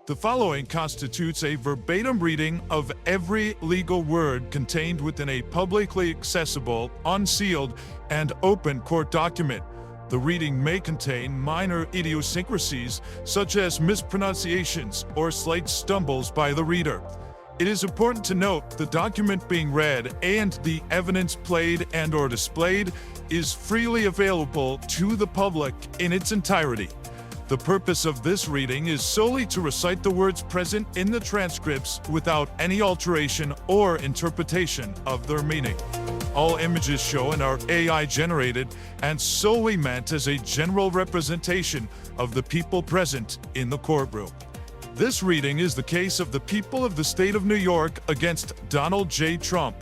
The following constitutes a verbatim reading of every legal word contained within a publicly accessible, unsealed, and open court document. The reading may contain minor idiosyncrasies, such as mispronunciations or slight stumbles by the reader. It is important to note the document being read and the evidence played and/or displayed is freely available to the public in its entirety. The purpose of this reading is solely to recite the words present in the transcripts without any alteration or interpretation of their meaning. All images shown are AI-generated and solely meant as a general representation of the people present in the courtroom. This reading is the case of the people of the state of New York against Donald J. Trump.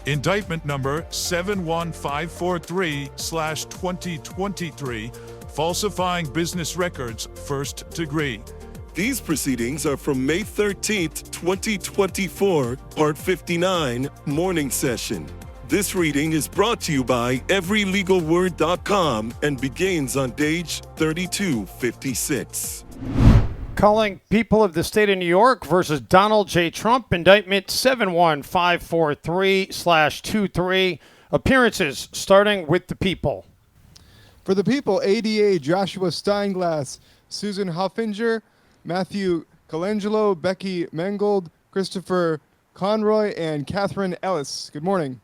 Indictment number 71543/2023, falsifying business records, first degree. These proceedings are from May 13th, 2024, Part 59, morning session. This reading is brought to you by everylegalword.com and begins on page 3256. Calling people of the state of New York versus Donald J. Trump, indictment 71543/23, appearances starting with the people. For the people, ADA Joshua Steinglass, Susan Hoffinger, Matthew Colangelo, Becky Mangold, Christopher Conroy, and Catherine Ellis. Good morning.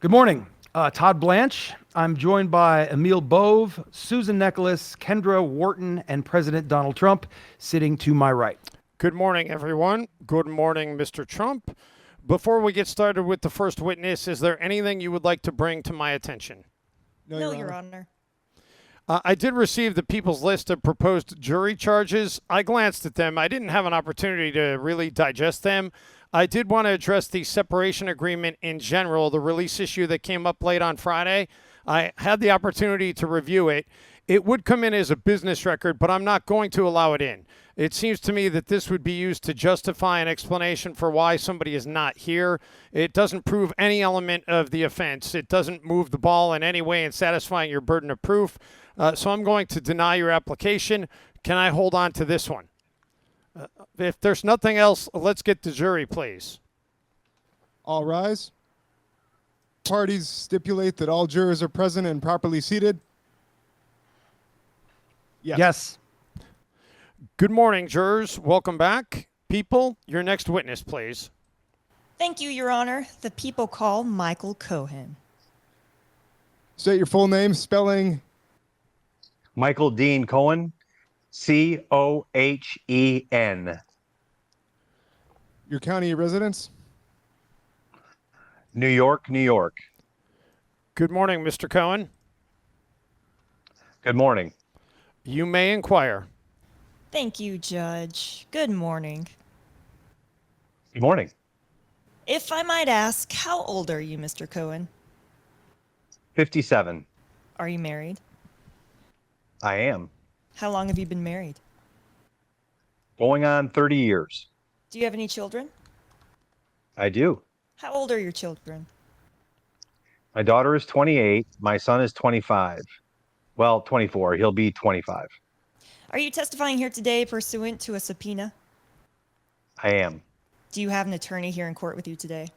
Good morning. Todd Blanche. I'm joined by Emil Bove, Susan Nicholas, Kendra Wharton, and President Donald Trump sitting to my right. Good morning, everyone. Good morning, Mr. Trump. Before we get started with the first witness, is there anything you would like to bring to my attention? No, Your Honor. I did receive the people's list of proposed jury charges. I glanced at them. I didn't have an opportunity to really digest them. I did want to address the separation agreement in general, the release issue that came up late on Friday. I had the opportunity to review it. It would come in as a business record, but I'm not going to allow it in. It seems to me that this would be used to justify an explanation for why somebody is not here. It doesn't prove any element of the offense. It doesn't move the ball in any way in satisfying your burden of proof. So I'm going to deny your application. Can I hold on to this one? If there's nothing else, let's get the jury, please. All rise. Parties stipulate that all jurors are present and properly seated. Yes. Good morning, jurors. Welcome back. People, your next witness, please. Thank you, Your Honor. The people call Michael Cohen. State your full name, spelling. Michael Dean Cohen, Cohen. Your county of residence. New York, New York. Good morning, Mr. Cohen. Good morning. You may inquire. Thank you, Judge. Good morning. Good morning. If I might ask, how old are you, Mr. Cohen? 57. Are you married? I am. How long have you been married? Going on 30 years. Do you have any children? I do. How old are your children? My daughter is 28. My son is 25. Well, 24. He'll be 25. Are you testifying here today pursuant to a subpoena? I am. Do you have an attorney here in court with you today?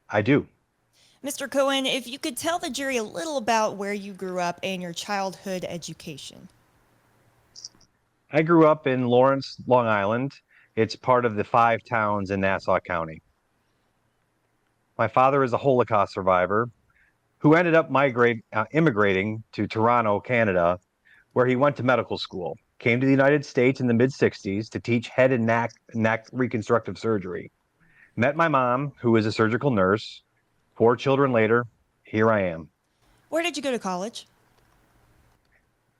I do. Mr. Cohen, if you could tell the jury a little about where you grew up and your childhood education. I grew up in Lawrence, Long Island. It's part of the 5 towns in Nassau County. My father is a Holocaust survivor who ended up immigrating to Toronto, Canada, where he went to medical school, came to the United States in the mid-60s to teach head and neck reconstructive surgery. Met my mom, who is a surgical nurse. 4 children later, here I am. Where did you go to college?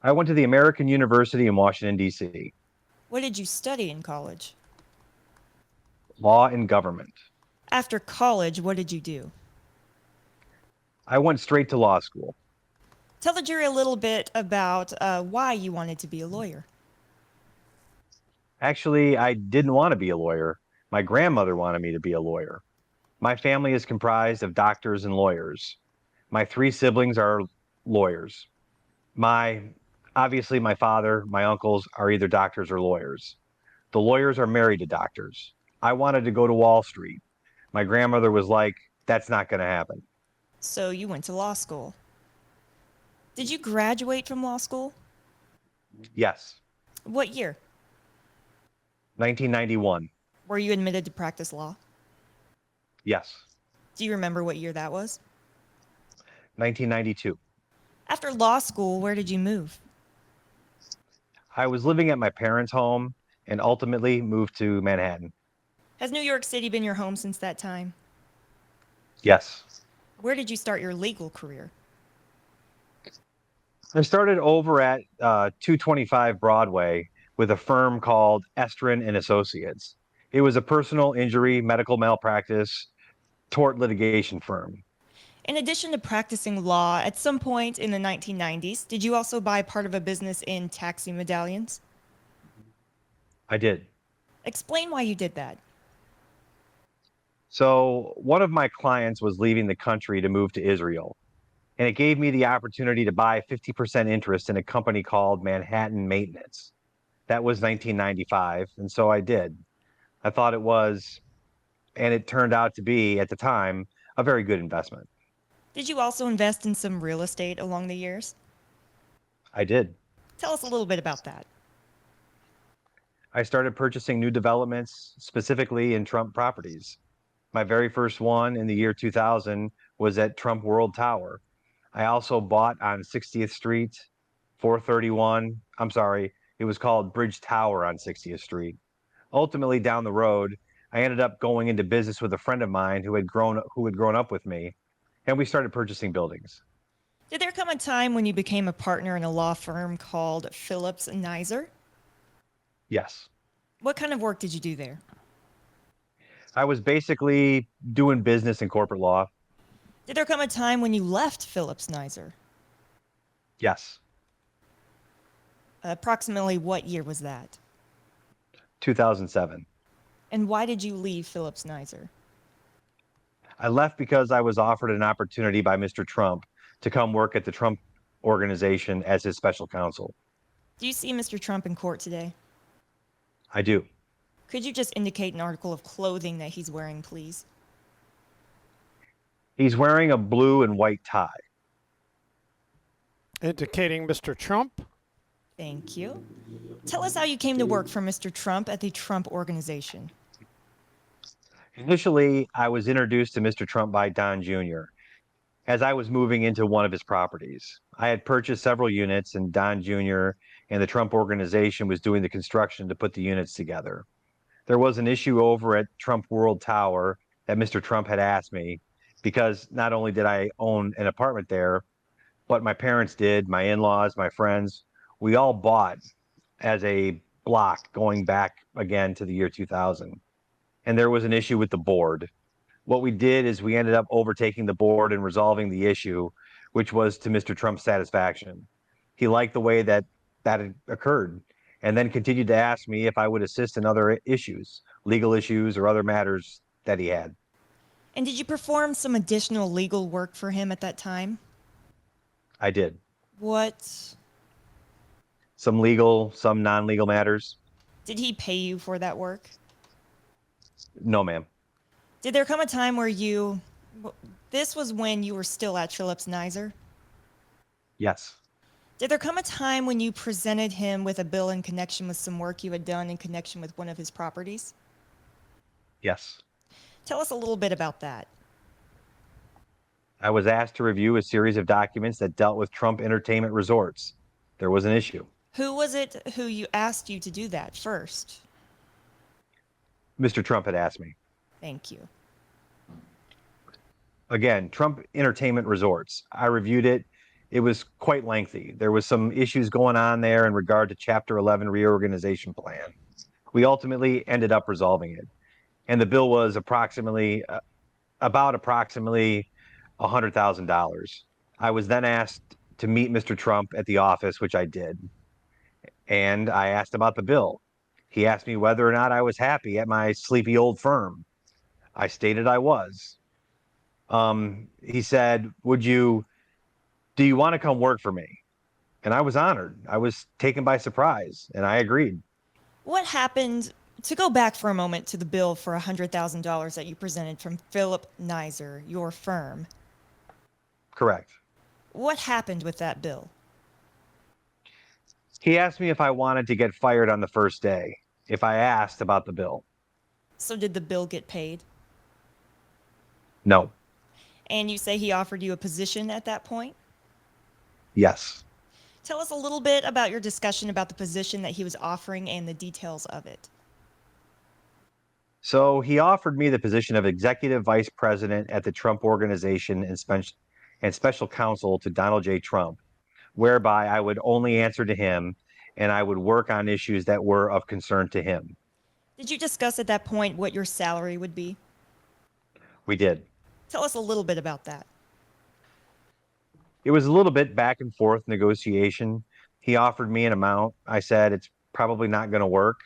I went to the American University in Washington, D.C. What did you study in college? Law and government. After college, what did you do? I went straight to law school. Tell the jury a little bit about why you wanted to be a lawyer. Actually, I didn't want to be a lawyer. My grandmother wanted me to be a lawyer. My family is comprised of doctors and lawyers. My 3 siblings are lawyers. Obviously, my father, my uncles are either doctors or lawyers. The lawyers are married to doctors. I wanted to go to Wall Street. My grandmother was like, that's not going to happen. So you went to law school. Did you graduate from law school? Yes, What year? 1991. Were you admitted to practice law? Yes, Do you remember what year that was? 1992. After law school, where did you move? I was living at my parents' home and ultimately moved to Manhattan. Has New York City been your home since that time? Yes. Where did you start your legal career? I started over at 225 Broadway with a firm called Estrin and Associates. It was a personal injury, medical malpractice, tort litigation firm. In addition to practicing law, at some point in the 1990s, did you also buy part of a business in taxi medallions? I did. Explain why you did that. So one of my clients was leaving the country to move to Israel, and it gave me the opportunity to buy 50% interest in a company called Manhattan Maintenance. That was 1995, and so I did. I thought it was, and it turned out to be, at the time, a very good investment. Did you also invest in some real estate along the years? I did. Tell us a little bit about that. I started purchasing new developments, specifically in Trump properties. My very first one in the year 2000 was at Trump World Tower. I also bought on 60th Street, 431. It was called Bridge Tower on 60th Street. Ultimately, down the road, I ended up going into business with a friend of mine who had grown up with me, and we started purchasing buildings. Did there come a time when you became a partner in a law firm called Phillips and Nizer? Yes. What kind of work did you do there? I was basically doing business in corporate law. Did there come a time when you left Phillips Nizer? Yes. Approximately what year was that? 2007. And why did you leave Phillips Nizer? I left because I was offered an opportunity by Mr. Trump to come work at the Trump organization as his special counsel. Do you see Mr. Trump in court today? I do. Could you just indicate an article of clothing that he's wearing, please? He's wearing a blue and white tie. Indicating Mr. Trump. Thank you. Tell us how you came to work for Mr. Trump at the Trump organization. Initially, I was introduced to Mr. Trump by Don Jr. as I was moving into one of his properties. I had purchased several units, and Don Jr. and the Trump organization was doing the construction to put the units together. There was an issue over at Trump World Tower that Mr. Trump had asked me, because not only did I own an apartment there, but my parents did, my in-laws, my friends, we all bought as a block going back again to the year 2000. And there was an issue with the board. What we did is we ended up overtaking the board and resolving the issue, which was to Mr. Trump's satisfaction. He liked the way that had occurred, and then continued to ask me if I would assist in other issues, legal issues or other matters that he had. And did you perform some additional legal work for him at that time? I did. What? Some legal, some non-legal matters. Did he pay you for that work? No, ma'am. Did there come a time where this was when you were still at Phillips Nizer? Yes. Did there come a time when you presented him with a bill in connection with some work you had done in connection with one of his properties? Yes. Tell us a little bit about that. I was asked to review a series of documents that dealt with Trump Entertainment Resorts. There was an issue. Who was it who you asked you to do that first? Mr. Trump had asked me. Thank you. Again, Trump Entertainment Resorts. I reviewed it. It was quite lengthy. There was some issues going on there in regard to Chapter 11 reorganization plan. We ultimately ended up resolving it. And the bill was approximately $100,000. I was then asked to meet Mr. Trump at the office, which I did. And I asked about the bill. He asked me whether or not I was happy at my sleepy old firm. I stated I was. He said, do you want to come work for me? And I was honored. I was taken by surprise, and I agreed. What happened To go back for a moment to the bill for $100,000 that you presented from Philip Nizer, your firm, Correct. what happened with that bill? He asked me if I wanted to get fired on the first day, if I asked about the bill. So did the bill get paid? No. And you say he offered you a position at that point? Yes. Tell us a little bit about your discussion about the position that he was offering and the details of it. So he offered me the position of executive vice president at the Trump Organization and special counsel to Donald J. Trump, whereby I would only answer to him and I would work on issues that were of concern to him. Did you discuss at that point what your salary would be? We did. Tell us a little bit about that. It was a little bit back and forth negotiation. He offered me an amount. I said it's probably not going to work.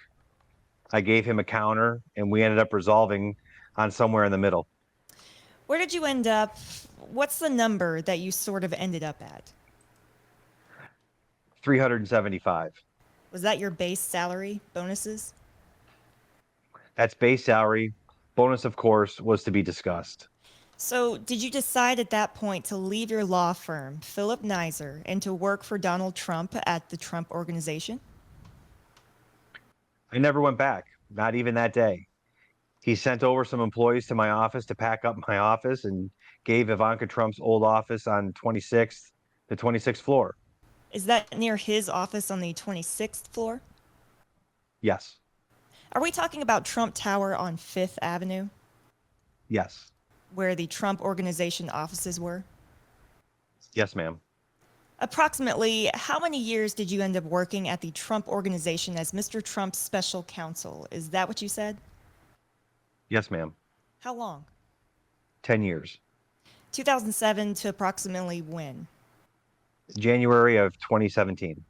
I gave him a counter, and we ended up resolving on somewhere in the middle. Where did you end up? What's the number that you sort of ended up at? 375. Was that your base salary, bonuses? That's base salary. Bonus, of course, was to be discussed. So did you decide at that point to leave your law firm, Philip Nizer, and to work for Donald Trump at the Trump Organization? I never went back, not even that day. He sent over some employees to my office to pack up my office and gave Ivanka Trump's old office on the 26th floor. Is that near his office on the 26th floor? Yes. Are we talking about Trump Tower on 5th Avenue, Yes. where the Trump Organization offices were? Yes, ma'am. Approximately how many years did you end up working at the Trump Organization as Mr. Trump's special counsel? Is that what you said? Yes, ma'am. How long? 10 years. 2007 to approximately when? January of 2017.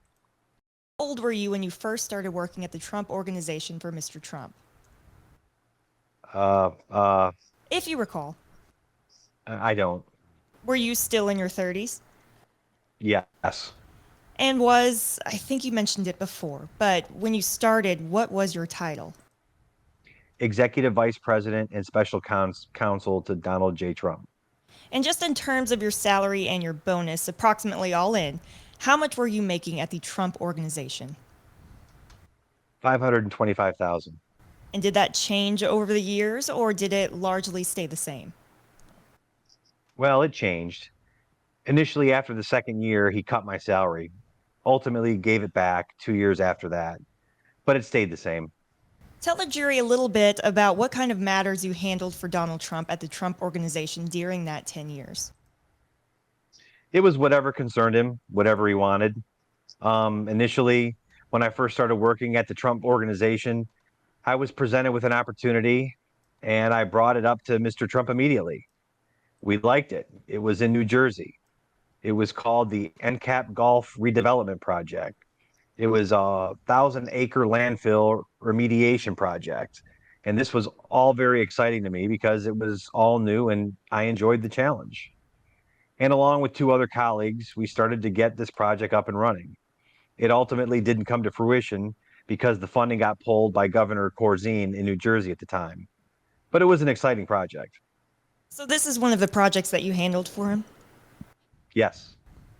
How old were you when you first started working at the Trump Organization for Mr. Trump? If you recall. I don't. Were you still in your 30s? Yes. And I think you mentioned it before, but when you started, what was your title? Executive Vice President and Special Counsel to Donald J. Trump. And just in terms of your salary and your bonus, approximately all in, how much were you making at the Trump Organization? $525,000. And did that change over the years, or did it largely stay the same? Well, it changed. Initially, after the second year, he cut my salary. Ultimately, gave it back 2 years after that, but it stayed the same. Tell the jury a little bit about what kind of matters you handled for Donald Trump at the Trump Organization during that 10 years. It was whatever concerned him, whatever he wanted. Initially, when I first started working at the Trump Organization, I was presented with an opportunity, and I brought it up to Mr. Trump immediately. We liked it. It was in New Jersey. It was called the NCAP Golf Redevelopment Project. It was a 1,000-acre landfill remediation project. And this was all very exciting to me because it was all new and I enjoyed the challenge. And along with 2 other colleagues, we started to get this project up and running. It ultimately didn't come to fruition because the funding got pulled by Governor Corzine in New Jersey at the time. But it was an exciting project. So this is one of the projects that you handled for him? Yes,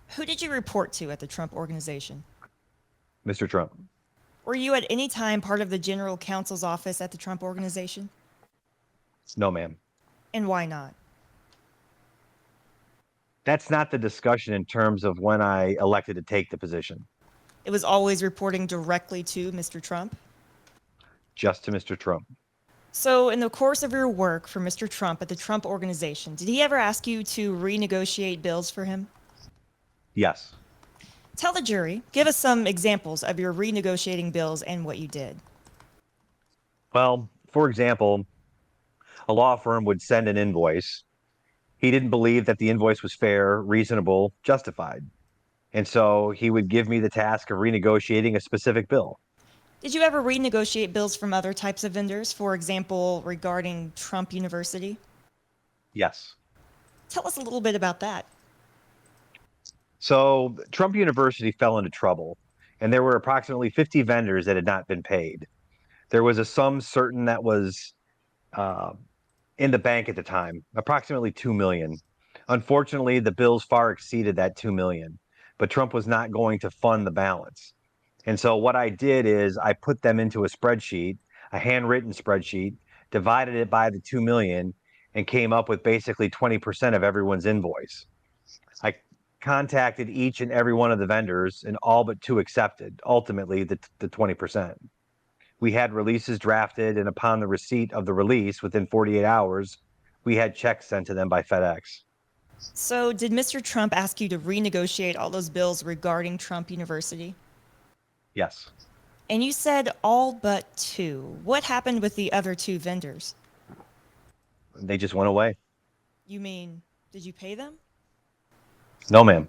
Who did you report to at the Trump Organization? Mr. Trump. Were you at any time part of the General Counsel's office at the Trump Organization? No, ma'am. And why not? That's not the discussion in terms of when I elected to take the position. It was always reporting directly to Mr. Trump? Just to Mr. Trump. So in the course of your work for Mr. Trump at the Trump Organization, did he ever ask you to renegotiate bills for him? Yes. Tell the jury, give us some examples of your renegotiating bills and what you did. Well, for example, a law firm would send an invoice. He didn't believe that the invoice was fair, reasonable, justified. And so he would give me the task of renegotiating a specific bill. Did you ever renegotiate bills from other types of vendors, for example, regarding Trump University? Yes. Tell us a little bit about that. So Trump University fell into trouble, and there were approximately 50 vendors that had not been paid. There was a sum certain that was in the bank at the time, approximately 2 million. Unfortunately, the bills far exceeded that 2 million, but Trump was not going to fund the balance. And so what I did is I put them into a spreadsheet, a handwritten spreadsheet, divided it by the 2 million, and came up with basically 20% of everyone's invoice. I contacted each and every one of the vendors, and all but two accepted, ultimately the 20%. We had releases drafted, and upon the receipt of the release within 48 hours, we had checks sent to them by FedEx. So, did Mr. Trump ask you to renegotiate all those bills regarding Trump University? Yes. And you said all but two. What happened with the other two vendors? They just went away. You mean, did you pay them? No, ma'am.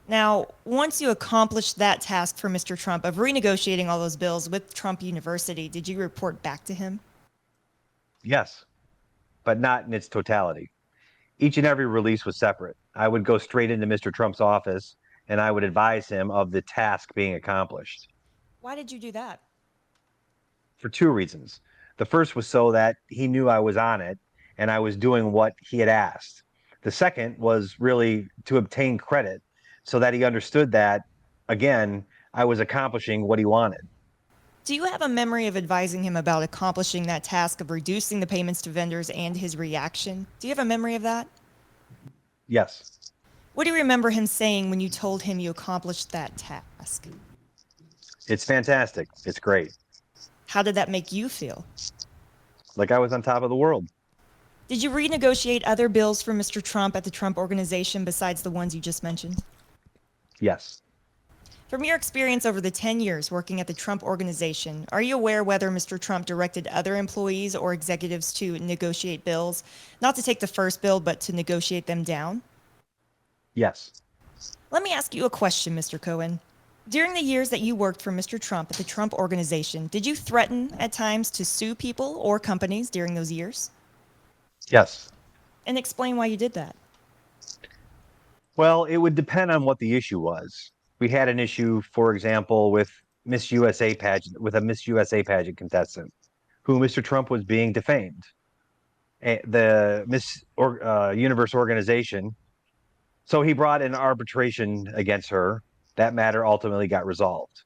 Now, once you accomplished that task for Mr. Trump of renegotiating all those bills with Trump University, did you report back to him? Yes, but not in its totality. Each and every release was separate. I would go straight into Mr. Trump's office and I would advise him of the task being accomplished. Why did you do that? For two reasons. The first was so that he knew I was on it and I was doing what he had asked. The second was really to obtain credit so that he understood that, again, I was accomplishing what he wanted. Do you have a memory of advising him about accomplishing that task of reducing the payments to vendors and his reaction? Do you have a memory of that? Yes. What do you remember him saying when you told him you accomplished that task? It's fantastic. It's great. How did that make you feel? Like I was on top of the world. Did you renegotiate other bills for Mr. Trump at the Trump Organization besides the ones you just mentioned? Yes. From your experience over the 10 years working at the Trump Organization, are you aware whether Mr. Trump directed other employees or executives to negotiate bills, not to take the first bill, but to negotiate them down? Yes. Let me ask you a question, Mr. Cohen. During the years that you worked for Mr. Trump at the Trump Organization, did you threaten at times to sue people or companies during those years? Yes. And explain why you did that. Well, it would depend on what the issue was. We had an issue, for example, with a Miss USA pageant contestant, who Mr. Trump was being defamed. The Universe organization. So he brought an arbitration against her. That matter ultimately got resolved.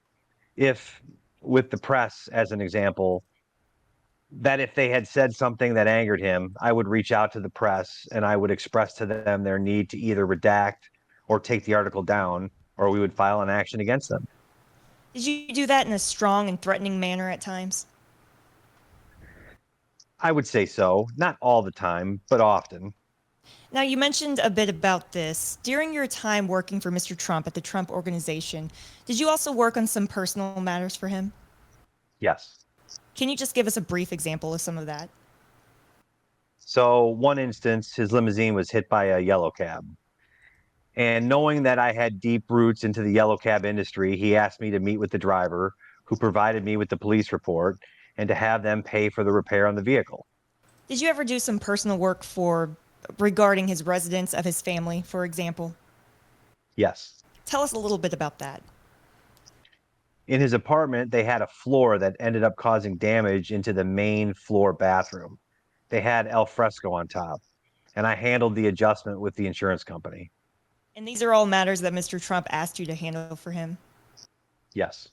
If, with the press as an example, that if they had said something that angered him, I would reach out to the press and I would express to them their need to either redact or take the article down, or we would file an action against them. Did you do that in a strong and threatening manner at times? I would say so. Not all the time, but often. Now, you mentioned a bit about this. During your time working for Mr. Trump at the Trump Organization, did you also work on some personal matters for him? Yes. Can you just give us a brief example of some of that? So one instance, his limousine was hit by a yellow cab. And knowing that I had deep roots into the yellow cab industry, he asked me to meet with the driver, who provided me with the police report, and to have them pay for the repair on the vehicle. Did you ever do some personal work regarding his residence of his family, for example? Yes. Tell us a little bit about that. In his apartment, they had a floor that ended up causing damage into the main floor bathroom. They had al fresco on top, and I handled the adjustment with the insurance company. And these are all matters that Mr. Trump asked you to handle for him? Yes.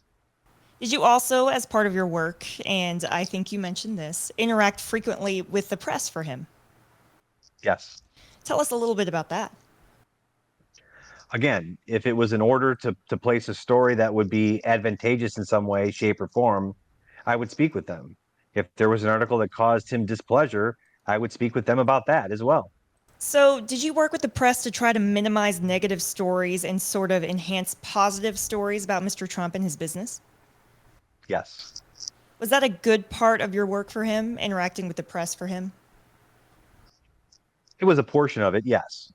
Did you also, as part of your work, and I think you mentioned this, interact frequently with the press for him? Yes. Tell us a little bit about that. Again, if it was in order to place a story that would be advantageous in some way, shape, or form, I would speak with them. If there was an article that caused him displeasure, I would speak with them about that as well. So, did you work with the press to try to minimize negative stories and sort of enhance positive stories about Mr. Trump and his business? Yes. Was that a good part of your work for him, interacting with the press for him? It was a portion of it, yes.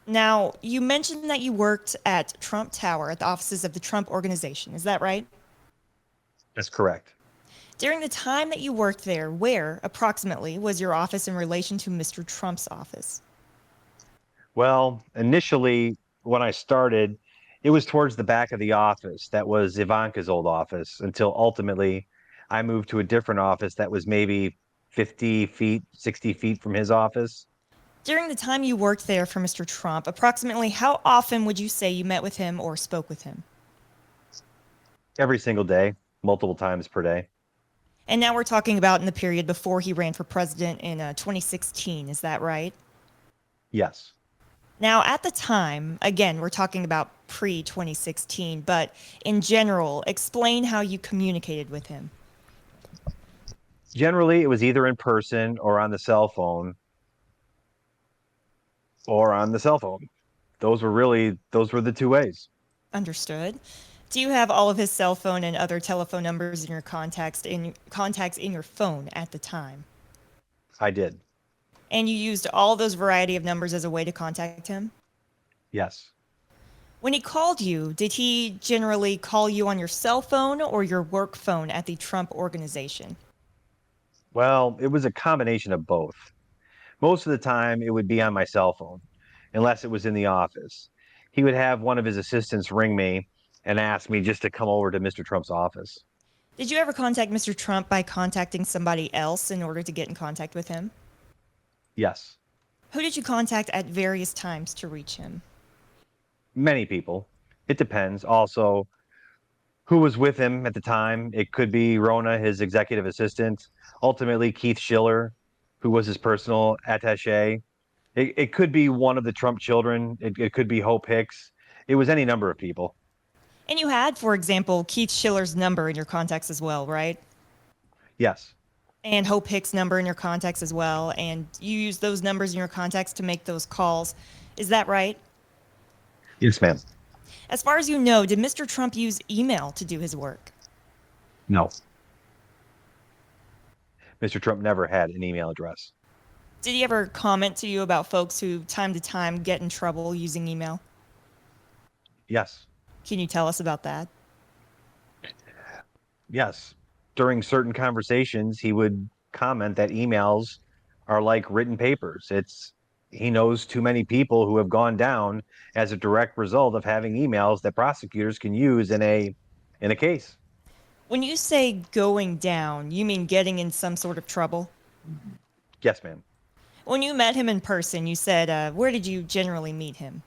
Now, you mentioned that you worked at Trump Tower at the offices of the Trump Organization. Is that right? That's correct. During the time that you worked there, where, approximately, was your office in relation to Mr. Trump's office? Well, initially, when I started, it was towards the back of the office. That was Ivanka's old office until ultimately I moved to a different office that was maybe 50 feet, 60 feet from his office. During the time you worked there for Mr. Trump, approximately how often would you say you met with him or spoke with him? Every single day, multiple times per day. And now we're talking about in the period before he ran for president in 2016, is that right? Yes. Now, at the time, again, we're talking about pre-2016, but in general, explain how you communicated with him. Generally, it was either in person or on the cell phone. Those were the two ways. Understood. Do you have all of his cell phone and other telephone numbers in your contacts in your phone at the time? I did. And you used all those variety of numbers as a way to contact him? Yes. When he called you, did he generally call you on your cell phone or your work phone at the Trump organization? Well, it was a combination of both. Most of the time, it would be on my cell phone, unless it was in the office. He would have one of his assistants ring me and ask me just to come over to Mr. Trump's office. Did you ever contact Mr. Trump by contacting somebody else in order to get in contact with him? Yes. Who did you contact at various times to reach him? Many people. It depends. Also, who was with him at the time. It could be Rona, his executive assistant, ultimately Keith Schiller, who was his personal attaché. It could be one of the Trump children. It could be Hope Hicks. It was any number of people. And you had, for example, Keith Schiller's number in your contacts as well, right? Yes. And Hope Hicks' number in your contacts as well. And you use those numbers in your contacts to make those calls. Is that right? Yes, ma'am. As far as you know, did Mr. Trump use email to do his work? No. Mr. Trump never had an email address. Did he ever comment to you about folks who, time to time, get in trouble using email? Yes. Can you tell us about that? Yes. During certain conversations, he would comment that emails are like written papers. He knows too many people who have gone down as a direct result of having emails that prosecutors can use in a case. When you say going down, you mean getting in some sort of trouble? Yes, ma'am. When you met him in person, you said, where did you generally meet him?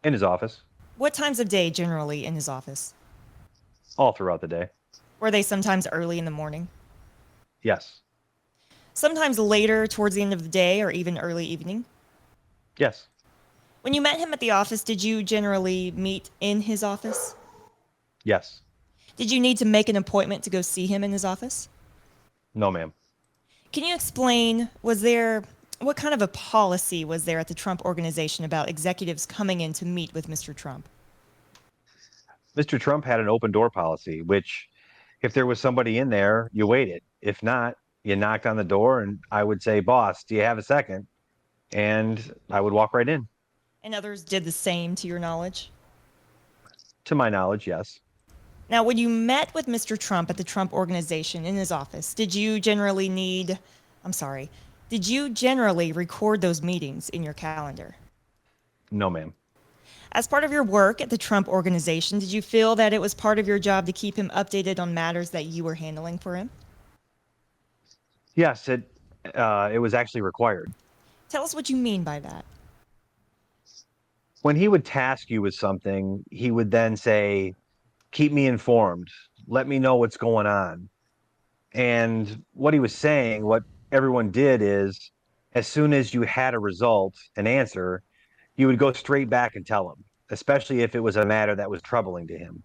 In his office, What times of day generally in his office? all throughout the day. Were they sometimes early in the morning? Yes. Sometimes later towards the end of the day or even early evening? Yes. When you met him at the office, did you generally meet in his office? Yes. Did you need to make an appointment to go see him in his office? No, ma'am. Can you explain, what kind of a policy was there at the Trump organization about executives coming in to meet with Mr. Trump? Mr. Trump had an open door policy, which if there was somebody in there, you waited. If not, you knocked on the door and I would say, "Boss, do you have a second?" And I would walk right in. And others did the same, to your knowledge? To my knowledge, yes. Now, when you met with Mr. Trump at the Trump organization in his office, did you generally record those meetings in your calendar? No, ma'am. As part of your work at the Trump organization, did you feel that it was part of your job to keep him updated on matters that you were handling for him? Yes, it was actually required. Tell us what you mean by that. When he would task you with something, he would then say, "Keep me informed. Let me know what's going on." And what he was saying, what everyone did is, as soon as you had a result, an answer, you would go straight back and tell him, especially if it was a matter that was troubling to him.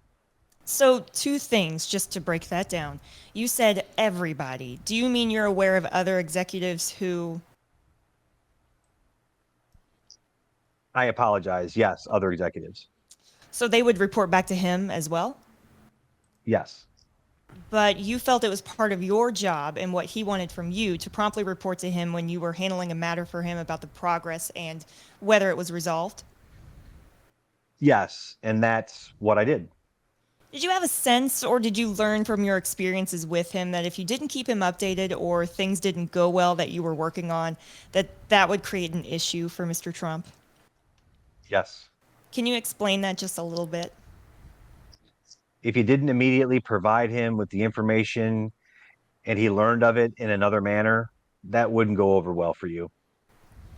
So, two things, just to break that down. You said everybody. Do you mean you're aware of other executives who... I apologize. Yes, other executives. So they would report back to him as well? Yes. But you felt it was part of your job and what he wanted from you to promptly report to him when you were handling a matter for him about the progress and whether it was resolved? Yes, and that's what I did. Did you have a sense, or did you learn from your experiences with him, that if you didn't keep him updated or things didn't go well that you were working on, that would create an issue for Mr. Trump? Yes. Can you explain that just a little bit? If you didn't immediately provide him with the information and he learned of it in another manner, that wouldn't go over well for you.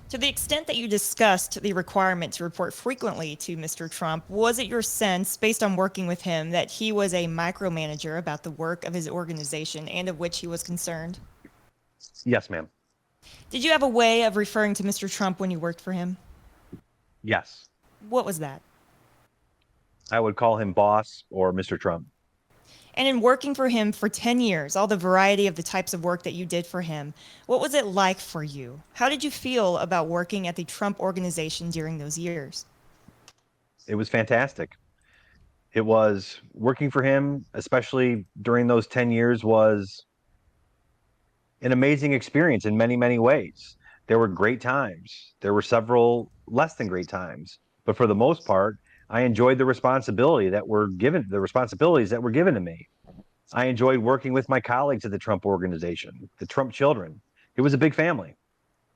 To the extent that you discussed the requirement to report frequently to Mr. Trump, was it your sense, based on working with him, that he was a micromanager about the work of his organization and of which he was concerned? Yes, ma'am. Did you have a way of referring to Mr. Trump when you worked for him? Yes. What was that? I would call him boss or Mr. Trump. And in working for him for 10 years, all the variety of the types of work that you did for him, what was it like for you? How did you feel about working at the Trump organization during those years? It was fantastic. It was working for him, especially during those 10 years, was an amazing experience in many, many ways. There were great times. There were several less than great times. But for the most part, I enjoyed the responsibilities that were given to me. I enjoyed working with my colleagues at the Trump organization, the Trump children. It was a big family.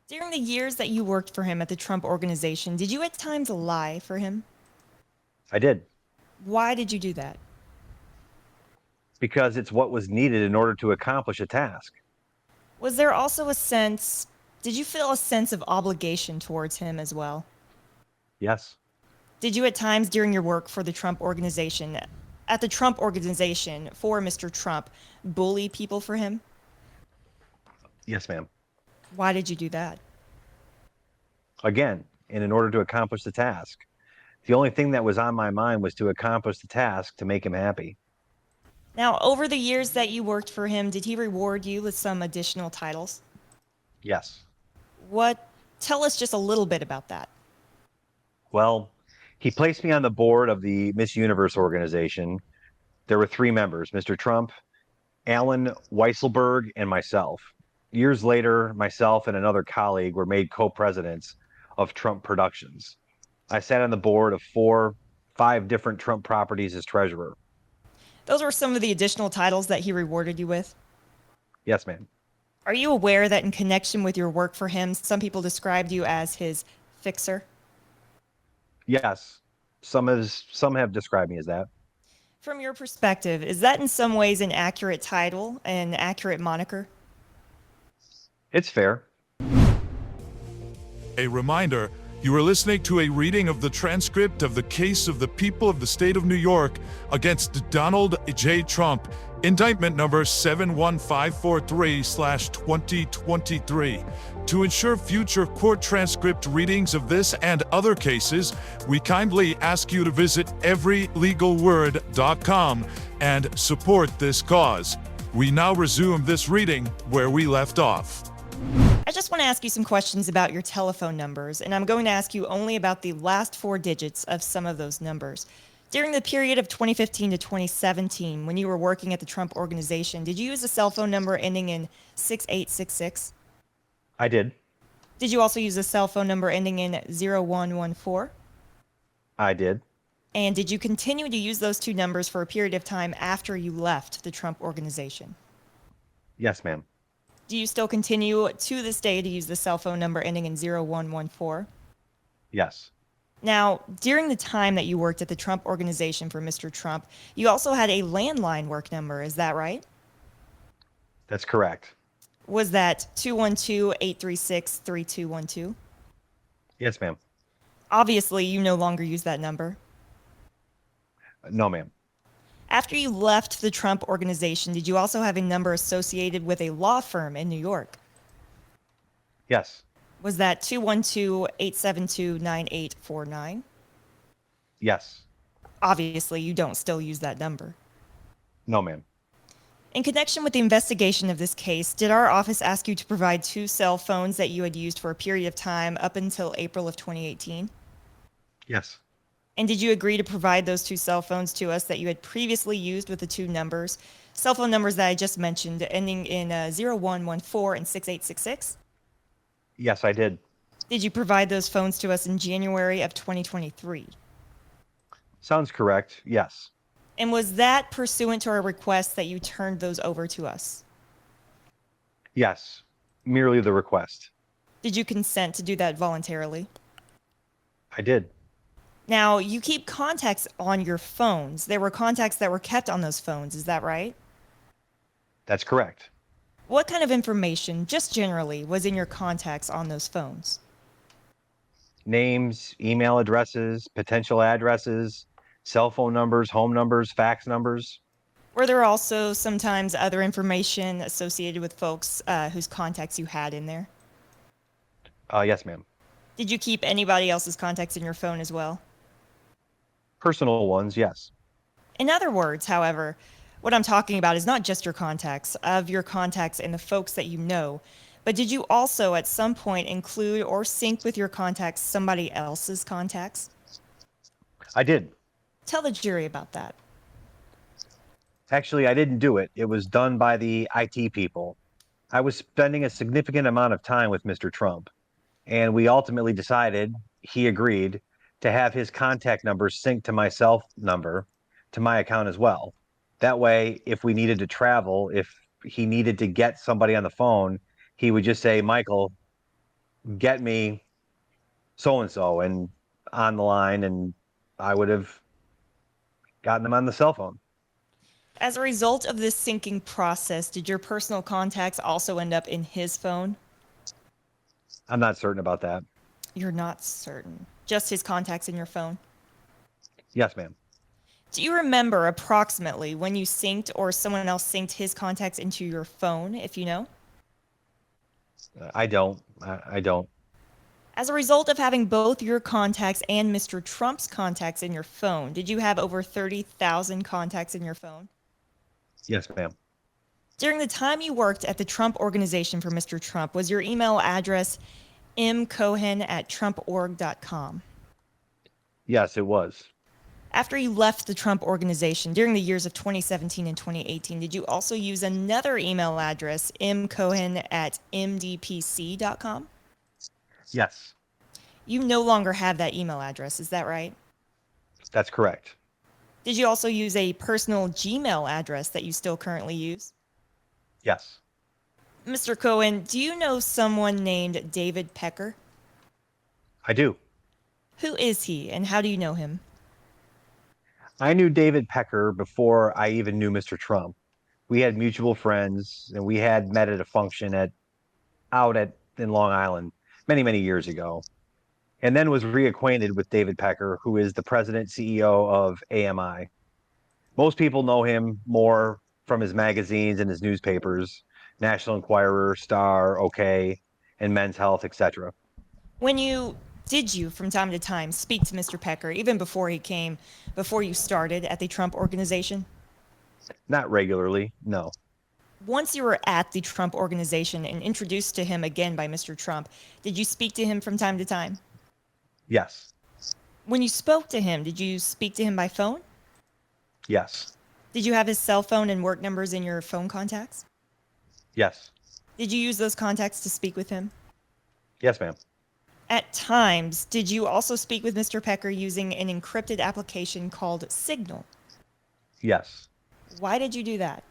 During the years that you worked for him at the Trump organization, did you at times lie for him? I did, Why did you do that? because it's what was needed in order to accomplish a task. Was there also did you feel a sense of obligation towards him as well? Yes, Did you at times during your work for the Trump organization, at the Trump organization for Mr. Trump, bully people for him? yes, ma'am. Why did you do that? Again, and in order to accomplish the task. The only thing that was on my mind was to accomplish the task to make him happy. Now, over the years that you worked for him, did he reward you with some additional titles? Yes. Tell us just a little bit about that. Well, he placed me on the board of the Miss Universe organization. There were 3 members, Mr. Trump, Alan Weisselberg, and myself. Years later, myself and another colleague were made co-presidents of Trump Productions. I sat on the board of 5 different Trump properties as treasurer. Those were some of the additional titles that he rewarded you with. Yes, ma'am. Are you aware that in connection with your work for him, some people described you as his fixer? Yes. Some have described me as that. From your perspective, is that in some ways an accurate title, an accurate moniker? It's fair. A reminder, you are listening to a reading of the transcript of the case of the people of the state of New York against Donald J. Trump, indictment number 71543/2023. To ensure future court transcript readings of this and other cases, we kindly ask you to visit everylegalword.com and support this cause. We now resume this reading where we left off. I just want to ask you some questions about your telephone numbers, and I'm going to ask you only about the last 4 digits of some of those numbers. During the period of 2015 to 2017, when you were working at the Trump organization, did you use a cell phone number ending in 6866? I did. Did you also use a cell phone number ending in 0114? I did. And did you continue to use those 2 numbers for a period of time after you left the Trump organization? Yes, ma'am. Do you still continue to this day to use the cell phone number ending in 0114? Yes. Now, during the time that you worked at the Trump organization for Mr. Trump, you also had a landline work number, is that right? That's correct. Was that 212-836-3212? Yes, ma'am. Obviously, you no longer use that number. No, ma'am. After you left the Trump organization, did you also have a number associated with a law firm in New York? Yes. Was that 212-872-9849? Yes. Obviously, you don't still use that number. No, ma'am. In connection with the investigation of this case, did our office ask you to provide 2 cell phones that you had used for a period of time up until April of 2018? Yes. And did you agree to provide those 2 cell phones to us that you had previously used with the 2 numbers, cell phone numbers that I just mentioned, ending in 0114 and 6866? Yes, I did. Did you provide those phones to us in January of 2023? Sounds correct. Yes. And was that pursuant to our request that you turned those over to us? Yes. Merely the request. Did you consent to do that voluntarily? I did. Now, you keep contacts on your phones. There were contacts that were kept on those phones, is that right? That's correct. What kind of information, just generally, was in your contacts on those phones? Names, email addresses, potential addresses, cell phone numbers, home numbers, fax numbers. Were there also sometimes other information associated with folks whose contacts you had in there? Yes, ma'am. Did you keep anybody else's contacts in your phone as well? Personal ones, yes. In other words, however, what I'm talking about is not just your contacts, of your contacts and the folks that you know, but did you also at some point include or sync with your contacts somebody else's contacts? I did. Tell the jury about that. Actually, I didn't do it. It was done by the IT people. I was spending a significant amount of time with Mr. Trump, and we ultimately decided, he agreed, to have his contact number synced to my cell number to my account as well. That way, if we needed to travel, if he needed to get somebody on the phone, he would just say, Michael, get me so and so, and on the line, and I would have gotten them on the cell phone. As a result of this syncing process, did your personal contacts also end up in his phone? I'm not certain about that. You're not certain. Just his contacts in your phone? Yes, ma'am. Do you remember approximately when you synced or someone else synced his contacts into your phone, if you know? I don't. I don't. As a result of having both your contacts and Mr. Trump's contacts in your phone, did you have over 30,000 contacts in your phone? Yes, ma'am. During the time you worked at the Trump Organization for Mr. Trump, was your email address mcohen@trumporg.com? Yes, it was. After you left the Trump Organization during the years of 2017 and 2018, did you also use another email address, mcohen@mdpc.com? Yes, You no longer have that email address, is that right? that's correct. Did you also use a personal Gmail address that you still currently use? Yes. Mr. Cohen, do you know someone named David Pecker? I do. Who is he and how do you know him? I knew David Pecker before I even knew Mr. Trump. We had mutual friends, and we had met at a function in Long Island many, many years ago, and then was reacquainted with David Pecker, who is the president CEO of AMI. Most people know him more from his magazines and his newspapers, National Enquirer, Star, OK, and Men's Health, etc. Did you, from time to time, speak to Mr. Pecker, even before you started at the Trump Organization? Not regularly, no. Once you were at the Trump Organization and introduced to him again by Mr. Trump, did you speak to him from time to time? Yes. When you spoke to him, did you speak to him by phone? Yes. Did you have his cell phone and work numbers in your phone contacts? Yes. Did you use those contacts to speak with him? Yes, ma'am. At times, did you also speak with Mr. Pecker using an encrypted application called Signal? Yes. Why did you do that?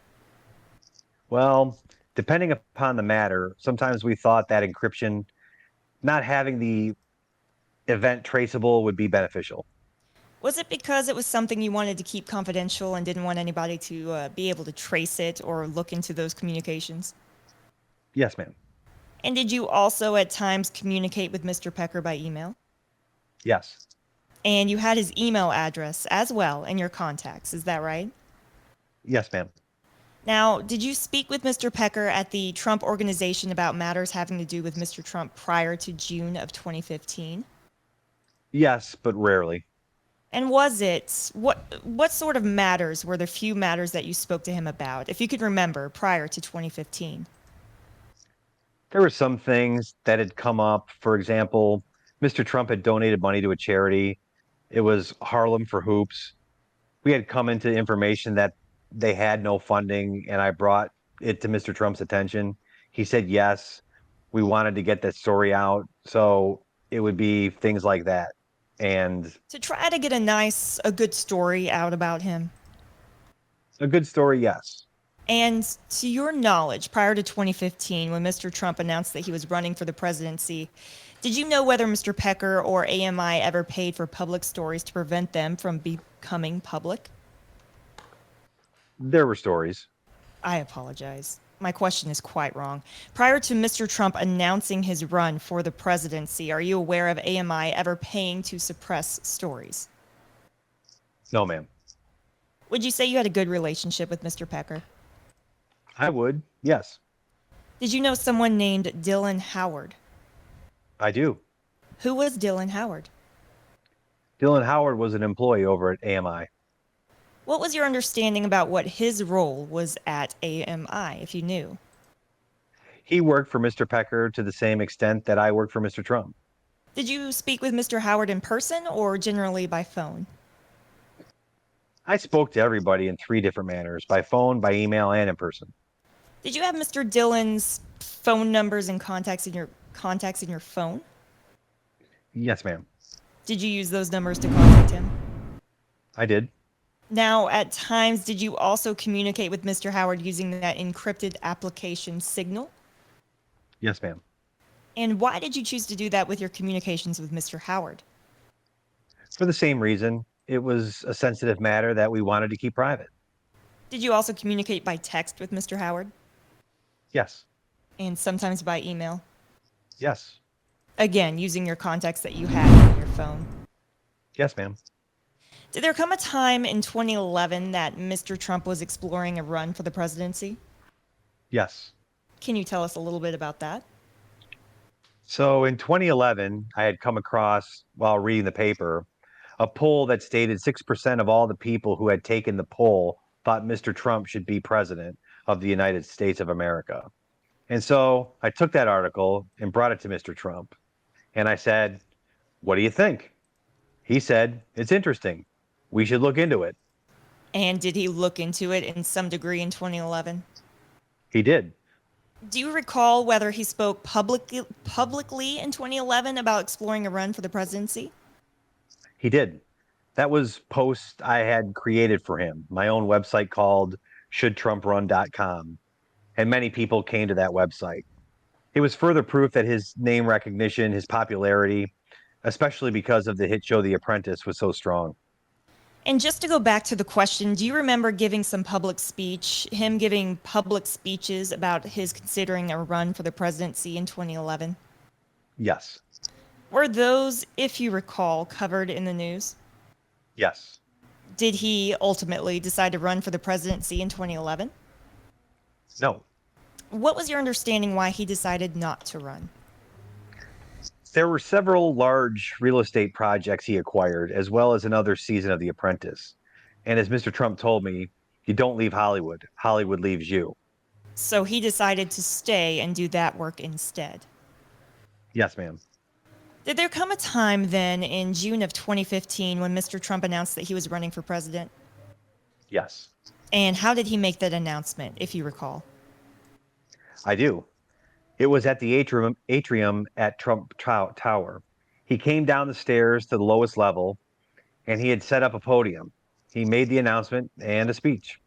Well, depending upon the matter, sometimes we thought that encryption, not having the event traceable, would be beneficial. Was it because it was something you wanted to keep confidential and didn't want anybody to be able to trace it or look into those communications? Yes, ma'am. And did you also at times communicate with Mr. Pecker by email? Yes. And you had his email address as well in your contacts, is that right? Yes, ma'am. Now, did you speak with Mr. Pecker at the Trump Organization about matters having to do with Mr. Trump prior to June of 2015? Yes, but rarely. And was it, what sort of matters were the few matters that you spoke to him about, if you could remember, prior to 2015? There were some things that had come up. For example, Mr. Trump had donated money to a charity. It was Harlem for Hoops. We had come into information that they had no funding, and I brought it to Mr. Trump's attention. He said yes. We wanted to get that story out. So it would be things like that. And To try to get a good story out about him. a good story, yes. And to your knowledge, prior to 2015, when Mr. Trump announced that he was running for the presidency, did you know whether Mr. Pecker or AMI ever paid for public stories to prevent them from becoming public? There were stories. I apologize. My question is quite wrong. Prior to Mr. Trump announcing his run for the presidency, are you aware of AMI ever paying to suppress stories? No, ma'am. Would you say you had a good relationship with Mr. Pecker? I would, yes. Did you know someone named Dylan Howard? I do. Who was Dylan Howard? Dylan Howard was an employee over at AMI. What was your understanding about what his role was at AMI, if you knew? He worked for Mr. Pecker to the same extent that I worked for Mr. Trump. Did you speak with Mr. Howard in person or generally by phone? I spoke to everybody in 3 different manners, by phone, by email, and in person. Did you have Mr. Dillon's phone numbers and contacts in your phone? Yes, ma'am. Did you use those numbers to contact him? I did. Now, at times, did you also communicate with Mr. Howard using that encrypted application Signal? Yes, ma'am. And why did you choose to do that with your communications with Mr. Howard? For the same reason, it was a sensitive matter that we wanted to keep private. Did you also communicate by text with Mr. Howard? Yes. And sometimes by email? Yes. Again, using your contacts that you had on your phone. Yes, ma'am. Did there come a time in 2011 that Mr. Trump was exploring a run for the presidency? Yes. Can you tell us a little bit about that? So in 2011, I had come across, while reading the paper, a poll that stated 6% of all the people who had taken the poll thought Mr. Trump should be president of the United States of America. And so I took that article and brought it to Mr. Trump. And I said, "What do you think?" He said, "It's interesting. We should look into it." And did he look into it in some degree in 2011? He did. Do you recall whether he spoke publicly in 2011 about exploring a run for the presidency? He did. That was post I had created for him, my own website called shouldtrumprun.com. And many people came to that website. It was further proof that his name recognition, his popularity, especially because of the hit show The Apprentice, was so strong. And just to go back to the question, do you remember giving some public speech, him giving public speeches about his considering a run for the presidency in 2011? Yes. Were those, if you recall, covered in the news? Yes. Did he ultimately decide to run for the presidency in 2011? No. What was your understanding why he decided not to run? There were several large real estate projects he acquired, as well as another season of The Apprentice. And as Mr. Trump told me, you don't leave Hollywood. Hollywood leaves you. So he decided to stay and do that work instead. Yes, ma'am. Did there come a time then in June of 2015 when Mr. Trump announced that he was running for president? Yes. And how did he make that announcement, if you recall? I do. It was at the atrium at Trump Tower. He came down the stairs to the lowest level, and he had set up a podium. He made the announcement and a speech.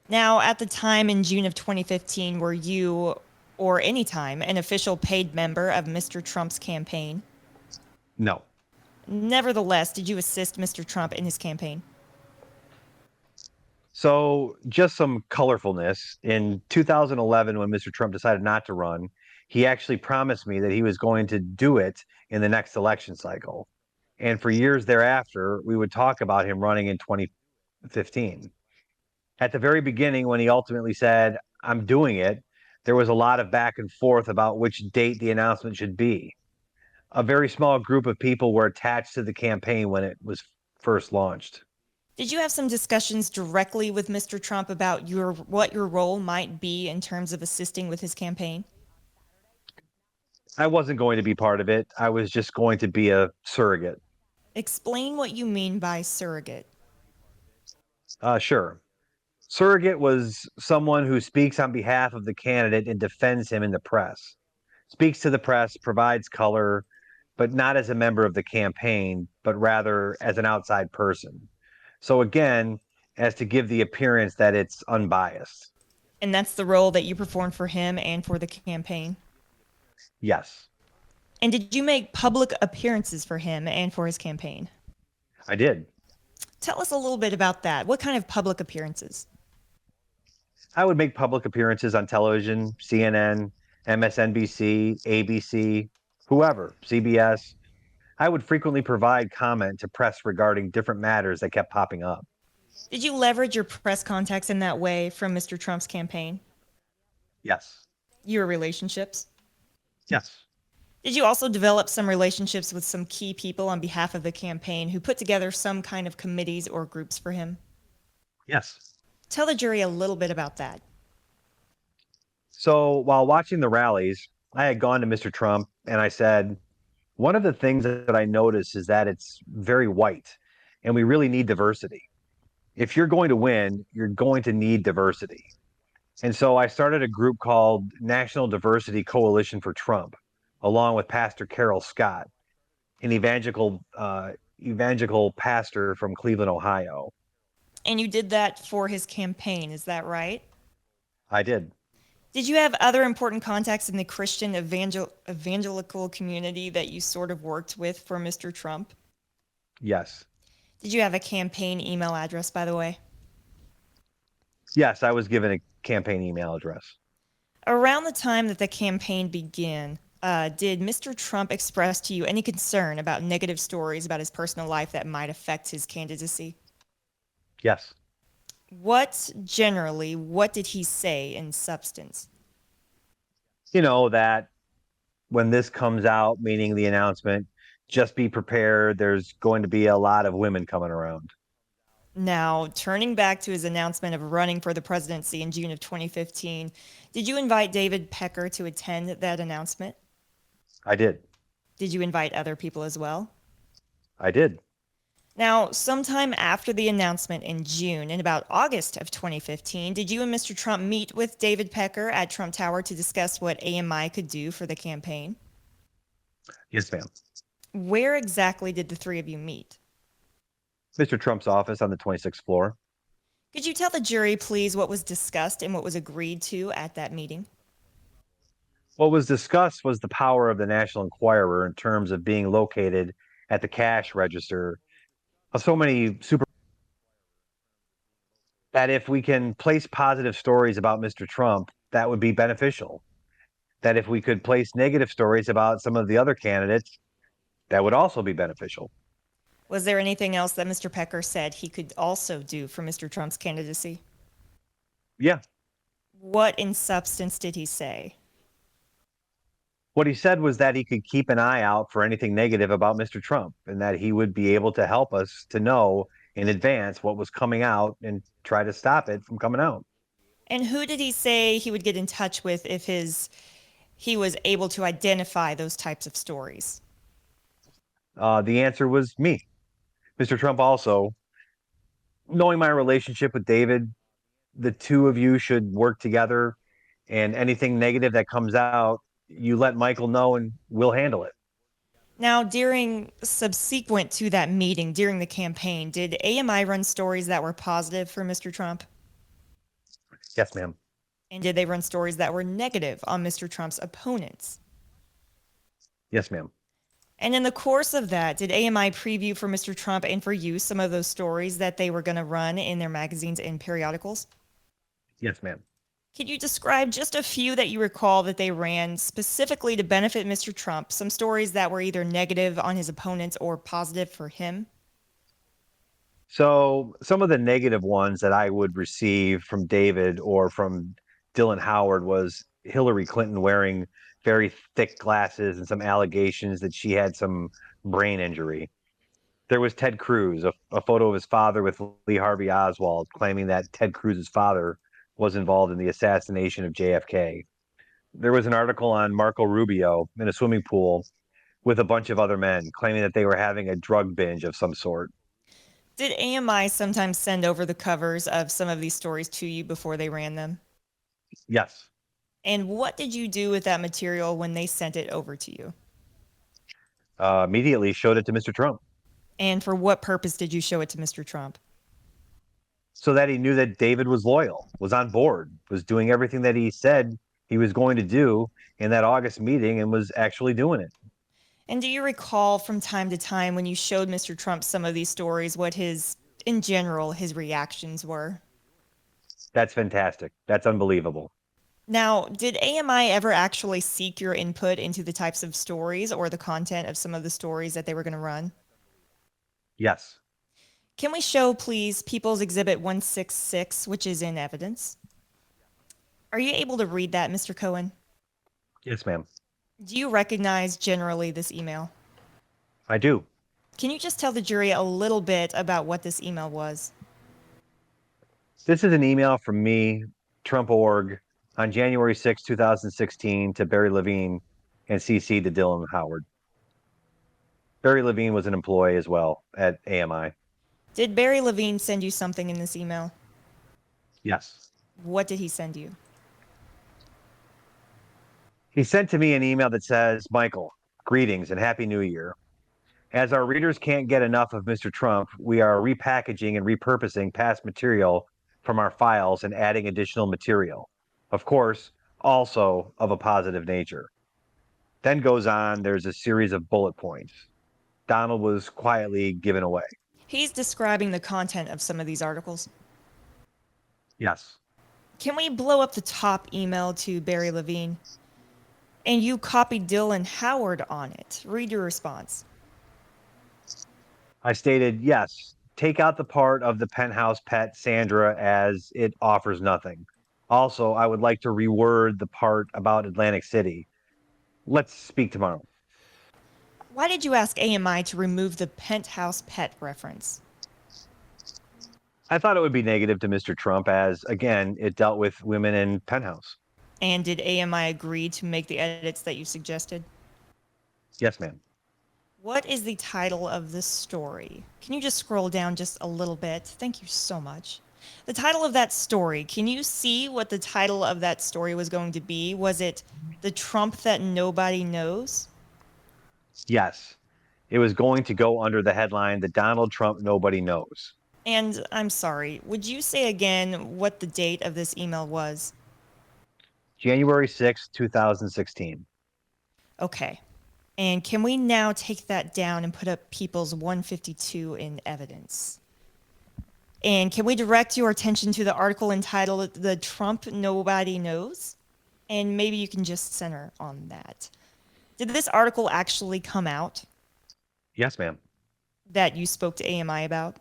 Now, at the time in June of 2015, were you, or any time, an official paid member of Mr. Trump's campaign? No. Nevertheless, did you assist Mr. Trump in his campaign? So just some colorfulness. In 2011, when Mr. Trump decided not to run, he actually promised me that he was going to do it in the next election cycle. And for years thereafter, we would talk about him running in 2015. At the very beginning, when he ultimately said, "I'm doing it," there was a lot of back and forth about which date the announcement should be. A very small group of people were attached to the campaign when it was first launched. Did you have some discussions directly with Mr. Trump about what your role might be in terms of assisting with his campaign? I wasn't going to be part of it. I was just going to be a surrogate. Explain what you mean by surrogate. Sure. Surrogate was someone who speaks on behalf of the candidate and defends him in the press. Speaks to the press, provides color, but not as a member of the campaign, but rather as an outside person. So again, as to give the appearance that it's unbiased. And that's the role that you performed for him and for the campaign? Yes, And did you make public appearances for him and for his campaign? I did. Tell us a little bit about that. What kind of public appearances? I would make public appearances on television, CNN, MSNBC, ABC, whoever, CBS. I would frequently provide comment to press regarding different matters that kept popping up. Did you leverage your press contacts in that way from Mr. Trump's campaign? Yes. Your relationships? Yes. Did you also develop some relationships with some key people on behalf of the campaign who put together some kind of committees or groups for him? Yes. Tell the jury a little bit about that. So while watching the rallies, I had gone to Mr. Trump and I said, one of the things that I notice is that it's very white and we really need diversity. If you're going to win, you're going to need diversity. And so I started a group called National Diversity Coalition for Trump, along with Pastor Carol Scott, an evangelical pastor from Cleveland, Ohio. And you did that for his campaign, is that right? I did. Did you have other important contacts in the Christian evangelical community that you sort of worked with for Mr. Trump? Yes. Did you have a campaign email address, by the way? Yes, I was given a campaign email address. Around the time that the campaign began, did Mr. Trump express to you any concern about negative stories about his personal life that might affect his candidacy? Yes. What did he say in substance? You know, that when this comes out, meaning the announcement, just be prepared. There's going to be a lot of women coming around. Now, turning back to his announcement of running for the presidency in June of 2015, did you invite David Pecker to attend that announcement? I did. Did you invite other people as well? I did. Now, sometime after the announcement in June, in about August of 2015, did you and Mr. Trump meet with David Pecker at Trump Tower to discuss what AMI could do for the campaign? Yes, ma'am. Where exactly did the three of you meet? Mr. Trump's office on the 26th floor. Could you tell the jury, please, what was discussed and what was agreed to at that meeting? What was discussed was the power of the National Enquirer in terms of being located at the cash register of so many that if we can place positive stories about Mr. Trump, that would be beneficial. That if we could place negative stories about some of the other candidates, that would also be beneficial. Was there anything else that Mr. Pecker said he could also do for Mr. Trump's candidacy? Yeah. What in substance did he say? What he said was that he could keep an eye out for anything negative about Mr. Trump and that he would be able to help us to know in advance what was coming out and try to stop it from coming out. And who did he say he would get in touch with if he was able to identify those types of stories? The answer was me. Mr. Trump also, knowing my relationship with David, the two of you should work together, and anything negative that comes out, you let Michael know and we'll handle it. Now, subsequent to that meeting, during the campaign, did AMI run stories that were positive for Mr. Trump? Yes, ma'am. And did they run stories that were negative on Mr. Trump's opponents? Yes, ma'am. And in the course of that, did AMI preview for Mr. Trump and for you some of those stories that they were going to run in their magazines and periodicals? Yes, ma'am. Could you describe just a few that you recall that they ran specifically to benefit Mr. Trump, some stories that were either negative on his opponents or positive for him? So some of the negative ones that I would receive from David or from Dylan Howard was Hillary Clinton wearing very thick glasses and some allegations that she had some brain injury. There was Ted Cruz, a photo of his father with Lee Harvey Oswald, claiming that Ted Cruz's father was involved in the assassination of JFK. There was an article on Marco Rubio in a swimming pool with a bunch of other men claiming that they were having a drug binge of some sort. Did AMI sometimes send over the covers of some of these stories to you before they ran them? Yes. And what did you do with that material when they sent it over to you? Immediately showed it to Mr. Trump. And for what purpose did you show it to Mr. Trump? so that he knew that David was loyal, was on board, was doing everything that he said he was going to do in that August meeting and was actually doing it. And do you recall from time to time when you showed Mr. Trump some of these stories, what in general, his reactions were? That's fantastic. That's unbelievable. Now, did AMI ever actually seek your input into the types of stories or the content of some of the stories that they were going to run? Yes. Can we show, please, People's Exhibit 166, which is in evidence? Are you able to read that, Mr. Cohen? Yes, ma'am. Do you recognize generally this email? I do. Can you just tell the jury a little bit about what this email was? This is an email from me, Trump.org, on January 6, 2016, to Barry Levine and CC to Dylan Howard. Barry Levine was an employee as well at AMI. Did Barry Levine send you something in this email? Yes. What did he send you? He sent to me an email that says, Michael, greetings and Happy New Year. As our readers can't get enough of Mr. Trump, we are repackaging and repurposing past material from our files and adding additional material. Of course, also of a positive nature. Then goes on, there's a series of bullet points. Donald was quietly given away. He's describing the content of some of these articles. Yes. Can we blow up the top email to Barry Levine? And you copied Dylan Howard on it. Read your response. I stated, yes, take out the part of the penthouse pet Sandra as it offers nothing. Also, I would like to reword the part about Atlantic City. Let's speak tomorrow. Why did you ask AMI to remove the penthouse pet reference? I thought it would be negative to Mr. Trump as, again, it dealt with women in penthouse. And did AMI agree to make the edits that you suggested? Yes, ma'am. What is the title of this story? Can you just scroll down just a little bit? Thank you so much. The title of that story, can you see what the title of that story was going to be? Was it The Trump That Nobody Knows? Yes. It was going to go under the headline, The Donald Trump Nobody Knows. And I'm sorry, would you say again what the date of this email was? January 6, 2016. Okay. And can we now take that down and put up People's 152 in evidence? And can we direct your attention to the article entitled The Trump Nobody Knows? And maybe you can just center on that. Did this article actually come out Yes, ma'am. that you spoke to AMI about?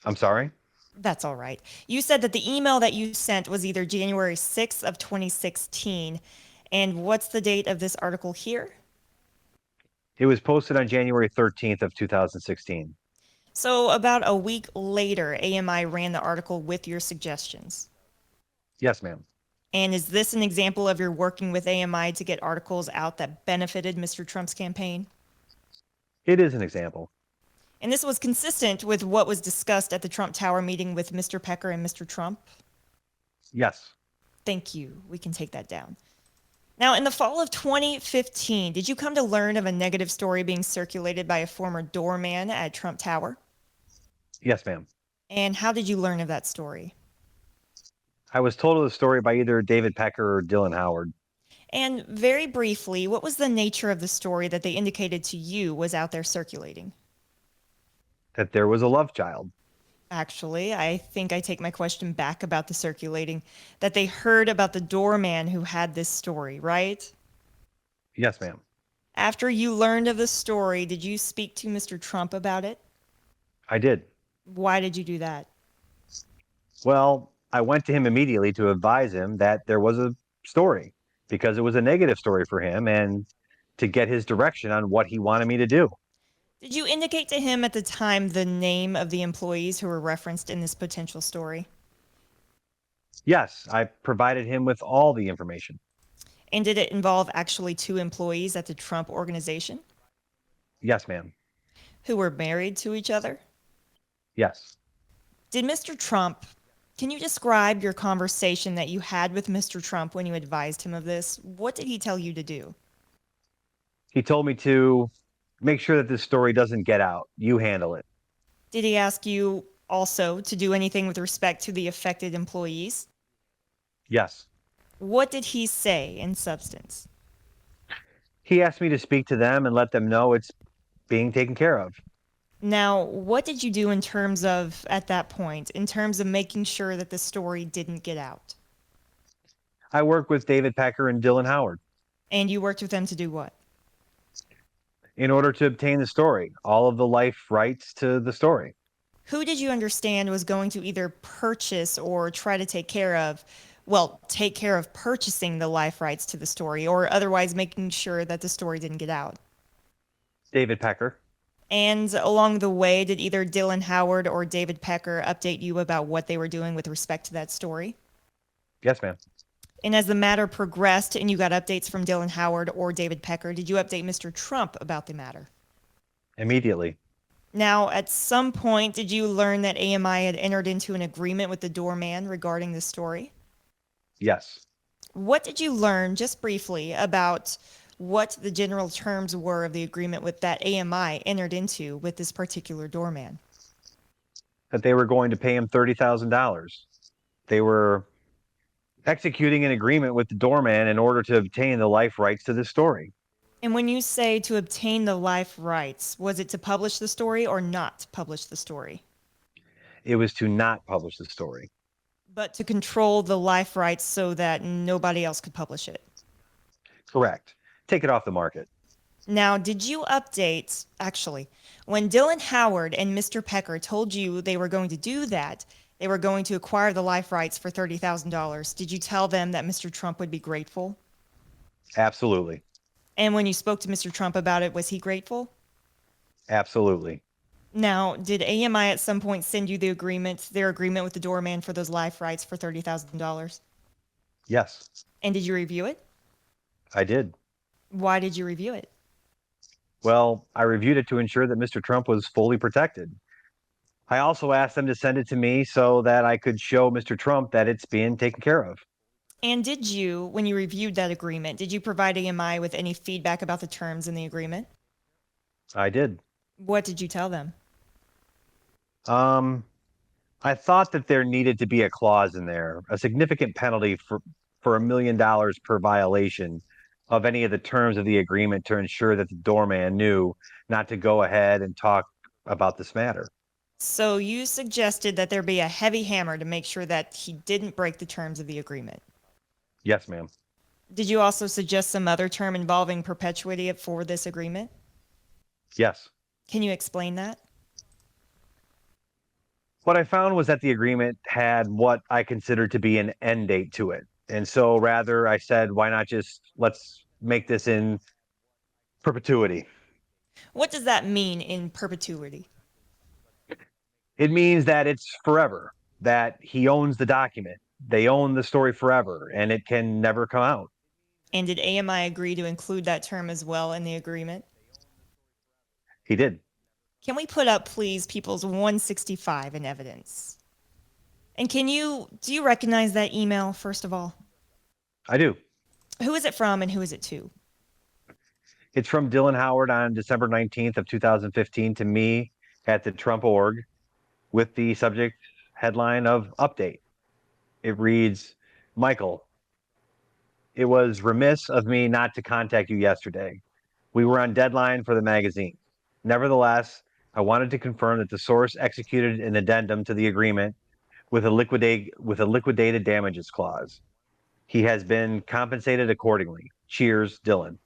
I'm sorry? That's all right. You said that the email that you sent was either January 6th of 2016. And what's the date of this article here? It was posted on January 13th of 2016. So about a week later, AMI ran the article with your suggestions. Yes, ma'am. And is this an example of your working with AMI to get articles out that benefited Mr. Trump's campaign? It is an example. And this was consistent with what was discussed at the Trump Tower meeting with Mr. Pecker and Mr. Trump? Yes. Thank you. We can take that down. Now, in the fall of 2015, did you come to learn of a negative story being circulated by a former doorman at Trump Tower? Yes, ma'am. And how did you learn of that story? I was told of the story by either David Pecker or Dylan Howard. And very briefly, what was the nature of the story that they indicated to you was out there circulating? That there was a love child. Actually, I think I take my question back about the circulating, that they heard about the doorman who had this story, right? Yes, ma'am. After you learned of the story, did you speak to Mr. Trump about it? I did. Why did you do that? Well, I went to him immediately to advise him that there was a story because it was a negative story for him and to get his direction on what he wanted me to do. Did you indicate to him at the time the name of the employees who were referenced in this potential story? Yes, I provided him with all the information. And did it involve actually two employees at the Trump organization Yes, ma'am. who were married to each other? Yes. Did Mr. Trump, can you describe your conversation that you had with Mr. Trump when you advised him of this? What did he tell you to do? He told me to make sure that this story doesn't get out. You handle it. Did he ask you Also, to do anything with respect to the affected employees? Yes. What did he say in substance? He asked me to speak to them and let them know it's being taken care of. Now, what did you do in terms of, at that point, in terms of making sure that the story didn't get out? I work with David Pecker and Dylan Howard And you worked with them to do what? in order to obtain the story, all of the life rights to the story. Who did you understand was going to either purchase or try to take care of, well, take care of purchasing the life rights to the story, or otherwise making sure that the story didn't get out? David Pecker. And along the way, did either Dylan Howard or David Pecker update you about what they were doing with respect to that story? Yes, ma'am. And as the matter progressed and you got updates from Dylan Howard or David Pecker, did you update Mr. Trump about the matter? Immediately. Now, at some point, did you learn that AMI had entered into an agreement with the doorman regarding the story? Yes. What did you learn, just briefly, about what the general terms were of the agreement with that AMI entered into with this particular doorman? That they were going to pay him $30,000. They were executing an agreement with the doorman in order to obtain the life rights to the story. And when you say to obtain the life rights, was it to publish the story or not publish the story? It was to not publish the story. But to control the life rights so that nobody else could publish it. Correct. Take it off the market. Now, did you update, actually, when Dylan Howard and Mr. Pecker told you they were going to do that, they were going to acquire the life rights for $30,000, did you tell them that Mr. Trump would be grateful? Absolutely. And when you spoke to Mr. Trump about it, was he grateful? Absolutely. Now, did AMI at some point send you their agreement with the doorman for those life rights for $30,000? Yes, And did you review it? I did. Why did you review it? Well, I reviewed it to ensure that Mr. Trump was fully protected. I also asked them to send it to me so that I could show Mr. Trump that it's being taken care of. And did you, when you reviewed that agreement, did you provide AMI with any feedback about the terms in the agreement? I did. What did you tell them? I thought that there needed to be a clause in there, a significant penalty for $1 million per violation of any of the terms of the agreement to ensure that the doorman knew not to go ahead and talk about this matter. So you suggested that there be a heavy hammer to make sure that he didn't break the terms of the agreement. Yes, ma'am. Did you also suggest some other term involving perpetuity for this agreement? Yes. Can you explain that? What I found was that the agreement had what I considered to be an end date to it. And so rather I said, why not let's make this in perpetuity. What does that mean in perpetuity? It means that it's forever, that he owns the document. They own the story forever, and it can never come out. And did AMI agree to include that term as well in the agreement? He did. Can we put up, please, People's 165 in evidence? And do you recognize that email, first of all? I do. Who is it from and who is it to? It's from Dylan Howard on December 19th of 2015 to me at the Trump org with the subject headline of update. It reads, Michael, it was remiss of me not to contact you yesterday. We were on deadline for the magazine. Nevertheless, I wanted to confirm that the source executed an addendum to the agreement with a liquidated damages clause. He has been compensated accordingly. Cheers, Dylan.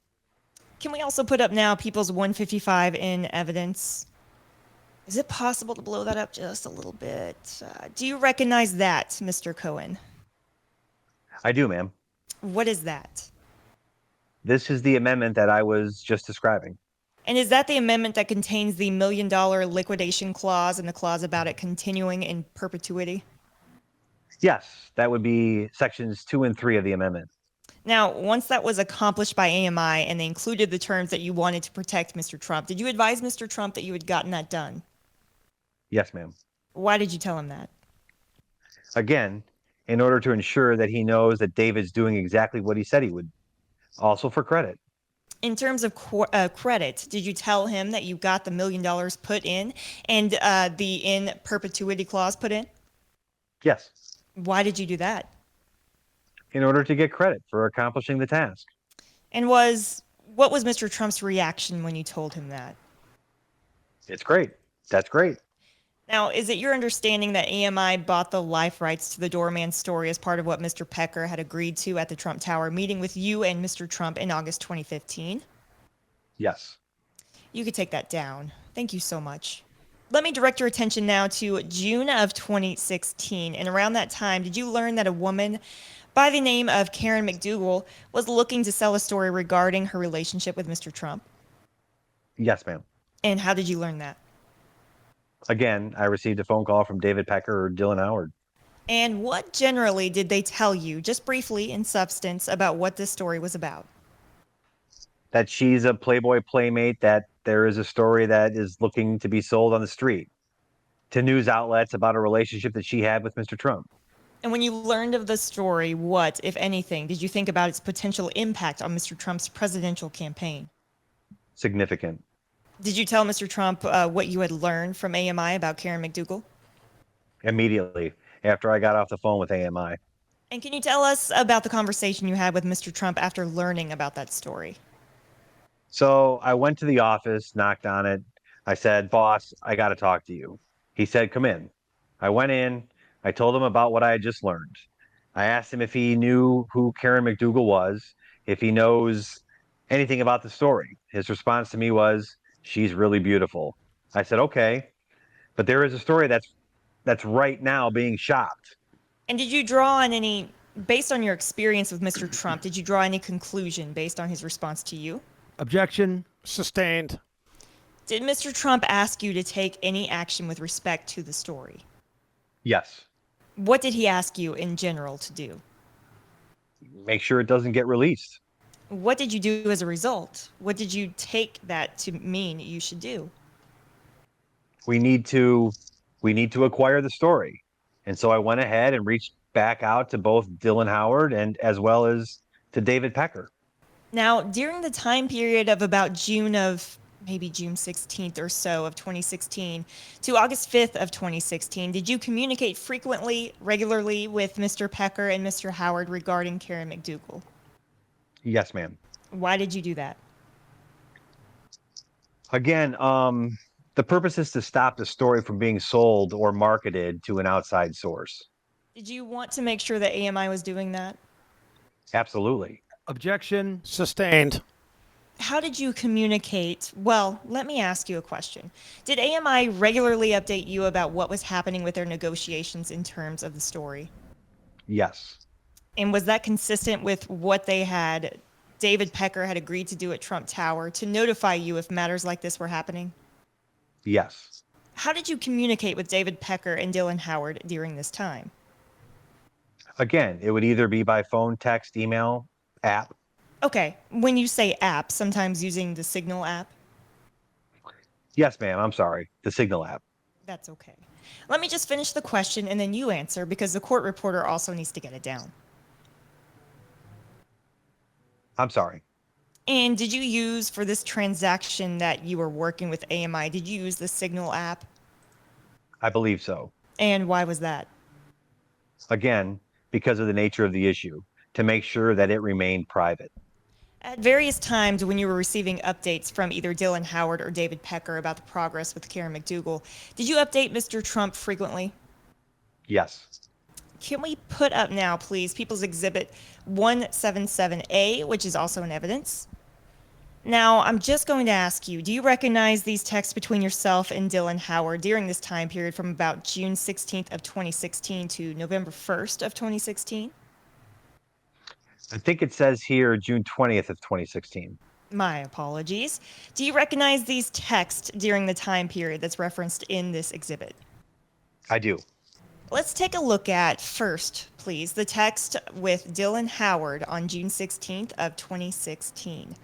Can we also put up now People's 155 in evidence? Is it possible to blow that up just a little bit? Do you recognize that, Mr. Cohen? I do, ma'am. What is that? This is the amendment that I was just describing. And is that the amendment that contains the $1 million liquidation clause and the clause about it continuing in perpetuity? Yes, that would be sections 2 and 3 of the amendment. Now, once that was accomplished by AMI and they included the terms that you wanted to protect Mr. Trump, did you advise Mr. Trump that you had gotten that done? Yes, ma'am. Why did you tell him that? Again, in order to ensure that he knows that David's doing exactly what he said he would. Also for credit. In terms of credit, did you tell him that you got the $1 million put in and the in perpetuity clause put in? Yes, Why did you do that? in order to get credit for accomplishing the task. And what was Mr. Trump's reaction when you told him that? It's great. That's great. Now, is it your understanding that AMI bought the life rights to the doorman story as part of what Mr. Pecker had agreed to at the Trump Tower meeting with you and Mr. Trump in August 2015? Yes. You could take that down. Thank you so much. Let me direct your attention now to June of 2016. And around that time, did you learn that a woman by the name of Karen McDougal was looking to sell a story regarding her relationship with Mr. Trump? Yes, ma'am. And how did you learn that? Again, I received a phone call from David Pecker or Dylan Howard. And what generally did they tell you, just briefly in substance, about what this story was about? That she's a Playboy playmate, that there is a story that is looking to be sold on the street to news outlets about a relationship that she had with Mr. Trump. And when you learned of the story, what, if anything, did you think about its potential impact on Mr. Trump's presidential campaign? Significant. Did you tell Mr. Trump what you had learned from AMI about Karen McDougal? Immediately after I got off the phone with AMI. And can you tell us about the conversation you had with Mr. Trump after learning about that story? So I went to the office, knocked on it. I said, "Boss, I got to talk to you." He said, "Come in." I went in. I told him about what I had just learned. I asked him if he knew who Karen McDougal was, if he knows anything about the story. His response to me was, "She's really beautiful." I said, "Okay, but there is a story that's right now being shopped." And did you draw on any, based on your experience with Mr. Trump, did you draw any conclusion based on his response to you? Objection. Sustained. Did Mr. Trump ask you to take any action with respect to the story? Yes. What did he ask you in general to do? Make sure it doesn't get released. What did you do as a result? What did you take that to mean you should do? We need to acquire the story. And so I went ahead and reached back out to both Dylan Howard and as well as to David Pecker. Now, during the time period of about June 16th or so of 2016 to August 5th of 2016, did you communicate regularly with Mr. Pecker and Mr. Howard regarding Karen McDougal? Yes, ma'am. Why did you do that? Again, the purpose is to stop the story from being sold or marketed to an outside source. Did you want to make sure that AMI was doing that? Absolutely. Objection. Sustained. How did you communicate? Well, let me ask you a question. Did AMI regularly update you about what was happening with their negotiations in terms of the story? Yes. And was that consistent with what David Pecker had agreed to do at Trump Tower to notify you if matters like this were happening? Yes. How did you communicate with David Pecker and Dylan Howard during this time? Again, it would either be by phone, text, email, app. Okay, when you say app, sometimes using the Signal app? Yes, ma'am. I'm sorry. The Signal app. That's okay. Let me just finish the question and then you answer because the court reporter also needs to get it down. I'm sorry. And did you use, for this transaction that you were working with AMI, did you use the Signal app? I believe so. And why was that? Again, because of the nature of the issue, to make sure that it remained private. At various times when you were receiving updates from either Dylan Howard or David Pecker about the progress with Karen McDougal, did you update Mr. Trump frequently? Yes. Can we put up now, please, People's Exhibit 177A, which is also in evidence? Now, I'm just going to ask you, do you recognize these texts between yourself and Dylan Howard during this time period from about June 16th of 2016 to November 1st of 2016? I think it says here June 20th of 2016. My apologies. Do you recognize these texts during the time period that's referenced in this exhibit? I do. Let's take a look at first, please, the text with Dylan Howard on June 16th of 2016.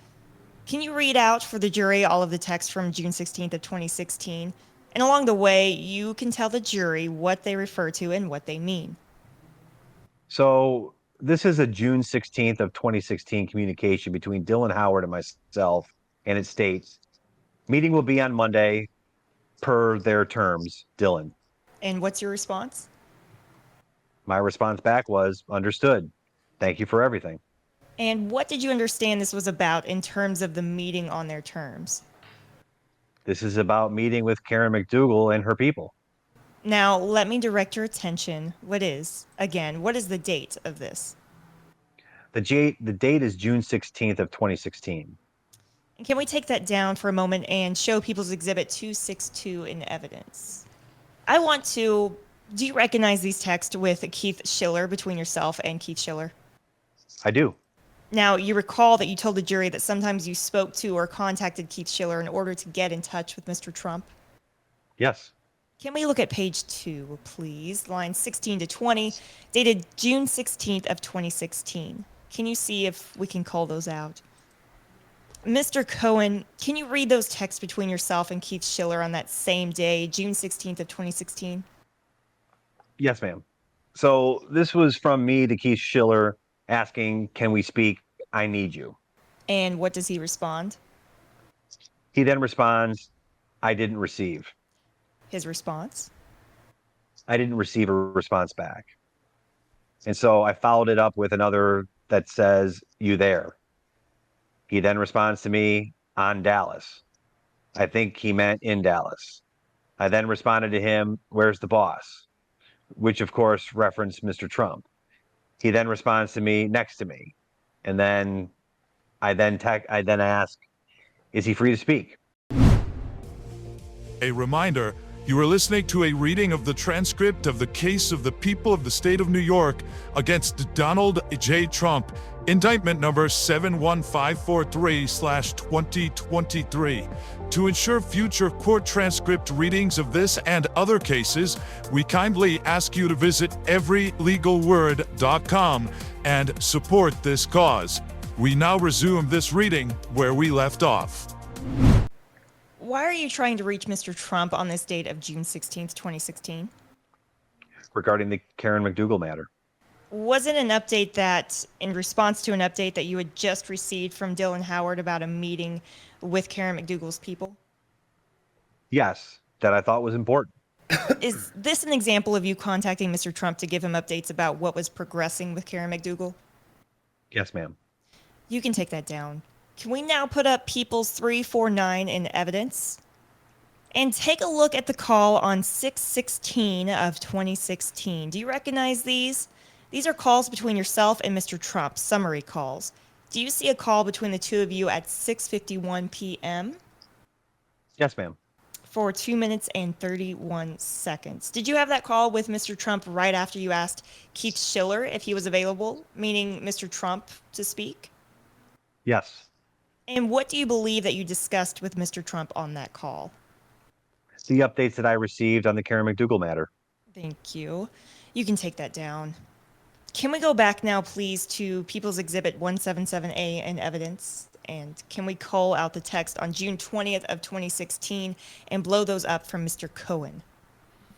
Can you read out for the jury all of the text from June 16th of 2016? And along the way, you can tell the jury what they refer to and what they mean. So this is a June 16th of 2016 communication between Dylan Howard and myself, and it states, meeting will be on Monday per their terms, Dylan. And what's your response? My response back was, understood. Thank you for everything. And what did you understand this was about in terms of the meeting on their terms? This is about meeting with Karen McDougal and her people. Now, let me direct your attention. What is the date of this? The date is June 16th of 2016. And can we take that down for a moment and show People's Exhibit 262 in evidence? Do you recognize these texts with Keith Schiller, between yourself and Keith Schiller? I do. Now, you recall that you told the jury that sometimes you spoke to or contacted Keith Schiller in order to get in touch with Mr. Trump? Yes. Can we look at page 2, please? Lines 16 to 20, dated June 16th of 2016. Can you see if we can call those out? Mr. Cohen, can you read those texts between yourself and Keith Schiller on that same day, June 16th of 2016? Yes, ma'am. So this was from me to Keith Schiller asking, can we speak? I need you. And what does he respond? He then responds, I didn't receive. His response? I didn't receive a response back. And so I followed it up with another that says, you there? He then responds to me, on Dallas. I think he meant in Dallas. I then responded to him, where's the boss? Which of course referenced Mr. Trump. He then responds to me, next to me. And then I then ask, is he free to speak? A reminder, you are listening to a reading of the transcript of the case of the people of the state of New York against Donald J. Trump, indictment number 71543/2023. To ensure future court transcript readings of this and other cases, we kindly ask you to visit everylegalword.com and support this cause. We now resume this reading where we left off. Why are you trying to reach Mr. Trump on this date of June 16th, 2016? Regarding the Karen McDougal matter. Was it an update that, in response to an update that you had just received from Dylan Howard about a meeting with Karen McDougal's people? Yes, that I thought was important. Is this an example of you contacting Mr. Trump to give him updates about what was progressing with Karen McDougal? Yes, ma'am. You can take that down. Can we now put up People's 349 in evidence? And take a look at the call on 6/16 of 2016. Do you recognize these? These are calls between yourself and Mr. Trump, summary calls. Do you see a call between the two of you at 6:51 p.m.? Yes, ma'am. For 2 minutes and 31 seconds. Did you have that call with Mr. Trump right after you asked Keith Schiller if he was available, meaning Mr. Trump, to speak? Yes. And what do you believe that you discussed with Mr. Trump on that call? The updates that I received on the Karen McDougal matter. Thank you. You can take that down. Can we go back now, please, to People's Exhibit 177A in evidence? And can we call out the text on June 20th of 2016 and blow those up from Mr. Cohen?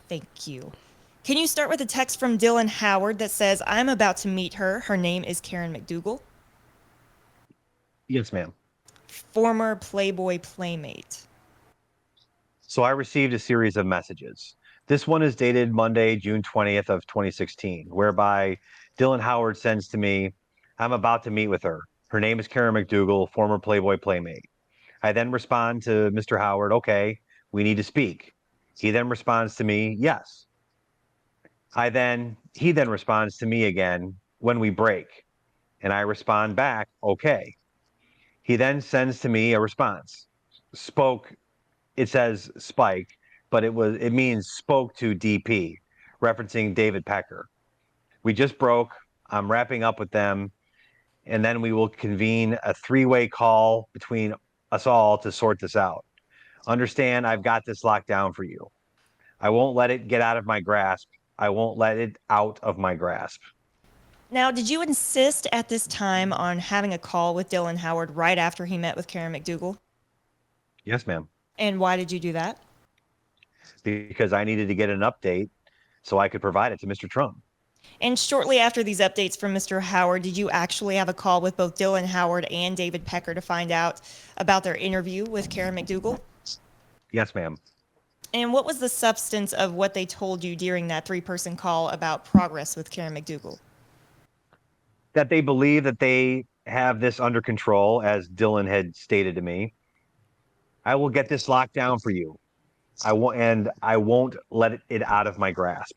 Thank you. Can you start with a text from Dylan Howard that says, I'm about to meet her. Her name is Karen McDougal. Yes, ma'am. Former Playboy playmate. So I received a series of messages. This one is dated Monday, June 20th of 2016, whereby Dylan Howard sends to me, I'm about to meet with her. Her name is Karen McDougal, former Playboy playmate. I then respond to Mr. Howard, okay, we need to speak. He then responds to me, yes. He then responds to me again, when we break. And I respond back, okay. He then sends to me a response. It says Spike, but it means spoke to DP, referencing David Pecker. We just broke. I'm wrapping up with them, and then we will convene a three-way call between us all to sort this out. Understand, I've got this locked down for you. I won't let it get out of my grasp. I won't let it out of my grasp. Now, did you insist at this time on having a call with Dylan Howard right after he met with Karen McDougal? Yes, ma'am. And why did you do that? Because I needed to get an update so I could provide it to Mr. Trump. And shortly after these updates from Mr. Howard, did you actually have a call with both Dylan Howard and David Pecker to find out about their interview with Karen McDougal? Yes, ma'am. And what was the substance of what they told you during that three-person call about progress with Karen McDougal? That they believe that they have this under control, as Dylan had stated to me. I will get this locked down for you. I won't let it out of my grasp.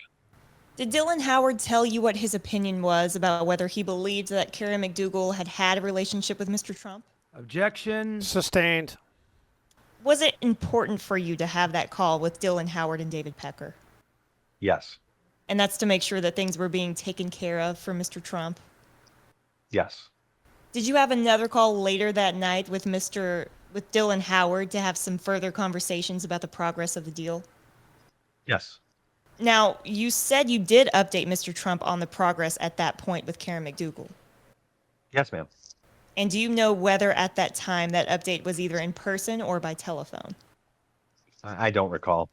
Did Dylan Howard tell you what his opinion was about whether he believed that Karen McDougal had a relationship with Mr. Trump? Objection. Sustained. Was it important for you to have that call with Dylan Howard and David Pecker? Yes. And that's to make sure that things were being taken care of for Mr. Trump? Yes. Did you have another call later that night with Dylan Howard to have some further conversations about the progress of the deal? Yes. Now, you said you did update Mr. Trump on the progress at that point with Karen McDougal. Yes, ma'am. And do you know whether at that time that update was either in person or by telephone? I don't recall.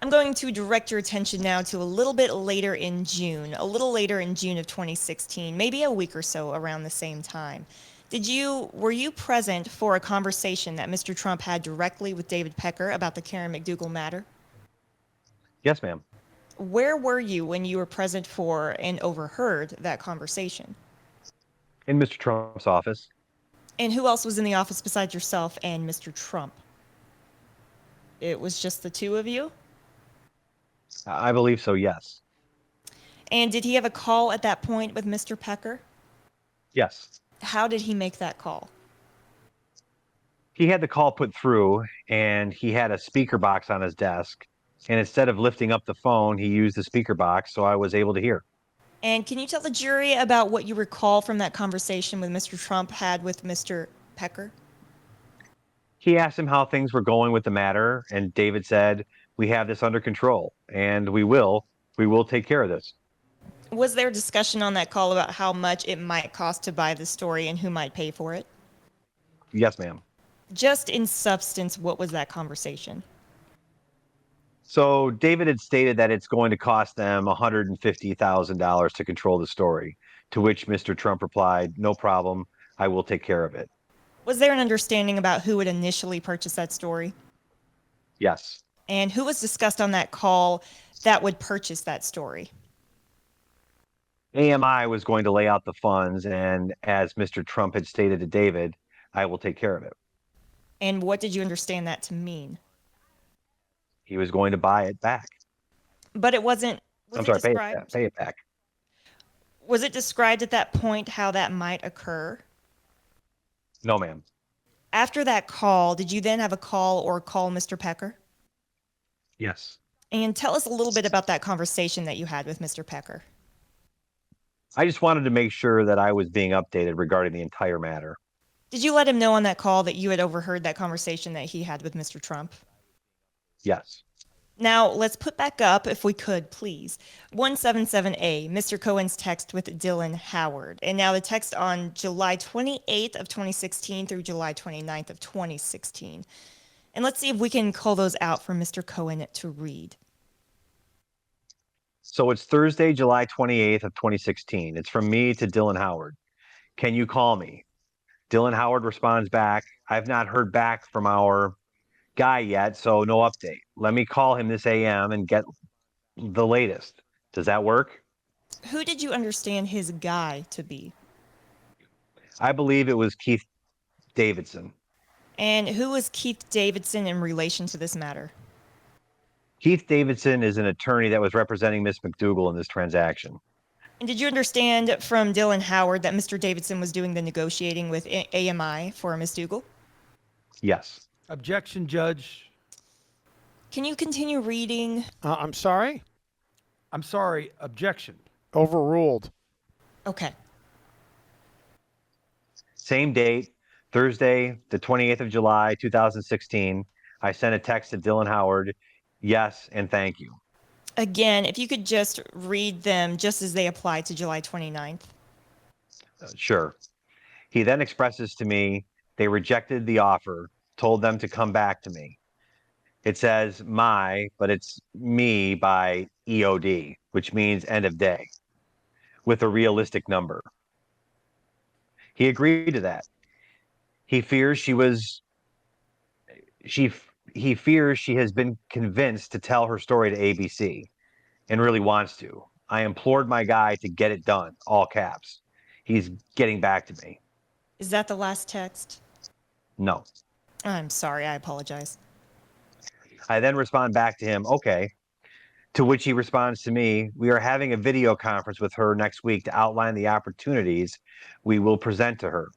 I'm going to direct your attention now to a little bit later in June, of 2016, maybe a week or so around the same time. Were you present for a conversation that Mr. Trump had directly with David Pecker about the Karen McDougal matter? Yes, ma'am. Where were you when you were present for and overheard that conversation? In Mr. Trump's office. And who else was in the office besides yourself and Mr. Trump? It was just the two of you? I believe so, yes. And did he have a call at that point with Mr. Pecker? Yes. How did he make that call? He had the call put through, and he had a speaker box on his desk. And instead of lifting up the phone, he used the speaker box, so I was able to hear. And can you tell the jury about what you recall from that conversation with Mr. Trump had with Mr. Pecker? He asked him how things were going with the matter, and David said, "We have this under control, and we will take care of this." Was there a discussion on that call about how much it might cost to buy the story and who might pay for it? Yes, ma'am. Just in substance, what was that conversation? So David had stated that it's going to cost them $150,000 to control the story, to which Mr. Trump replied, "No problem, I will take care of it." Was there an understanding about who would initially purchase that story? Yes. And who was discussed on that call that would purchase that story? AMI was going to lay out the funds, and as Mr. Trump had stated to David, "I will take care of it." And what did you understand that to mean? He was going to buy it back. But it wasn't. I'm sorry, pay it back. Was it described at that point how that might occur? No, ma'am. After that call, did you then have a call Mr. Pecker? Yes. And tell us a little bit about that conversation that you had with Mr. Pecker. I just wanted to make sure that I was being updated regarding the entire matter. Did you let him know on that call that you had overheard that conversation that he had with Mr. Trump? Yes. Now, let's put back up, if we could, please. 177A, Mr. Cohen's text with Dylan Howard. And now the text on July 28th of 2016 through July 29th of 2016. And let's see if we can call those out for Mr. Cohen to read. So it's Thursday, July 28th of 2016. It's from me to Dylan Howard. "Can you call me?" Dylan Howard responds back, "I've not heard back from our guy yet, so no update. Let me call him this AM and get the latest. Does that work?" Who did you understand his guy to be? I believe it was Keith Davidson. And who was Keith Davidson in relation to this matter? Keith Davidson is an attorney that was representing Miss McDougal in this transaction. And did you understand from Dylan Howard that Mr. Davidson was doing the negotiating with AMI for Ms. Dougal? Yes. Objection, Judge. Can you continue reading? I'm sorry? I'm sorry. Objection. Overruled. Okay. Same date, Thursday, the 28th of July, 2016. I sent a text to Dylan Howard. Yes, and thank you. Again, if you could just read them just as they apply to July 29th. Sure. He then expresses to me they rejected the offer, told them to come back to me. It says my, but it's me by EOD, which means end of day. with a realistic number. He agreed to that. He fears she has been convinced to tell her story to ABC and really wants to. I implored my guy to get it done, all caps. He's getting back to me. Is that the last text? No. I'm sorry, I apologize. I then respond back to him, okay. To which he responds to me, we are having a video conference with her next week to outline the opportunities we will present to her.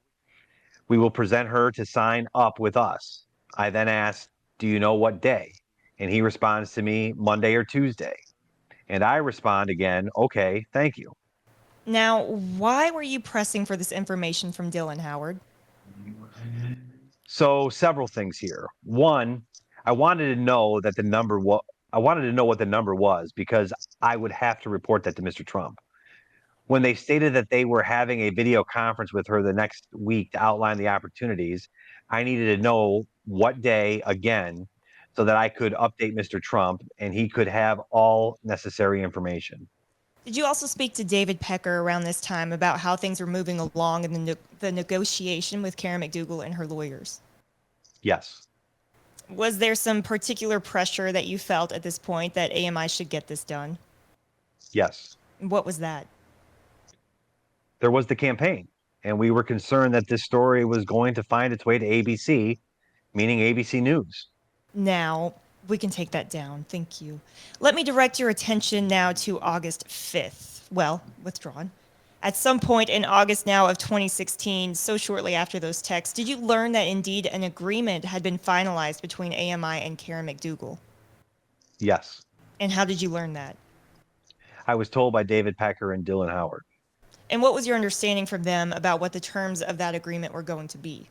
We will present her to sign up with us. I then ask, do you know what day? And he responds to me, Monday or Tuesday. And I respond again, okay, thank you. Now, why were you pressing for this information from Dylan Howard? So several things here. One, I wanted to know what the number was because I would have to report that to Mr. Trump. When they stated that they were having a video conference with her the next week to outline the opportunities, I needed to know what day again so that I could update Mr. Trump and he could have all necessary information. Did you also speak to David Pecker around this time about how things were moving along in the negotiation with Karen McDougal and her lawyers? Yes. Was there some particular pressure that you felt at this point that AMI should get this done? Yes. What was that? There was the campaign, and we were concerned that this story was going to find its way to ABC, meaning ABC News. Now, we can take that down. Thank you. Let me direct your attention now to August 5th. Well, withdrawn. At some point in August now of 2016, so shortly after those texts, did you learn that indeed an agreement had been finalized between AMI and Karen McDougal? Yes. And how did you learn that? I was told by David Pecker and Dylan Howard. And what was your understanding from them about what the terms of that agreement were going to be?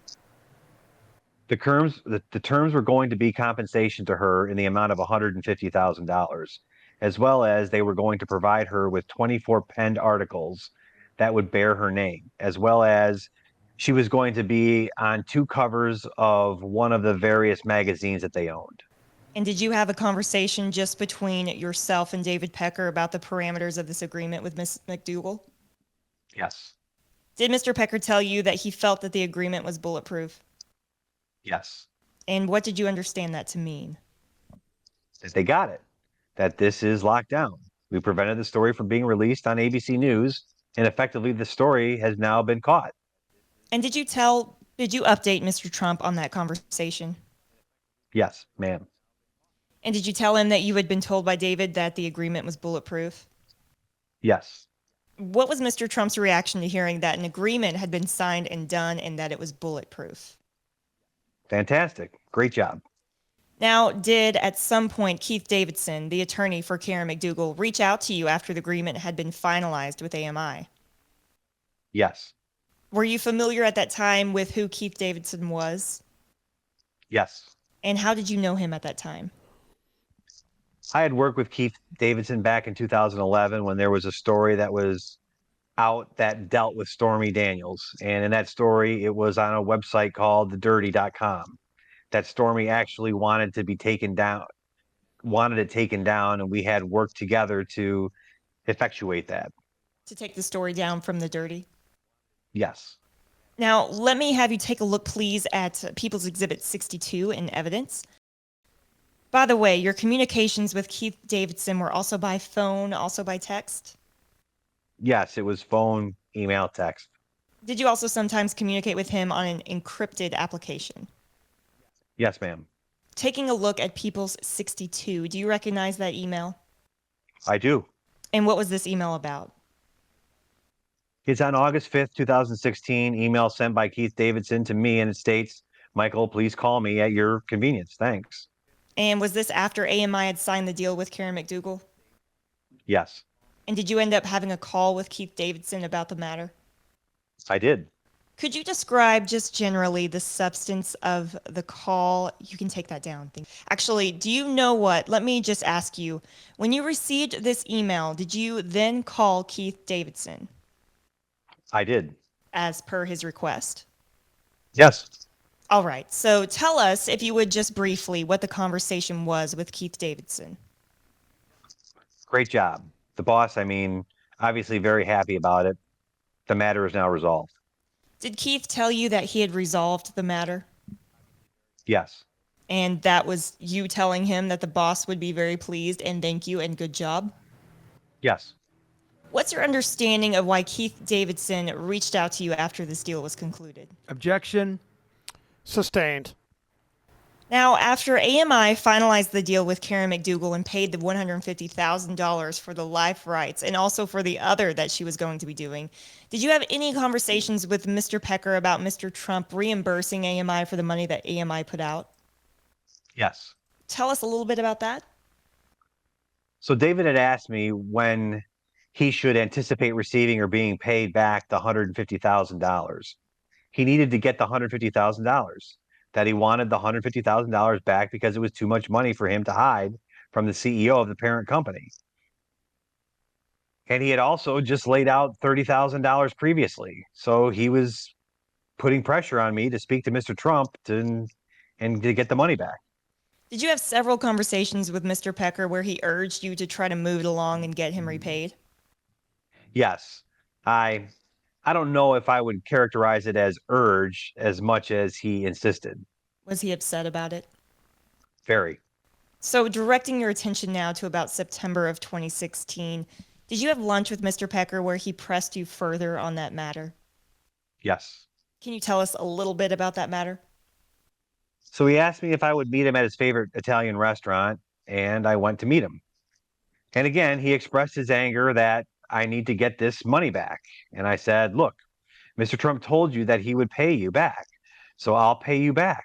The terms were going to be compensation to her in the amount of $150,000, as well as they were going to provide her with 24 penned articles that would bear her name, as well as she was going to be on 2 covers of one of the various magazines that they owned. And did you have a conversation just between yourself and David Pecker about the parameters of this agreement with Ms. McDougal? Yes. Did Mr. Pecker tell you that he felt that the agreement was bulletproof? Yes. And what did you understand that to mean? That they got it, that this is locked down. We prevented the story from being released on ABC News, and effectively the story has now been caught. And did you update Mr. Trump on that conversation? Yes, ma'am. And did you tell him that you had been told by David that the agreement was bulletproof? Yes. What was Mr. Trump's reaction to hearing that an agreement had been signed and done and that it was bulletproof? Fantastic. Great job. Now, did at some point Keith Davidson, the attorney for Karen McDougal, reach out to you after the agreement had been finalized with AMI? Yes. Were you familiar at that time with who Keith Davidson was? Yes. And how did you know him at that time? I had worked with Keith Davidson back in 2011 when there was a story that was out that dealt with Stormy Daniels. And in that story, it was on a website called thedirty.com that Stormy actually wanted it taken down, and we had worked together to effectuate that. To take the story down from the dirty? Yes. Now, let me have you take a look, please, at People's Exhibit 62 in evidence. By the way, your communications with Keith Davidson were also by phone, also by text? Yes, it was phone, email, text. Did you also sometimes communicate with him on an encrypted application? Yes, ma'am. Taking a look at People's 62, do you recognize that email? I do. And what was this email about? It's on August 5th, 2016, email sent by Keith Davidson to me, and it states, Michael, please call me at your convenience. Thanks. And was this after AMI had signed the deal with Karen McDougal? Yes. And did you end up having a call with Keith Davidson about the matter? I did. Could you describe just generally the substance of the call? You can take that down. Actually, do you know what? Let me just ask you. When you received this email, did you then call Keith Davidson? I did. As per his request? Yes. All right. So tell us, if you would just briefly, what the conversation was with Keith Davidson. Great job. The boss, I'm obviously very happy about it. The matter is now resolved. Did Keith tell you that he had resolved the matter? Yes. And that was you telling him that the boss would be very pleased and thank you and good job? Yes. What's your understanding of why Keith Davidson reached out to you after this deal was concluded? Objection. Sustained. Now, after AMI finalized the deal with Karen McDougal and paid the $150,000 for the life rights and also for the other that she was going to be doing, did you have any conversations with Mr. Pecker about Mr. Trump reimbursing AMI for the money that AMI put out? Yes. Tell us a little bit about that. So David had asked me when he should anticipate receiving or being paid back the $150,000. He needed to get the $150,000. That he wanted the $150,000 back because it was too much money for him to hide from the CEO of the parent company. And he had also just laid out $30,000 previously. So he was putting pressure on me to speak to Mr. Trump and to get the money back. Did you have several conversations with Mr. Pecker where he urged you to try to move it along and get him repaid? Yes. I don't know if I would characterize it as urge as much as he insisted. Was he upset about it? Very. So, directing your attention now to about September of 2016, did you have lunch with Mr. Pecker where he pressed you further on that matter? Yes. Can you tell us a little bit about that matter? So he asked me if I would meet him at his favorite Italian restaurant, and I went to meet him. And again, he expressed his anger that I need to get this money back. And I said, look, Mr. Trump told you that he would pay you back, so I'll pay you back.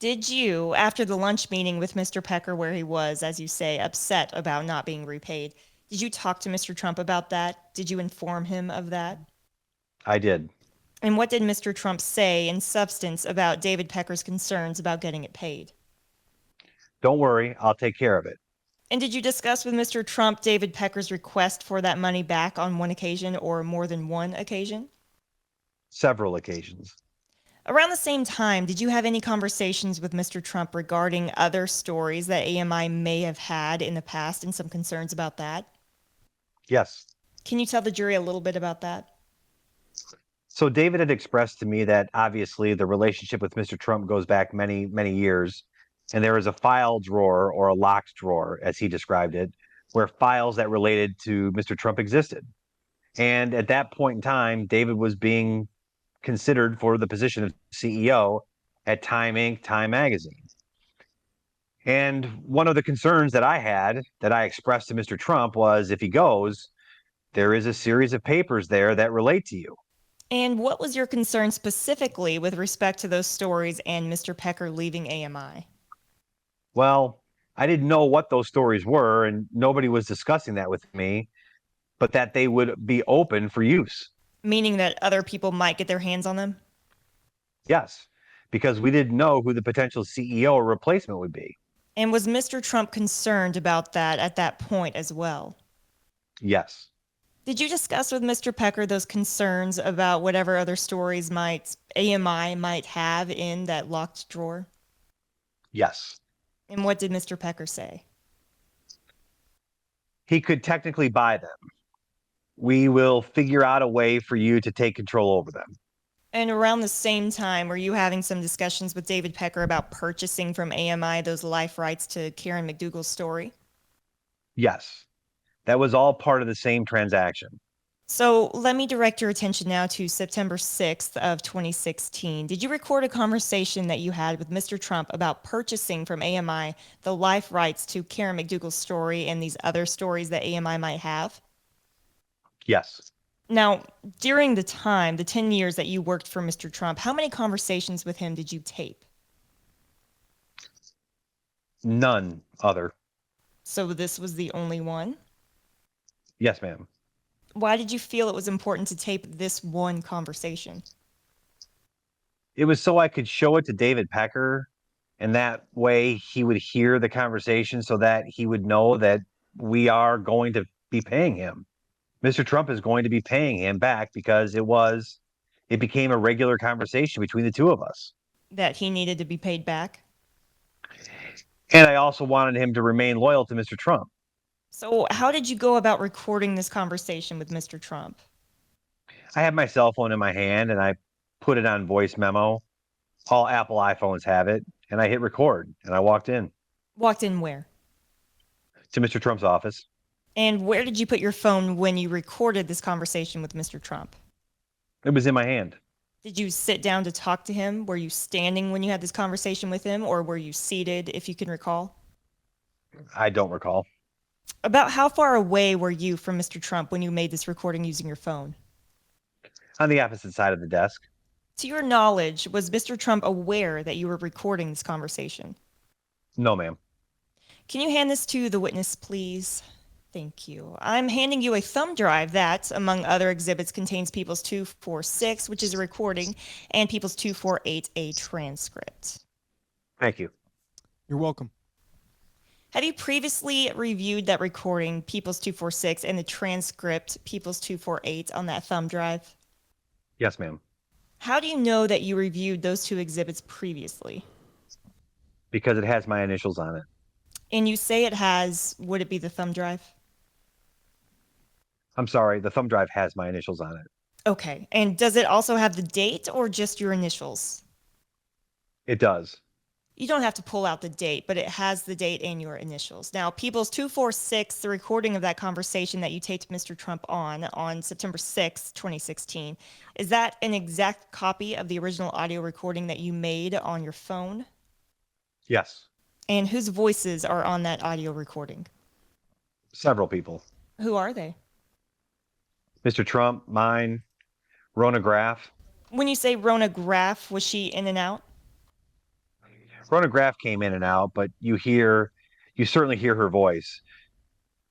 Did you, after the lunch meeting with Mr. Pecker where he was, as you say, upset about not being repaid, did you talk to Mr. Trump about that? Did you inform him of that? I did. And what did Mr. Trump say in substance about David Pecker's concerns about getting it paid? Don't worry, I'll take care of it. And did you discuss with Mr. Trump David Pecker's request for that money back on one occasion or more than one occasion? Several occasions. Around the same time, did you have any conversations with Mr. Trump regarding other stories that AMI may have had in the past and some concerns about that? Yes. Can you tell the jury a little bit about that? So David had expressed to me that obviously the relationship with Mr. Trump goes back many, many years. And there was a file drawer or a locked drawer, as he described it, where files that related to Mr. Trump existed. And at that point in time, David was being considered for the position of CEO at Time Inc., Time Magazine. And one of the concerns that I had, that I expressed to Mr. Trump, was if he goes, there is a series of papers there that relate to you. And what was your concern specifically with respect to those stories and Mr. Pecker leaving AMI? Well, I didn't know what those stories were, and nobody was discussing that with me, but that they would be open for use. Meaning that other people might get their hands on them? Yes, because we didn't know who the potential CEO or replacement would be. And was Mr. Trump concerned about that at that point as well? Yes. Did you discuss with Mr. Pecker those concerns about whatever other stories AMI might have in that locked drawer? Yes. And what did Mr. Pecker say? He could technically buy them. We will figure out a way for you to take control over them. And around the same time, were you having some discussions with David Pecker about purchasing from AMI those life rights to Karen McDougal's story? Yes. That was all part of the same transaction. So let me direct your attention now to September 6th of 2016. Did you record a conversation that you had with Mr. Trump about purchasing from AMI the life rights to Karen McDougal's story and these other stories that AMI might have? Yes. Now, during the time, the 10 years that you worked for Mr. Trump, how many conversations with him did you tape? None other. So this was the only one? Yes, ma'am. Why did you feel it was important to tape this one conversation? It was so I could show it to David Pecker, and that way he would hear the conversation so that he would know that we are going to be paying him. Mr. Trump is going to be paying him back because it became a regular conversation between the two of us. That he needed to be paid back? And I also wanted him to remain loyal to Mr. Trump. So how did you go about recording this conversation with Mr. Trump? I had my cell phone in my hand and I put it on voice memo. All Apple iPhones have it. And I hit record and I walked in Walked in where? to Mr. Trump's office. And where did you put your phone when you recorded this conversation with Mr. Trump? It was in my hand. Did you sit down to talk to him? Were you standing when you had this conversation with him, or were you seated, if you can recall? I don't recall. About how far away were you from Mr. Trump when you made this recording using your phone? On the opposite side of the desk. To your knowledge, was Mr. Trump aware that you were recording this conversation? No, ma'am. Can you hand this to the witness, please? Thank you. I'm handing you a thumb drive that, among other exhibits, contains People's 246, which is a recording, and People's 248, a transcript. Thank you. You're welcome. Have you previously reviewed that recording, People's 246, and the transcript, People's 248, on that thumb drive? Yes, ma'am. How do you know that you reviewed those two exhibits previously? Because it has my initials on it. And you say it has, would it be the thumb drive? I'm sorry, the thumb drive has my initials on it. Okay. And does it also have the date or just your initials? It does. You don't have to pull out the date, but it has the date and your initials. Now, People's 246, the recording of that conversation that you taped Mr. Trump on September 6, 2016, is that an exact copy of the original audio recording that you made on your phone? Yes. And whose voices are on that audio recording? Several people. Who are they? Mr. Trump, mine, Rona Graff. When you say Rona Graff, was she in and out? Rona Graff came in and out, but you certainly hear her voice.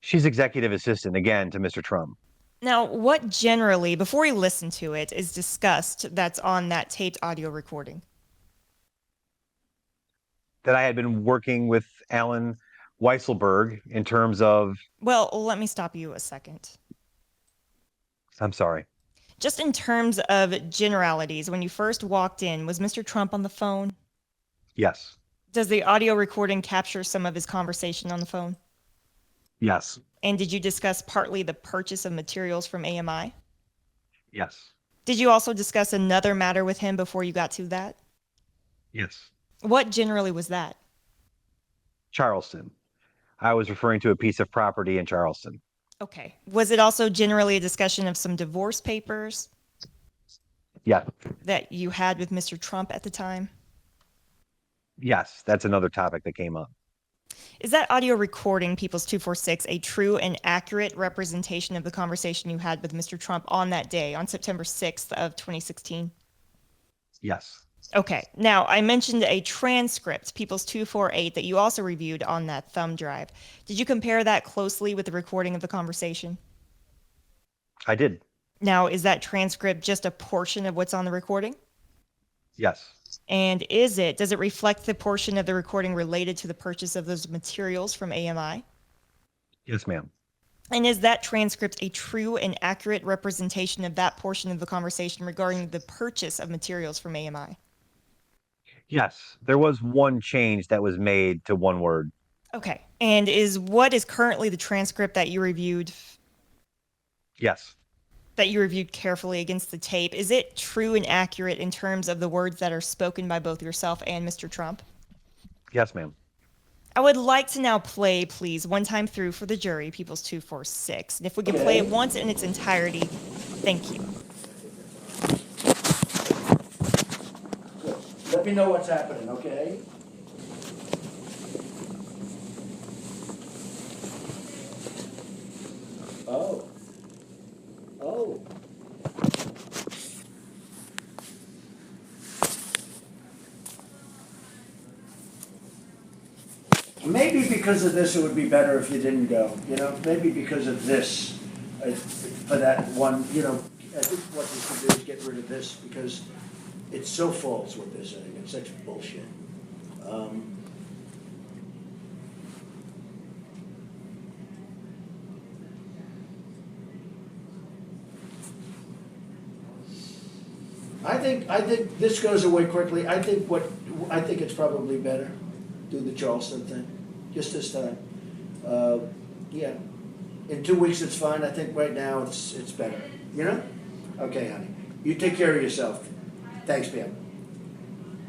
She's executive assistant, again, to Mr. Trump. Now, what generally, before you listen to it, is discussed that's on that taped audio recording? That I had been working with Alan Weisselberg in terms of... Well, let me stop you a second. I'm sorry. Just in terms of generalities, when you first walked in, was Mr. Trump on the phone? Yes. Does the audio recording capture some of his conversation on the phone? Yes. And did you discuss partly the purchase of materials from AMI? Yes. Did you also discuss another matter with him before you got to that? Yes. What generally was that? Charleston. I was referring to a piece of property in Charleston. Okay. Was it also generally a discussion of some divorce papers Yeah. that you had with Mr. Trump at the time? Yes, that's another topic that came up. Is that audio recording, People's 246, a true and accurate representation of the conversation you had with Mr. Trump on that day, on September 6th of 2016? Yes. Okay. Now, I mentioned a transcript, People's 248, that you also reviewed on that thumb drive. Did you compare that closely with the recording of the conversation? I did. Now, is that transcript just a portion of what's on the recording? Yes. And does it reflect the portion of the recording related to the purchase of those materials from AMI? Yes, ma'am. And is that transcript a true and accurate representation of that portion of the conversation regarding the purchase of materials from AMI? Yes. There was one change that was made to one word. Okay. And what is currently the transcript that you reviewed? Yes. That you reviewed carefully against the tape, is it true and accurate in terms of the words that are spoken by both yourself and Mr. Trump? Yes, ma'am. I would like to now play, please, one time through for the jury, People's 246. And if we can play it once in its entirety, thank you. Let me know what's happening, okay? Oh. Oh. Maybe because of this, it would be better if you didn't go. You know, maybe because of this, for that one. You know, I think what you should do is get rid of this because it's so false what they're saying. It's such bullshit. I think this goes away quickly. I think it's probably better. Do the Charleston thing, just this time. Yeah. In 2 weeks, it's fine. I think right now it's better. You know? Okay, honey. You take care of yourself. Thanks, Pam.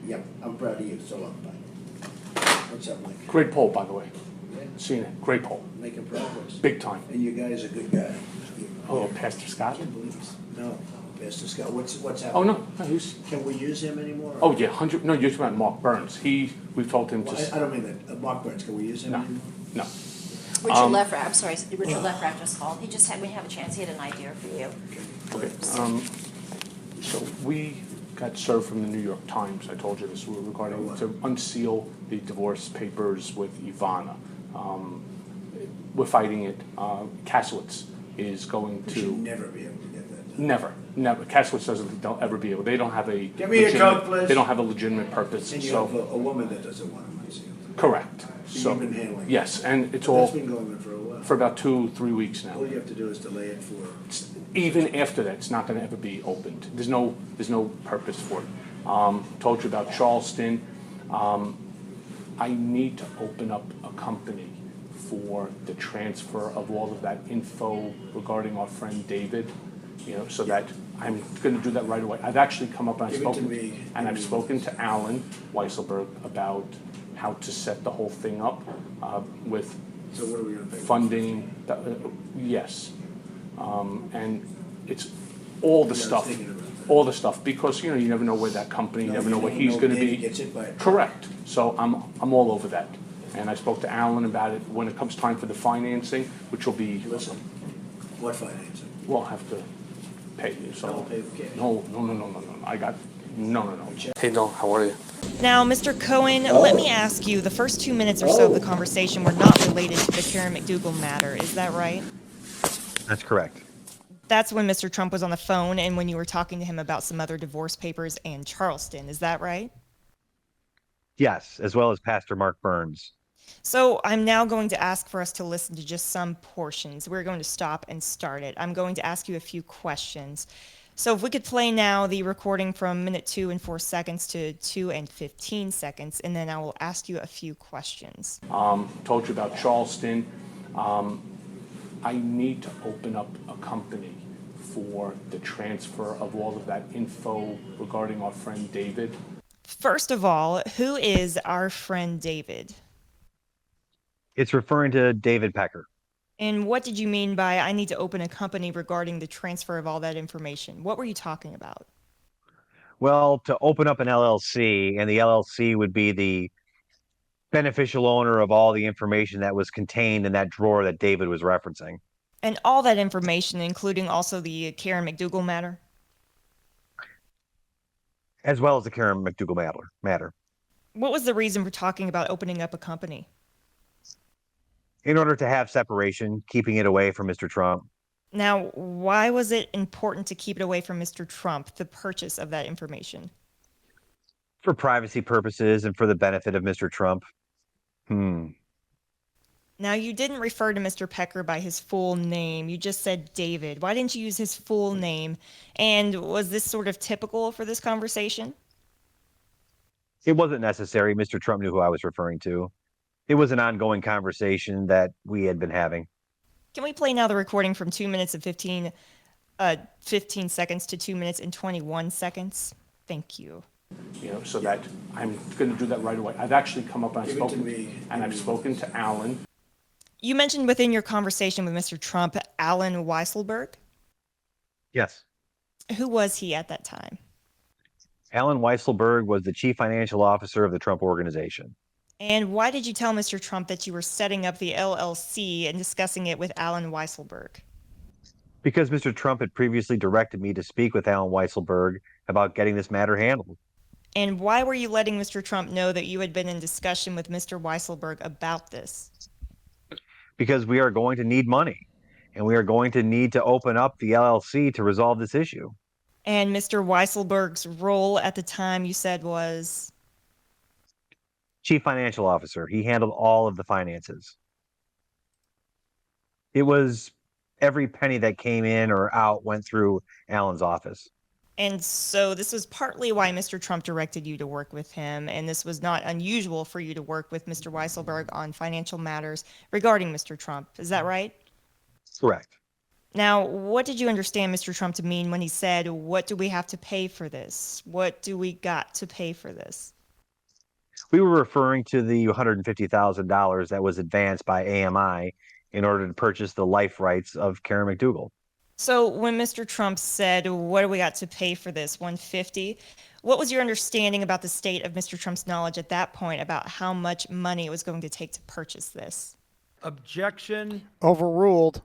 Yep, I'm proud of you. So long. Bye. What's up, Mike? Great poll, by the way. Yeah, Seen it. Great poll. making progress. Big time. And you guys are good guy. Oh, Pastor I Scott? can't believe this. No, Pastor Scott. What's happening? Oh, no, he's, Can we use him anymore? oh, yeah, 100, no, you're talking about Mark Burns. We've told him Well, to, I don't mean that. Mark Burns. Can we use him no, anymore? no. Richard Lefrak, I'm sorry, Richard Lefrak just called. He just had, we have a chance, he had an idea for you. Okay, so we got served from the New York Times, I told you this, regarding to unseal the divorce papers with Ivana. We're fighting it. Kasowitz is going We should to, never be able to get that done. never. Kasowitz don't ever be able, they don't have a. Give me a Coke, please. They don't have a legitimate purpose, And you have so, a woman that doesn't want to unseal. correct. So you've been handling it. Yes, and it's That's all been going on for a while. for about 2-3 weeks now. All you have to do is delay it for. Even after that, it's not going to ever be opened. There's no purpose for it. Told you about Charleston. I need to open up a company for the transfer of all of that info regarding our friend David, so that I'm going to do that right away. I've actually come up and Give it to me. I've spoken to Alan Weisselberg about how to set the whole thing up with So what are we going to pay? funding. Yes. And it's all the Yeah, I was stuff, thinking about that. all the stuff, because, you never know where that company, you never know what he's gonna David be. gets hit by a truck. Correct. So I'm all over that. And I spoke to Alan about it when it comes time for the financing, which will be, Listen, what financing? we'll have to pay you, so. Don't pay with cash. No. I got, no. Hey, Don, how are you? Now, Mr. Cohen, let me ask you, the first 2 minutes or so of the conversation were not related to the Karen McDougal matter. Is that right? That's correct. That's when Mr. Trump was on the phone and when you were talking to him about some other divorce papers and Charleston. Is that right? Yes, as well as Pastor Mark Burns. So I'm now going to ask for us to listen to just some portions. We're going to stop and start it. I'm going to ask you a few questions. So if we could play now the recording from minute 2 and 4 seconds to 2 and 15 seconds, and then I will ask you a few questions. Told you about Charleston. I need to open up a company for the transfer of all of that info regarding our friend David. First of all, who is our friend David? It's referring to David Pecker. And what did you mean by I need to open a company regarding the transfer of all that information? What were you talking about? Well, to open up an LLC, and the LLC would be the beneficial owner of all the information that was contained in that drawer that David was referencing. And all that information, including also the Karen McDougal matter? As well as the Karen McDougal matter. What was the reason for talking about opening up a company? In order to have separation, keeping it away from Mr. Trump. Now, why was it important to keep it away from Mr. Trump, the purchase of that information? For privacy purposes and for the benefit of Mr. Trump. Now, you didn't refer to Mr. Pecker by his full name. You just said David. Why didn't you use his full name? And was this sort of typical for this conversation? It wasn't necessary. Mr. Trump knew who I was referring to. It was an ongoing conversation that we had been having. Can we play now the recording from 2 minutes and 15 seconds to 2 minutes and 21 seconds? Thank you. So that I'm going to do that right away. I've actually come up and Give it to me. I've spoken to Alan. You mentioned within your conversation with Mr. Trump, Alan Weisselberg. Yes. Who was he at that time? Alan Weisselberg was the chief financial officer of the Trump Organization. And why did you tell Mr. Trump that you were setting up the LLC and discussing it with Alan Weisselberg? Because Mr. Trump had previously directed me to speak with Alan Weisselberg about getting this matter handled. And why were you letting Mr. Trump know that you had been in discussion with Mr. Weisselberg about this? Because we are going to need money, and we are going to need to open up the LLC to resolve this issue. And Mr. Weisselberg's role at the time you said was? Chief financial officer. He handled all of the finances. It was every penny that came in or out went through Alan's office. And so this was partly why Mr. Trump directed you to work with him, and this was not unusual for you to work with Mr. Weisselberg on financial matters regarding Mr. Trump. Is that right? Correct. Now, what did you understand Mr. Trump to mean when he said, "What do we have to pay for this? What do we got to pay for this?" We were referring to the $150,000 that was advanced by AMI in order to purchase the life rights of Karen McDougal. So when Mr. Trump said, "What do we got to pay for this, 150?" What was your understanding about the state of Mr. Trump's knowledge at that point about how much money it was going to take to purchase this? Objection. Overruled.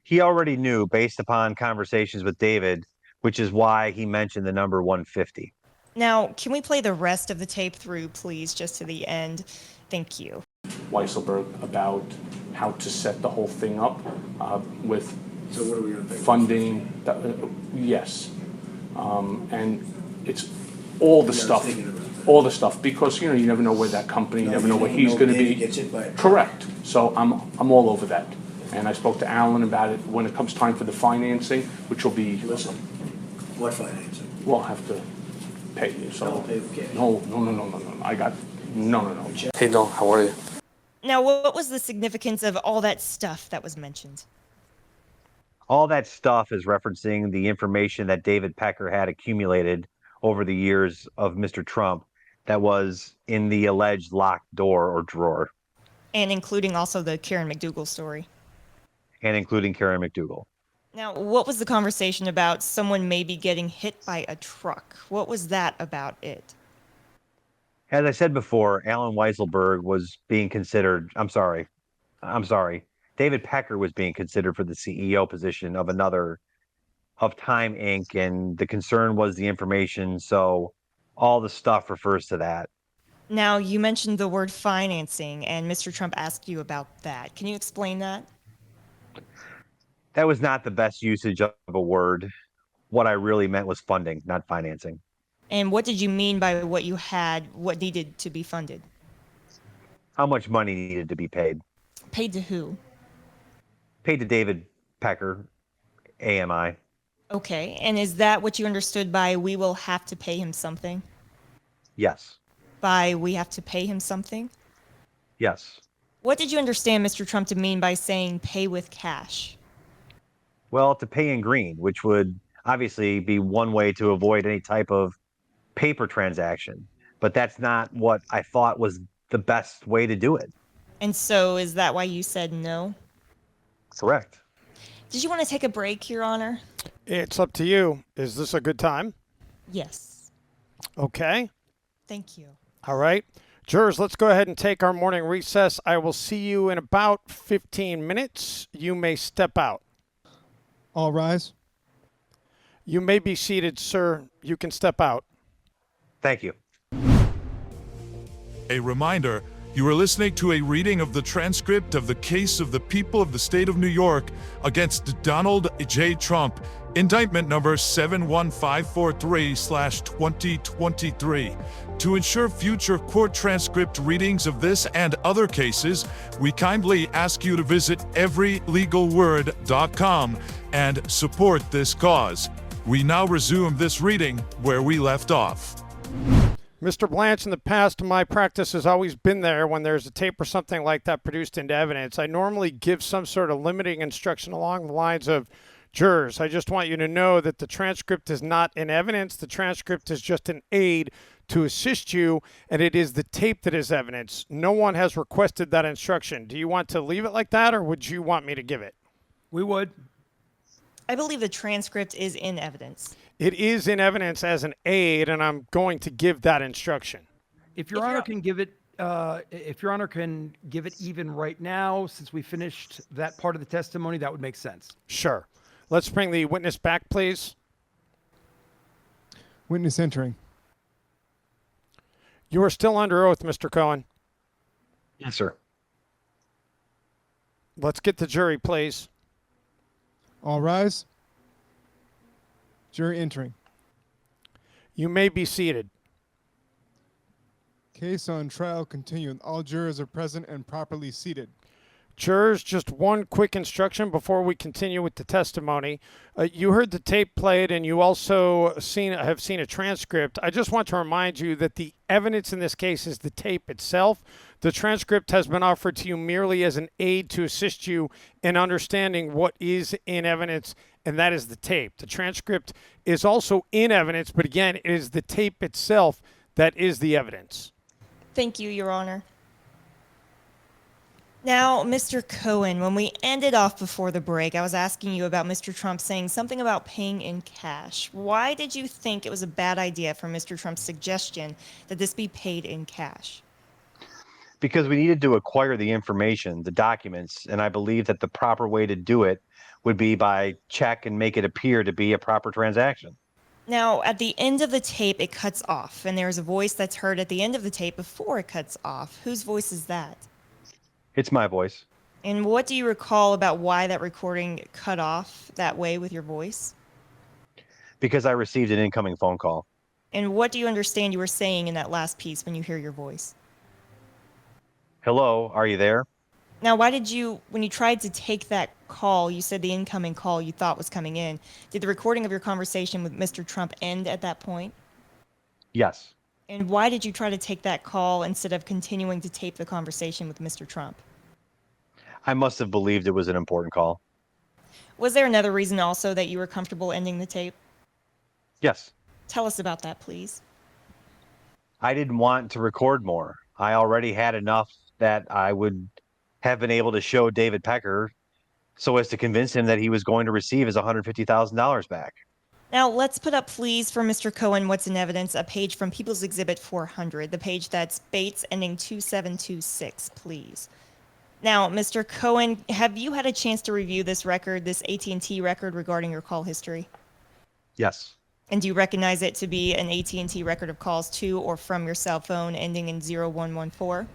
He already knew based upon conversations with David, which is why he mentioned the number 150. Now, can we play the rest of the tape through, please, just to the end? Thank you. Weisselberg about how to set the whole thing up with So what are we gonna pay? funding. Yes. And it's all the stuff, because, you never know where that company, you never know where he's gonna be. Gets it, but Correct. So I'm all over that. And I spoke to Alan about it when it comes time for the financing, which will be, listen, what financing? we'll have to pay you, so. Don't pay with cash. No. No. Hey, Don, how are you? Now, what was the significance of all that stuff that was mentioned? All that stuff is referencing the information that David Pecker had accumulated over the years of Mr. Trump that was in the alleged locked door or drawer, And including also the Karen McDougal story. and including Karen McDougal. Now, what was the conversation about someone maybe getting hit by a truck? What was that about it? As I said before, Alan Weisselberg was being considered, I'm sorry, David Pecker was being considered for the CEO position of Time Inc., and the concern was the information, so all the stuff refers to that. Now, you mentioned the word financing, and Mr. Trump asked you about that. Can you explain that? That was not the best usage of a word. What I really meant was funding, not financing. And what did you mean by what needed to be funded? How much money needed to be paid? Paid to who? Paid to David Pecker, AMI. Okay, and is that what you understood by "we will have to pay him something"? Yes. By "we have to pay him something"? Yes. What did you understand Mr. Trump to mean by saying "pay with cash"? Well, to pay in green, which would obviously be one way to avoid any type of paper transaction. But that's not what I thought was the best way to do it. And so is that why you said no? Correct. Did you want to take a break, Your Honor? It's up to you. Is this a good time? Yes. Okay. Thank you. All right. Jurors, let's go ahead and take our morning recess. I will see you in about 15 minutes. You may step out. All rise. You may be seated, sir. You can step out. Thank you. A reminder, you are listening to a reading of the transcript of the case of the people of the state of New York against Donald J. Trump, indictment number 71543/2023. To ensure future court transcript readings of this and other cases, we kindly ask you to visit everylegalword.com and support this cause. We now resume this reading where we left off. Mr. Blanche, in the past, my practice has always been there when there's a tape or something like that produced into evidence. I normally give some sort of limiting instruction along the lines of, jurors, I just want you to know that the transcript is not in evidence. The transcript is just an aid to assist you, and it is the tape that is evidence. No one has requested that instruction. Do you want to leave it like that, or would you want me to give it? We would. I believe the transcript is in evidence. It is in evidence as an aid, and I'm going to give that instruction. If Your Honor can give it, even right now, since we finished that part of the testimony, that would make sense. Sure. Let's bring the witness back, please. Witness entering. You are still under oath, Mr. Cohen. Yes, sir. Let's get the jury, please. All rise. Jury entering. You may be seated. Case on trial continued. All jurors are present and properly seated. Jurors, just one quick instruction before we continue with the testimony. You heard the tape played, and you also have seen a transcript. I just want to remind you that the evidence in this case is the tape itself. The transcript has been offered to you merely as an aid to assist you in understanding what is in evidence, and that is the tape. The transcript is also in evidence, but again, it is the tape itself that is the evidence. Thank you, Your Honor. Now, Mr. Cohen, when we ended off before the break, I was asking you about Mr. Trump saying something about paying in cash. Why did you think it was a bad idea for Mr. Trump's suggestion that this be paid in cash? Because we needed to acquire the information, the documents, and I believe that the proper way to do it would be by check and make it appear to be a proper transaction. Now, at the end of the tape, it cuts off, and there's a voice that's heard at the end of the tape before it cuts off. Whose voice is that? It's my voice. And what do you recall about why that recording cut off that way with your voice? Because I received an incoming phone call. And what do you understand you were saying in that last piece when you hear your voice? Hello, are you there? Now, why did you, when you tried to take that call, you said the incoming call you thought was coming in, did the recording of your conversation with Mr. Trump end at that point? Yes. And why did you try to take that call instead of continuing to tape the conversation with Mr. Trump? I must have believed it was an important call. Was there another reason also that you were comfortable ending the tape? Yes. Tell us about that, please. I didn't want to record more. I already had enough that I would have been able to show David Pecker so as to convince him that he was going to receive his $150,000 back. Now, let's put up, please, for Mr. Cohen, what's in evidence, a page from People's Exhibit 400, the page that's Bates ending 2726, please. Now, Mr. Cohen, have you had a chance to review this record, this AT&T record regarding your call history? Yes. And do you recognize it to be an AT&T record of calls to or from your cell phone ending in 0114?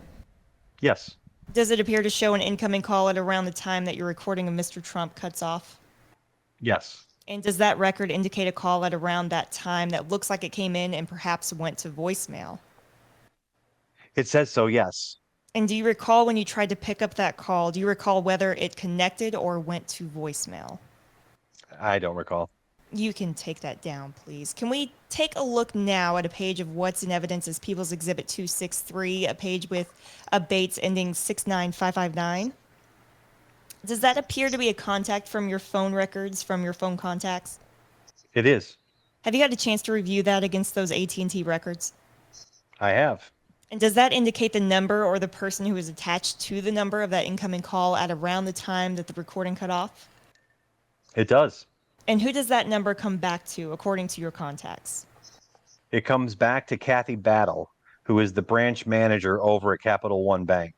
Yes. Does it appear to show an incoming call at around the time that your recording of Mr. Trump cuts off? Yes. And does that record indicate a call at around that time that looks like it came in and perhaps went to voicemail? It says so, yes. And do you recall when you tried to pick up that call, do you recall whether it connected or went to voicemail? I don't recall. You can take that down, please. Can we take a look now at a page of what's in evidence as People's Exhibit 263, a page with a Bates ending 69559? Does that appear to be a contact from your phone records, from your phone contacts? It is. Have you had a chance to review that against those AT&T records? I have. And does that indicate the number or the person who is attached to the number of that incoming call at around the time that the recording cut off? It does. And who does that number come back to, according to your contacts? It comes back to Kathy Battle, who is the branch manager over at Capital One Bank.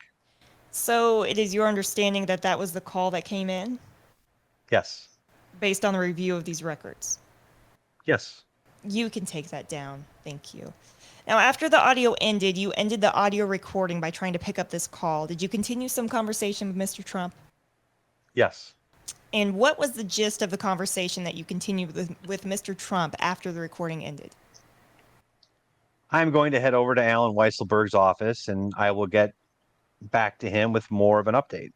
So it is your understanding that that was the call that came in, Yes. based on the review of these records? Yes. You can take that down. Thank you. Now, after the audio ended, you ended the audio recording by trying to pick up this call. Did you continue some conversation with Mr. Trump? Yes. And what was the gist of the conversation that you continued with Mr. Trump after the recording ended? I'm going to head over to Alan Weisselberg's office and I will get back to him with more of an update.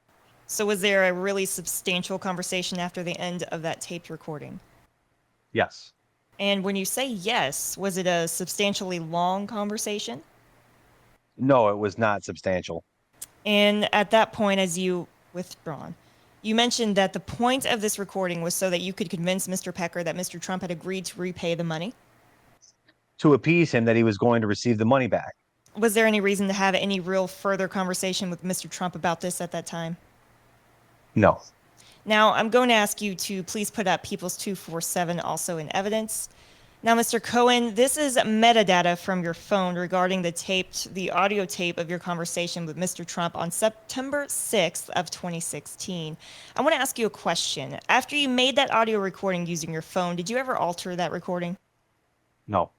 So was there a really substantial conversation after the end of that taped recording? Yes. And when you say yes, was it a substantially long conversation? No, it was not substantial. And at that point, as you withdrawn, you mentioned that the point of this recording was so that you could convince Mr. Pecker that Mr. Trump had agreed to repay the money? To appease him that he was going to receive the money back. Was there any reason to have any real further conversation with Mr. Trump about this at that time? No. Now, I'm going to ask you to please put up People's 247 also in evidence. Now, Mr. Cohen, this is metadata from your phone regarding the audio tape of your conversation with Mr. Trump on September 6th of 2016. I want to ask you a question. After you made that audio recording using your phone, did you ever alter that recording? No.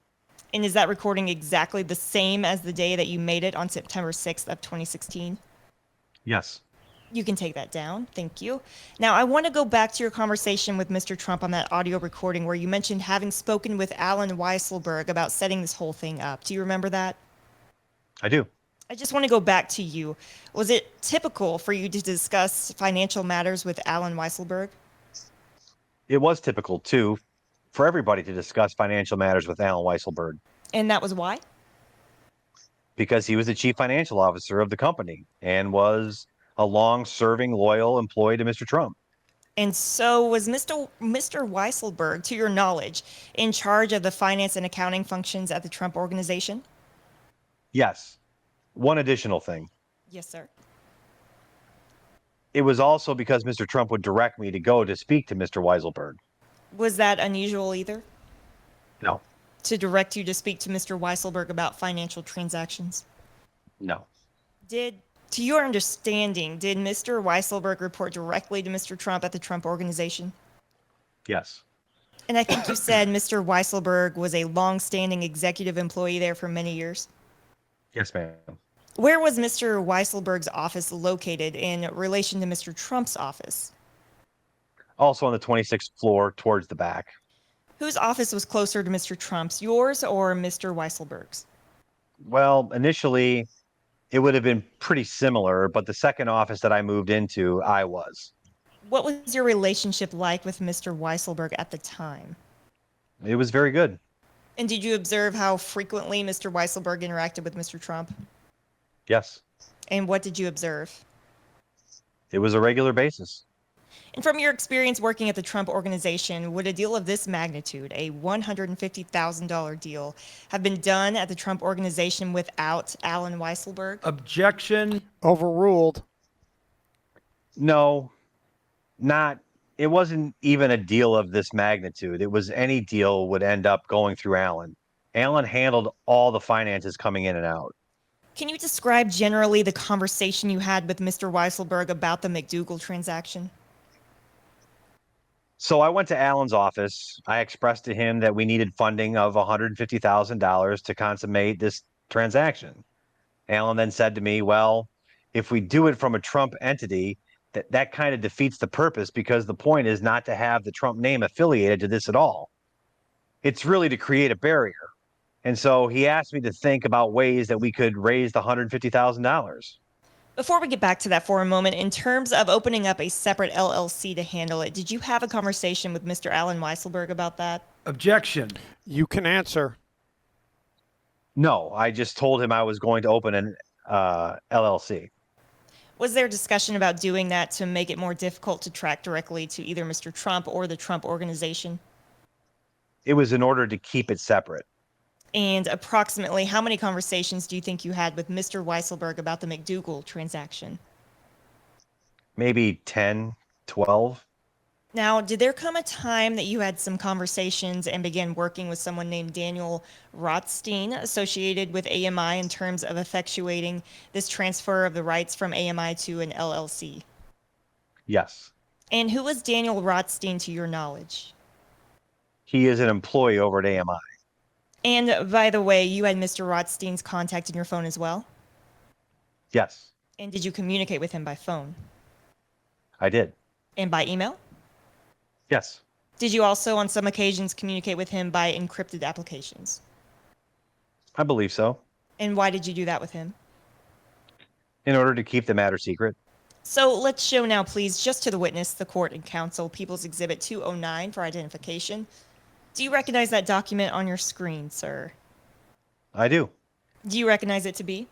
And is that recording exactly the same as the day that you made it on September 6th of 2016? Yes. You can take that down. Thank you. Now, I want to go back to your conversation with Mr. Trump on that audio recording where you mentioned having spoken with Alan Weisselberg about setting this whole thing up. Do you remember that? I do. I just want to go back to you. Was it typical for you to discuss financial matters with Alan Weisselberg? It was typical, too, for everybody to discuss financial matters with Alan Weisselberg And that was why? because he was the chief financial officer of the company and was a long-serving, loyal employee to Mr. Trump. And so was Mr. Weisselberg, to your knowledge, in charge of the finance and accounting functions at the Trump Organization? Yes. One additional thing. Yes, sir. It was also because Mr. Trump would direct me to go to speak to Mr. Weisselberg. Was that unusual either? No. To direct you to speak to Mr. Weisselberg about financial transactions? No. To your understanding, did Mr. Weisselberg report directly to Mr. Trump at the Trump Organization? Yes. And I think you said Mr. Weisselberg was a long-standing executive employee there for many years. Yes, ma'am. Where was Mr. Weisselberg's office located in relation to Mr. Trump's office? Also on the 26th floor towards the back. Whose office was closer to Mr. Trump's, yours or Mr. Weisselberg's? Well, initially, it would have been pretty similar, but the second office that I moved into, I was. What was your relationship like with Mr. Weisselberg at the time? It was very good. And did you observe how frequently Mr. Weisselberg interacted with Mr. Trump? Yes. And what did you observe? It was a regular basis. And from your experience working at the Trump Organization, would a deal of this magnitude, a $150,000 deal, have been done at the Trump Organization without Alan Weisselberg? Objection. Overruled. No, not. It wasn't even a deal of this magnitude. It was any deal would end up going through Alan. Alan handled all the finances coming in and out. Can you describe generally the conversation you had with Mr. Weisselberg about the McDouugal transaction? So I went to Alan's office. I expressed to him that we needed funding of $150,000 to consummate this transaction. Alan then said to me, well, if we do it from a Trump entity, that kind of defeats the purpose because the point is not to have the Trump name affiliated to this at all. It's really to create a barrier. And so he asked me to think about ways that we could raise the $150,000. Before we get back to that for a moment, in terms of opening up a separate LLC to handle it, did you have a conversation with Mr. Alan Weisselberg about that? Objection. You can answer. No, I just told him I was going to open an LLC. Was there discussion about doing that to make it more difficult to track directly to either Mr. Trump or the Trump Organization? It was in order to keep it separate. And approximately how many conversations do you think you had with Mr. Weisselberg about the McDouugal transaction? Maybe 10, 12. Now, did there come a time that you had some conversations and began working with someone named Daniel Rotstein associated with AMI in terms of effectuating this transfer of the rights from AMI to an LLC? Yes. And who was Daniel Rotstein to your knowledge? He is an employee over at AMI. And by the way, you had Mr. Rotstein's contact in your phone as well? Yes, And did you communicate with him by phone? I did. And by email? Yes. Did you also, on some occasions, communicate with him by encrypted applications? I believe so. And why did you do that with him? In order to keep the matter secret. So let's show now, please, just to the witness, the court and counsel, People's Exhibit 209 for identification. Do you recognize that document on your screen, sir? I do. Do you recognize it to be?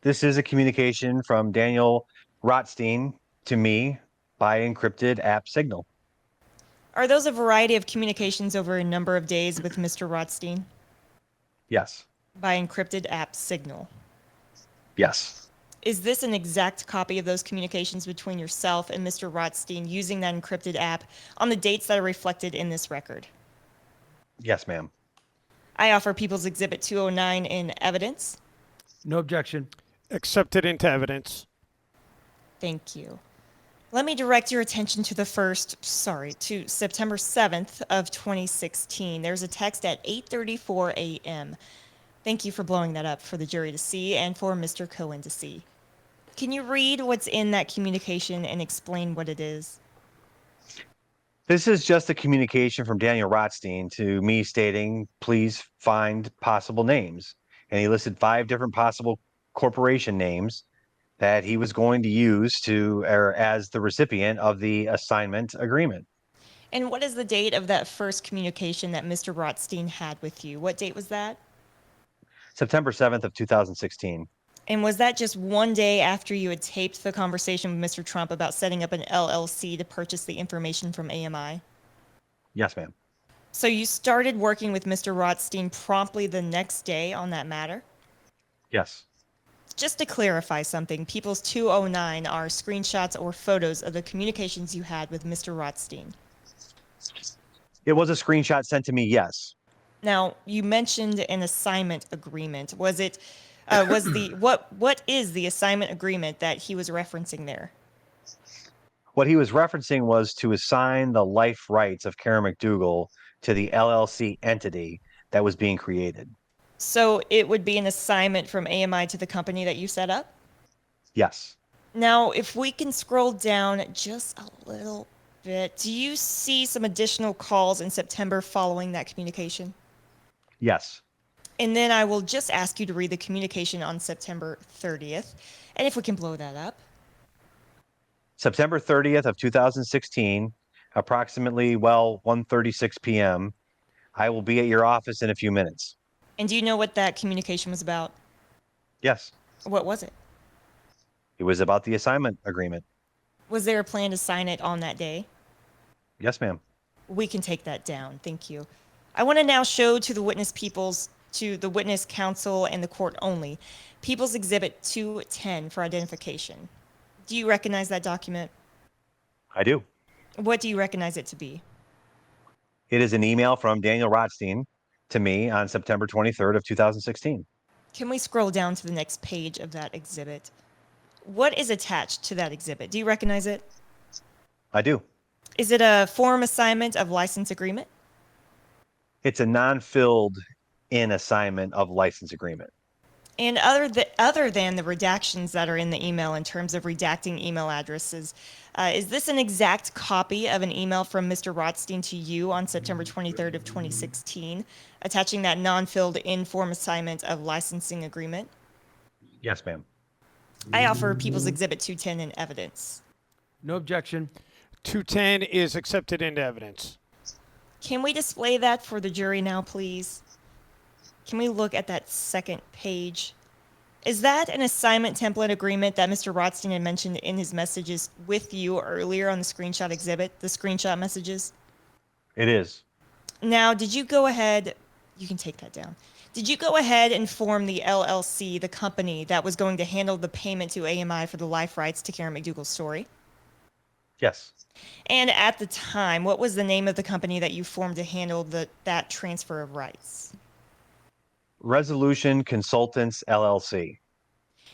This is a communication from Daniel Rotstein to me by encrypted app signal. Are those a variety of communications over a number of days with Mr. Rotstein? Yes. By encrypted app signal. Yes. Is this an exact copy of those communications between yourself and Mr. Rotstein using that encrypted app on the dates that are reflected in this record? Yes, ma'am. I offer People's Exhibit 209 in evidence. No objection. Accepted into evidence. Thank you. Let me direct your attention to to September 7th of 2016. There's a text at 8:34 a.m. Thank you for blowing that up for the jury to see and for Mr. Cohen to see. Can you read what's in that communication and explain what it is? This is just a communication from Daniel Rotstein to me stating, please find possible names. and he listed 5 different possible corporation names that he was going to use or as the recipient of the assignment agreement. And what is the date of that first communication that Mr. Rotstein had with you? What date was that? September 7th of 2016. And was that just one day after you had taped the conversation with Mr. Trump about setting up an LLC to purchase the information from AMI? Yes, ma'am. So you started working with Mr. Rotstein promptly the next day on that matter? Yes. Just to clarify something, People's 209 are screenshots or photos of the communications you had with Mr. Rotstein. It was a screenshot sent to me, yes. Now, you mentioned an assignment agreement. Was it what is the assignment agreement that he was referencing there? What he was referencing was to assign the life rights of Karen McDougal to the LLC entity that was being created. So it would be an assignment from AMI to the company that you set up? Yes. Now, if we can scroll down just a little bit, do you see some additional calls in September following that communication? Yes. And then I will just ask you to read the communication on September 30th. And if we can blow that up. September 30th of 2016, approximately, 1:36 p.m. I will be at your office in a few minutes. And do you know what that communication was about? Yes. What was it? It was about the assignment agreement. Was there a plan to sign it on that day? Yes, ma'am. We can take that down. Thank you. I want to now show to the witness counsel and the court only, People's Exhibit 210 for identification. Do you recognize that document? I do. What do you recognize it to be? It is an email from Daniel Rotstein to me on September 23rd of 2016. Can we scroll down to the next page of that exhibit? What is attached to that exhibit? Do you recognize it? I do. Is it a form assignment of license agreement? It's a non-filled in assignment of license agreement. And other than the redactions that are in the email in terms of redacting email addresses, is this an exact copy of an email from Mr. Rotstein to you on September 23rd of 2016, attaching that non-filled in-form assignment of licensing agreement? Yes, ma'am. I offer People's Exhibit 210 in evidence. No objection. 210 is accepted into evidence. Can we display that for the jury now, please? Can we look at that second page? Is that an assignment template agreement that Mr. Rotstein had mentioned in his messages with you earlier on the screenshot exhibit, the screenshot messages? It is. Now, did you go ahead, you can take that down. Did you go ahead and form the LLC, the company that was going to handle the payment to AMI for the life rights to Karen McDougal's story? Yes. And at the time, what was the name of the company that you formed to handle that transfer of rights? Resolution Consultants, LLC.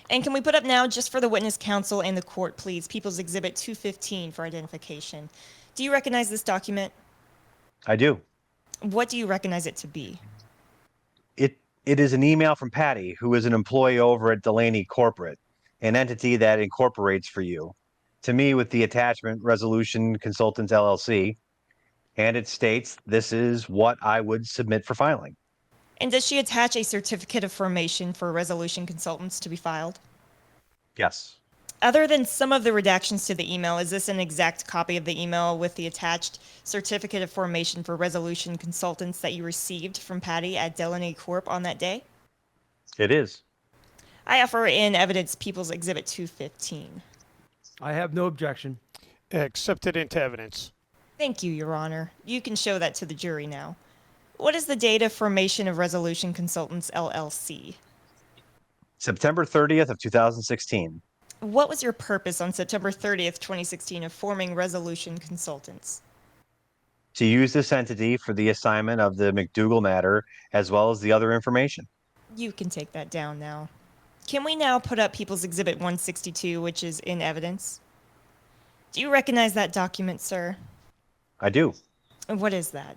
And can we put up now, just for the witness counsel and the court, please, People's Exhibit 215 for identification. Do you recognize this document? I do. What do you recognize it to be? It is an email from Patty, who is an employee over at Delaney Corporate, an entity that incorporates for you, to me with the attachment Resolution Consultants, LLC, and it states this is what I would submit for filing. And does she attach a certificate of formation for Resolution Consultants to be filed? Yes. Other than some of the redactions to the email, is this an exact copy of the email with the attached certificate of formation for Resolution Consultants that you received from Patty at Delaney Corp on that day? It is. I offer in evidence People's Exhibit 215. I have no objection. Accepted into evidence. Thank you, Your Honor. You can show that to the jury now. What is the date of formation of Resolution Consultants, LLC? September 30th of 2016. What was your purpose on September 30th, 2016 of forming Resolution Consultants? To use this entity for the assignment of the McDougal matter, as well as the other information. You can take that down now. Can we now put up People's Exhibit 162, which is in evidence? Do you recognize that document, sir? I do. And what is that?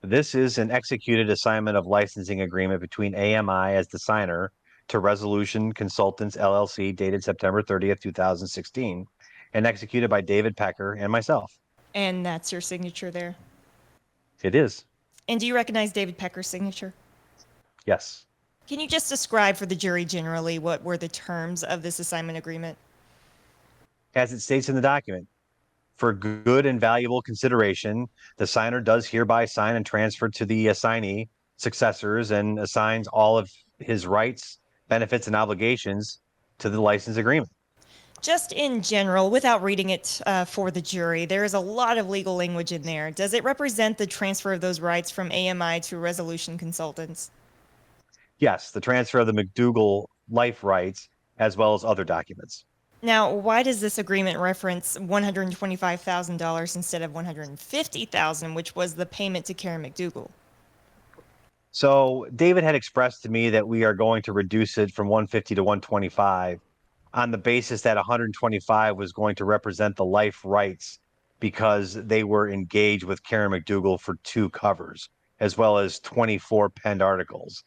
This is an executed assignment of licensing agreement between AMI as the signer to Resolution Consultants, LLC, dated September 30th, 2016, and executed by David Pecker and myself. And that's your signature there? It is. And do you recognize David Pecker's signature? Yes. Can you just describe for the jury generally what were the terms of this assignment agreement? As it states in the document, for good and valuable consideration, the signer does hereby sign and transfer to the assignee successors and assigns all of his rights, benefits, and obligations to the license agreement. Just in general, without reading it for the jury, there is a lot of legal language in there. Does it represent the transfer of those rights from AMI to Resolution Consultants? Yes, the transfer of the McDouugal life rights as well as other documents. Now, why does this agreement reference $125,000 instead of $150,000, which was the payment to Karen McDougal? So David had expressed to me that we are going to reduce it from 150 to 125 on the basis that 125 was going to represent the life rights because they were engaged with Karen McDougal for 2 covers, as well as 24 penned articles.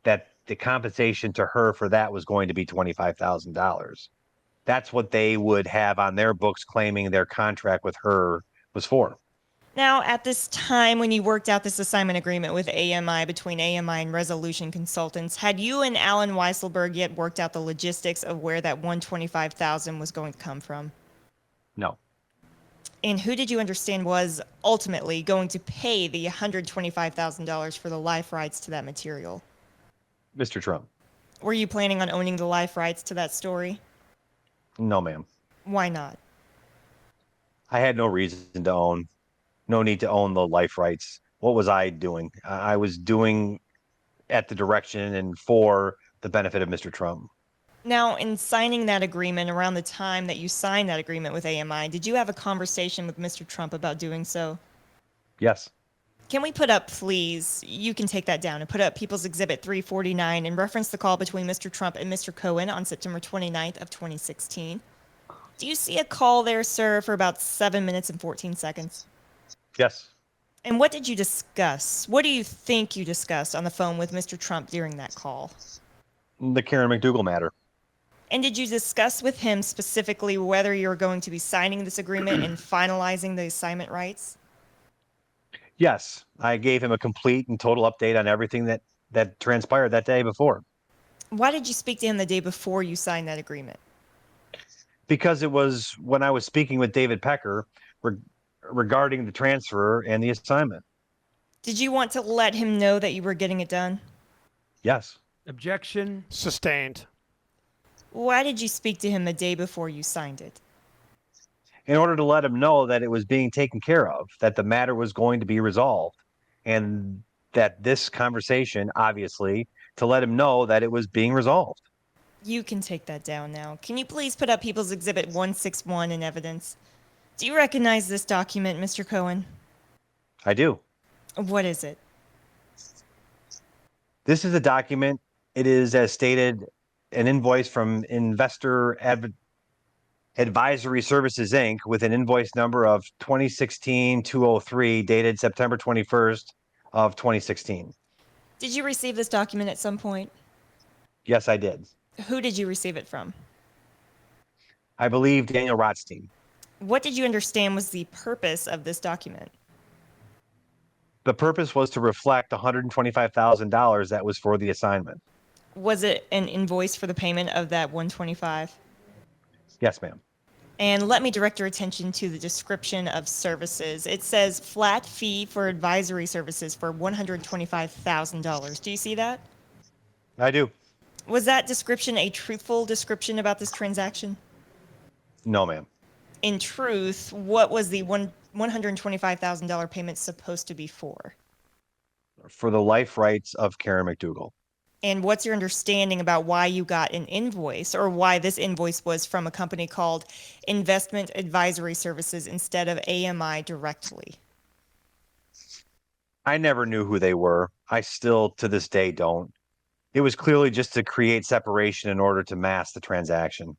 That the compensation to her for that was going to be $25,000. That's what they would have on their books claiming their contract with her was for. Now, at this time when you worked out this assignment agreement with AMI, between AMI and Resolution Consultants, had you and Alan Weisselberg yet worked out the logistics of where that $125,000 was going to come from? No. And who did you understand was ultimately going to pay the $125,000 for the life rights to that material? Mr. Trump. Were you planning on owning the life rights to that story? No, ma'am. Why not? I had no reason to own, no need to own the life rights. What was I doing? I was doing at the direction and for the benefit of Mr. Trump. Now, in signing that agreement, around the time that you signed that agreement with AMI, did you have a conversation with Mr. Trump about doing so? Yes. Can we put up, please, you can take that down, and put up People's Exhibit 349 and reference the call between Mr. Trump and Mr. Cohen on September 29th of 2016. Do you see a call there, sir, for about 7 minutes and 14 seconds? Yes. And what did you discuss? What do you think you discussed on the phone with Mr. Trump during that call? The Karen McDougal matter. And did you discuss with him specifically whether you're going to be signing this agreement and finalizing the assignment rights? Yes. I gave him a complete and total update on everything that transpired that day before. Why did you speak to him the day before you signed that agreement? Because it was when I was speaking with David Pecker regarding the transfer and the assignment. Did you want to let him know that you were getting it done? Yes. Objection. Sustained. Why did you speak to him the day before you signed it? In order to let him know that it was being taken care of, that the matter was going to be resolved, and that this conversation, obviously, to let him know that it was being resolved. You can take that down now. Can you please put up People's Exhibit 161 in evidence? Do you recognize this document, Mr. Cohen? I do. What is it? This is a document. It is, as stated, an invoice from Investor Advisory Services, Inc., with an invoice number of 2016-203, dated September 21st of 2016. Did you receive this document at some point? Yes, I did. Who did you receive it from? I believe Daniel Rotstein. What did you understand was the purpose of this document? The purpose was to reflect $125,000 that was for the assignment. Was it an invoice for the payment of that $125,000? Yes, ma'am. And let me direct your attention to the description of services. It says flat fee for advisory services for $125,000. Do you see that? I do. Was that description a truthful description about this transaction? No, ma'am. In truth, what was the $125,000 payment supposed to be for? For the life rights of Karen McDougal. And what's your understanding about why you got an invoice, or why this invoice was from a company called Investment Advisory Services instead of AMI directly? I never knew who they were. I still, to this day, don't. It was clearly just to create separation in order to mask the transaction.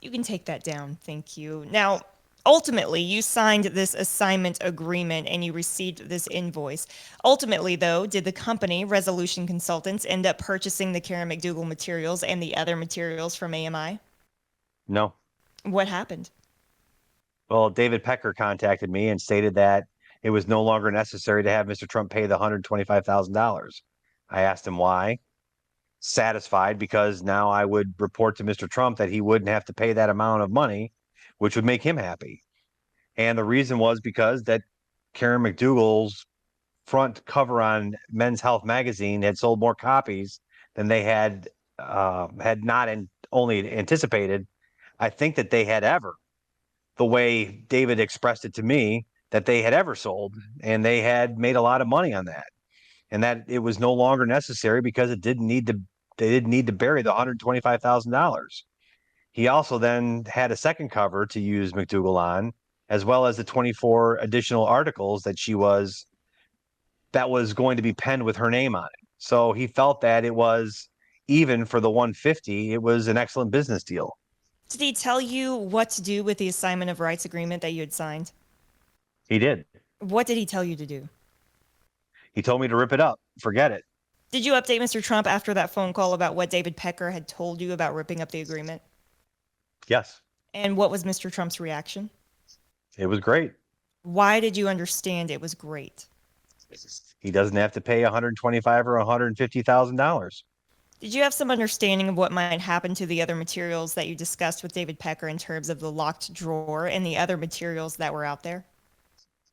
You can take that down. Thank you. Now, ultimately, you signed this assignment agreement and you received this invoice. Ultimately, though, did the company, Resolution Consultants, end up purchasing the Karen McDougal materials and the other materials from AMI? No. What happened? Well, David Pecker contacted me and stated that it was no longer necessary to have Mr. Trump pay the $125,000. I asked him why, satisfied because now I would report to Mr. Trump that he wouldn't have to pay that amount of money, which would make him happy. And the reason was because that Karen McDougal's front cover on Men's Health magazine had sold more copies than they had not only anticipated. I think that they had ever, the way David expressed it to me, that they had ever sold, and they had made a lot of money on that, and that it was no longer necessary because they didn't need to bury the $125,000. He also then had a second cover to use McDougal on, as well as the 24 additional articles that was going to be penned with her name on it. So he felt that it was, even for the 150, it was an excellent business deal. Did he tell you what to do with the assignment of rights agreement that you had signed? He did. What did he tell you to do? He told me to rip it up, forget it. Did you update Mr. Trump after that phone call about what David Pecker had told you about ripping up the agreement? Yes. And what was Mr. Trump's reaction? It was great. Why did you understand it was great? He doesn't have to pay $125,000 or $150,000. Did you have some understanding of what might happen to the other materials that you discussed with David Pecker in terms of the locked drawer and the other materials that were out there?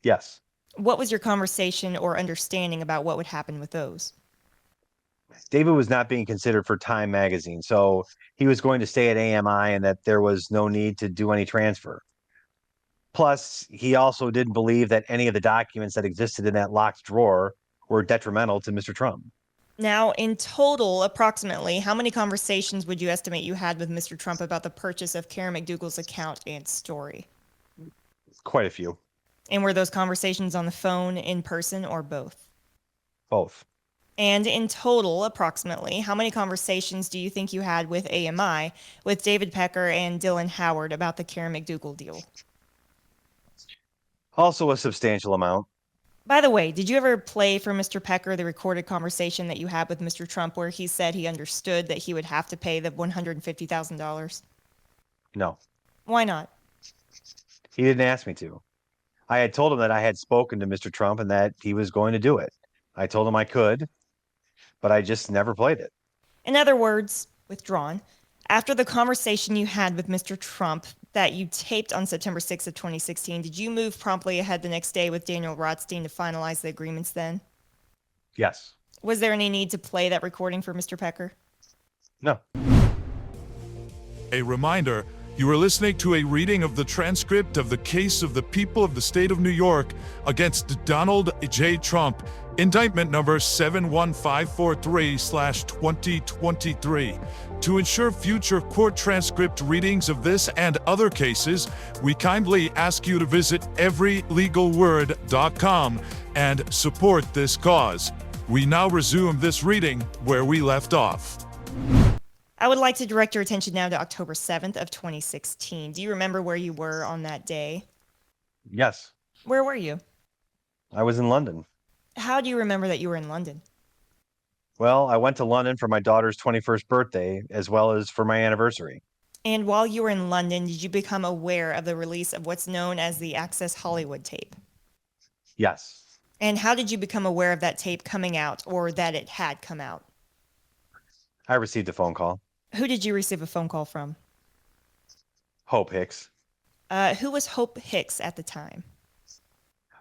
Yes. What was your conversation or understanding about what would happen with those? David was not being considered for Time magazine, so he was going to stay at AMI and that there was no need to do any transfer. Plus, he also didn't believe that any of the documents that existed in that locked drawer were detrimental to Mr. Trump. Now, in total, approximately, how many conversations would you estimate you had with Mr. Trump about the purchase of Karen McDougal's account and story? Quite a few. And were those conversations on the phone, in person, or both? Both. And in total, approximately, how many conversations do you think you had with AMI, with David Pecker and Dylan Howard about the Karen McDougal deal? Also a substantial amount. By the way, did you ever play for Mr. Pecker the recorded conversation that you had with Mr. Trump where he said he understood that he would have to pay the $150,000? No. Why not? He didn't ask me to. I had told him that I had spoken to Mr. Trump and that he was going to do it. I told him I could, but I just never played it. In other words, withdrawn. After the conversation you had with Mr. Trump that you taped on September 6th of 2016, did you move promptly ahead the next day with Daniel Rotstein to finalize the agreements then? Yes. Was there any need to play that recording for Mr. Pecker? No. A reminder, you are listening to a reading of the transcript of the case of the people of the state of New York against Donald J. Trump, indictment number 71543/2023. To ensure future court transcript readings of this and other cases, we kindly ask you to visit everylegalword.com and support this cause. We now resume this reading where we left off. I would like to direct your attention now to October 7th of 2016. Do you remember where you were on that day? Yes. Where were you? I was in London. How do you remember that you were in London? Well, I went to London for my daughter's 21st birthday, as well as for my anniversary. And while you were in London, did you become aware of the release of what's known as the Access Hollywood tape? Yes. And how did you become aware of that tape coming out, or that it had come out? I received a phone call. Who did you receive a phone call from? Hope Hicks. Who was Hope Hicks at the time?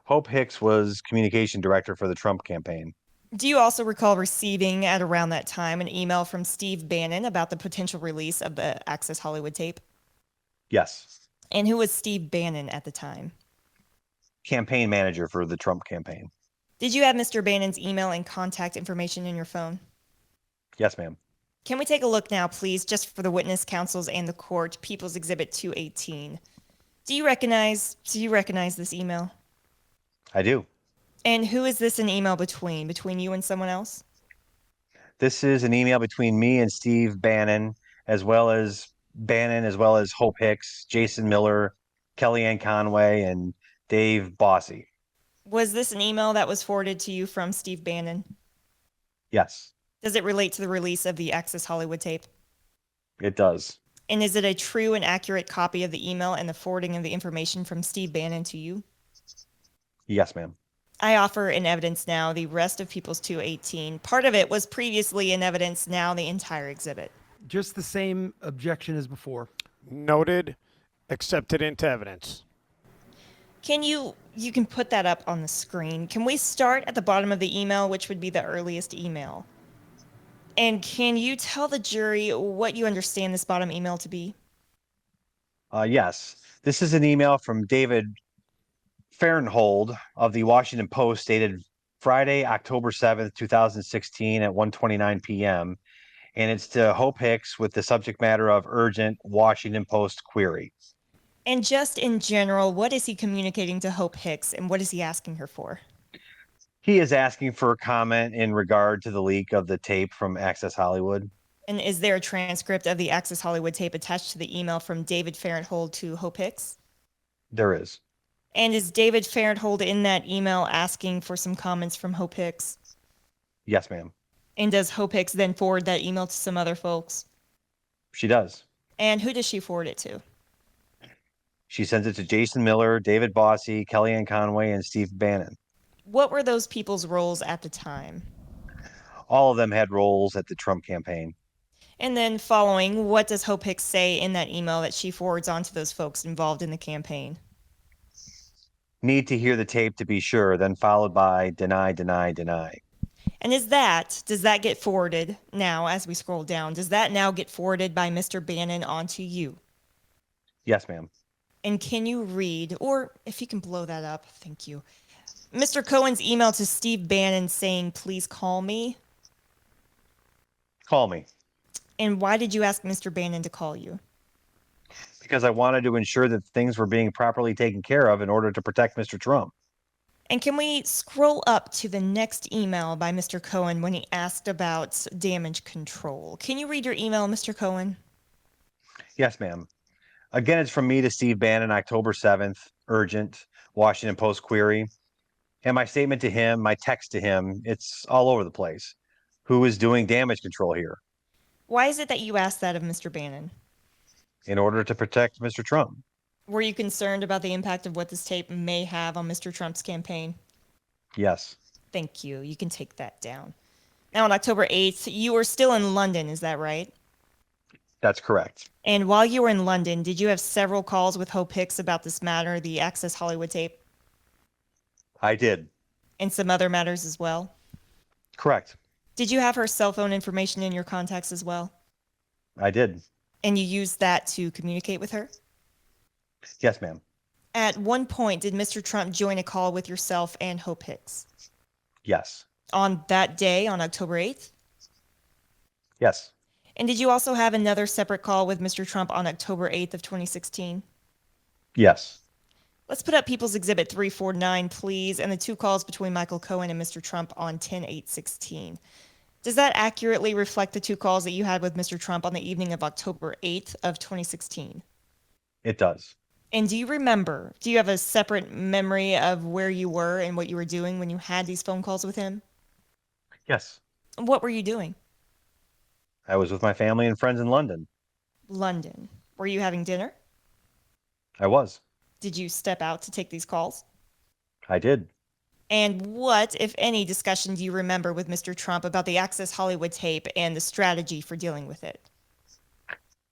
Hope Hicks was communication director for the Trump campaign. Do you also recall receiving at around that time an email from Steve Bannon about the potential release of the Access Hollywood tape? Yes. And who was Steve Bannon at the time? Campaign manager for the Trump campaign. Did you have Mr. Bannon's email and contact information in your phone? Yes, ma'am. Can we take a look now, please, just for the witness counsels and the court, People's Exhibit 218. Do you recognize this email? I do. And who is this an email between? Between you and someone else? This is an email between me and Steve Bannon, as well as Hope Hicks, Jason Miller, Kellyanne Conway, and Dave Bossy. Was this an email that was forwarded to you from Steve Bannon? Yes. Does it relate to the release of the Access Hollywood tape? It does. And is it a true and accurate copy of the email and the forwarding of the information from Steve Bannon to you? Yes, ma'am. I offer in evidence now the rest of People's 218. Part of it was previously in evidence, now the entire exhibit. Just the same objection as before. Noted. Accepted into evidence. Can you can put that up on the screen. Can we start at the bottom of the email, which would be the earliest email? And can you tell the jury what you understand this bottom email to be? Yes, this is an email from David Fahrenhold of the Washington Post dated Friday, October 7th, 2016 at 1:29 p.m. And it's to Hope Hicks with the subject matter of urgent Washington Post query. And just in general, what is he communicating to Hope Hicks and what is he asking her for? He is asking for a comment in regard to the leak of the tape from Access Hollywood. And is there a transcript of the Access Hollywood tape attached to the email from David Fahrenhold to Hope Hicks? There is. And is David Fahrenhold in that email asking for some comments from Hope Hicks? Yes, ma'am. And does Hope Hicks then forward that email to some other folks? She does. And who does she forward it to? She sends it to Jason Miller, David Bossy, Kellyanne Conway, and Steve Bannon. What were those people's roles at the time? All of them had roles at the Trump campaign. And then following, what does Hope Hicks say in that email that she forwards on to those folks involved in the campaign? Need to hear the tape to be sure, then followed by deny, deny, deny. And does that get forwarded now as we scroll down? Does that now get forwarded by Mr. Bannon onto you? Yes, ma'am. And can you read, or if you can blow that up, thank you, Mr. Cohen's email to Steve Bannon saying, please call me? Call me. And why did you ask Mr. Bannon to call you? Because I wanted to ensure that things were being properly taken care of in order to protect Mr. Trump. And can we scroll up to the next email by Mr. Cohen when he asked about damage control? Can you read your email, Mr. Cohen? Yes, ma'am. Again, it's from me to Steve Bannon, October 7th, urgent, Washington Post query. And my statement to him, my text to him, it's all over the place. Who is doing damage control here? Why is it that you asked that of Mr. Bannon? In order to protect Mr. Trump. Were you concerned about the impact of what this tape may have on Mr. Trump's campaign? Yes. Thank you. You can take that down. Now, on October 8th, you were still in London, is that right? That's correct. And while you were in London, did you have several calls with Hope Hicks about this matter, the Access Hollywood tape? I did. And some other matters as well? Correct. Did you have her cell phone information in your contacts as well? I did. And you used that to communicate with her? Yes, ma'am. At one point, did Mr. Trump join a call with yourself and Hope Hicks? Yes. On that day, on October 8th? Yes. And did you also have another separate call with Mr. Trump on October 8th of 2016? Yes. Let's put up People's Exhibit 349, please, and the two calls between Michael Cohen and Mr. Trump on 10/8/16. Does that accurately reflect the two calls that you had with Mr. Trump on the evening of October 8th of 2016? It does. And do you have a separate memory of where you were and what you were doing when you had these phone calls with him? Yes. What were you doing? I was with my family and friends in London. London. Were you having dinner? I was. Did you step out to take these calls? I did. And what, if any, discussion do you remember with Mr. Trump about the Access Hollywood tape and the strategy for dealing with it?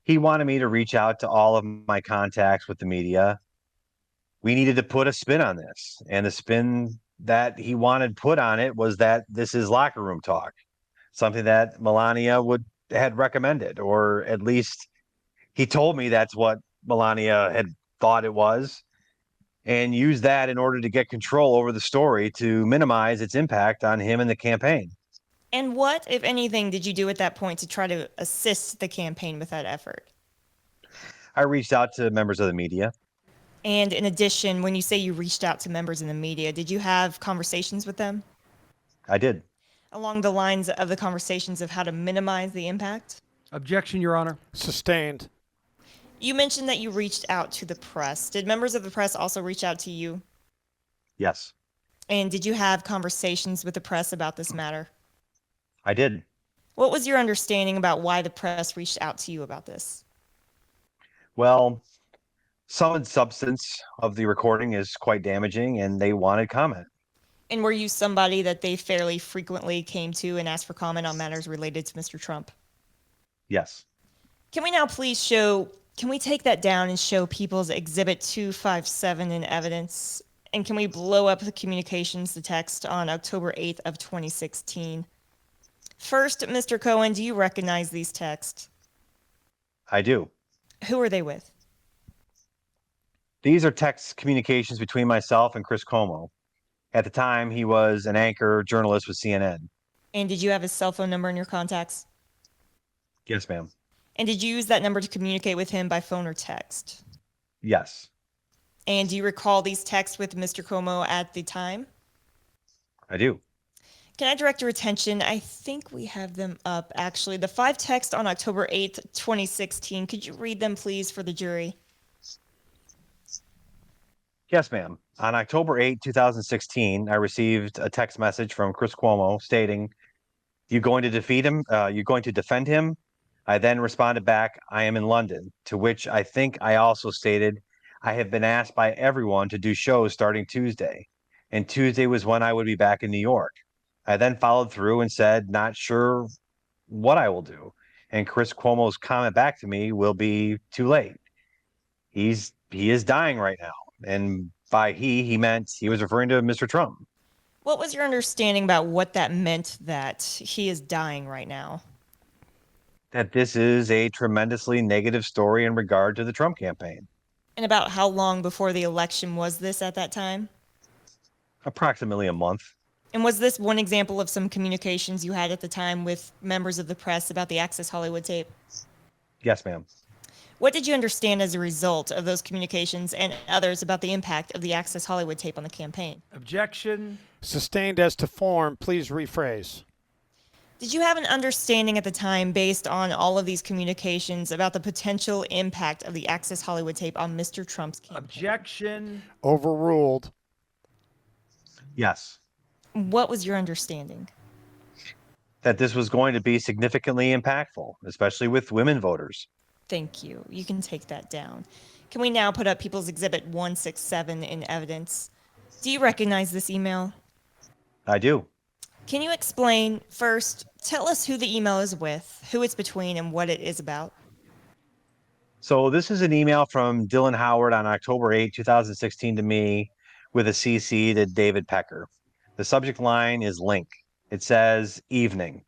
He wanted me to reach out to all of my contacts with the media. We needed to put a spin on this. And the spin that he wanted put on it was that this is locker room talk, something that Melania had recommended, or at least he told me that's what Melania had thought it was, and used that in order to get control over the story to minimize its impact on him and the campaign. And what, if anything, did you do at that point to try to assist the campaign with that effort? I reached out to members of the media. And in addition, when you say you reached out to members in the media, did you have conversations with them? I did. Along the lines of the conversations of how to minimize the impact? Objection, Your Honor. Sustained. You mentioned that you reached out to the press. Did members of the press also reach out to you? Yes. And did you have conversations with the press about this matter? I did. What was your understanding about why the press reached out to you about this? Well, some substance of the recording is quite damaging, and they wanted comment. And were you somebody that they fairly frequently came to and asked for comment on matters related to Mr. Trump? Yes. Can we now please can we take that down and show people's Exhibit 257 in evidence? And can we blow up the communications, the text on October 8th of 2016? First, Mr. Cohen, do you recognize these texts? I do. Who are they with? These are text communications between myself and Chris Cuomo. At the time, he was an anchor journalist with CNN. And did you have his cell phone number in your contacts? Yes, ma'am. And did you use that number to communicate with him by phone or text? Yes, And do you recall these texts with Mr. Cuomo at the time? I do. Can I direct your attention? I think we have them up, actually. The 5 texts on October 8th, 2016. Could you read them, please, for the jury? Yes, ma'am. On October 8, 2016, I received a text message from Chris Cuomo stating, "You going to defeat him? You going to defend him?" I then responded back, "I am in London," to which I think I also stated, "I have been asked by everyone to do shows starting Tuesday, and Tuesday was when I would be back in New York." I then followed through and said, "Not sure what I will do." And Chris Cuomo's comment back to me will be, "Too late. He is dying right now." And by he meant he was referring to Mr. Trump. What was your understanding about what that meant, that he is dying right now? That this is a tremendously negative story in regard to the Trump campaign. And about how long before the election was this at that time? Approximately a month. And was this one example of some communications you had at the time with members of the press about the Access Hollywood tape? Yes, ma'am. What did you understand as a result of those communications and others about the impact of the Access Hollywood tape on the campaign? Objection. Sustained as to form. Please rephrase. Did you have an understanding at the time, based on all of these communications, about the potential impact of the Access Hollywood tape on Mr. Trump's campaign? Objection. Overruled. Yes. What was your understanding? That this was going to be significantly impactful, especially with women voters. Thank you. You can take that down. Can we now put up People's Exhibit 167 in evidence? Do you recognize this email? I do. Can you explain, first, tell us who the email is with, who it's between, and what it is about? So this is an email from Dylan Howard on October 8, 2016 to me with a CC to David Pecker. The subject line is link. It says evening.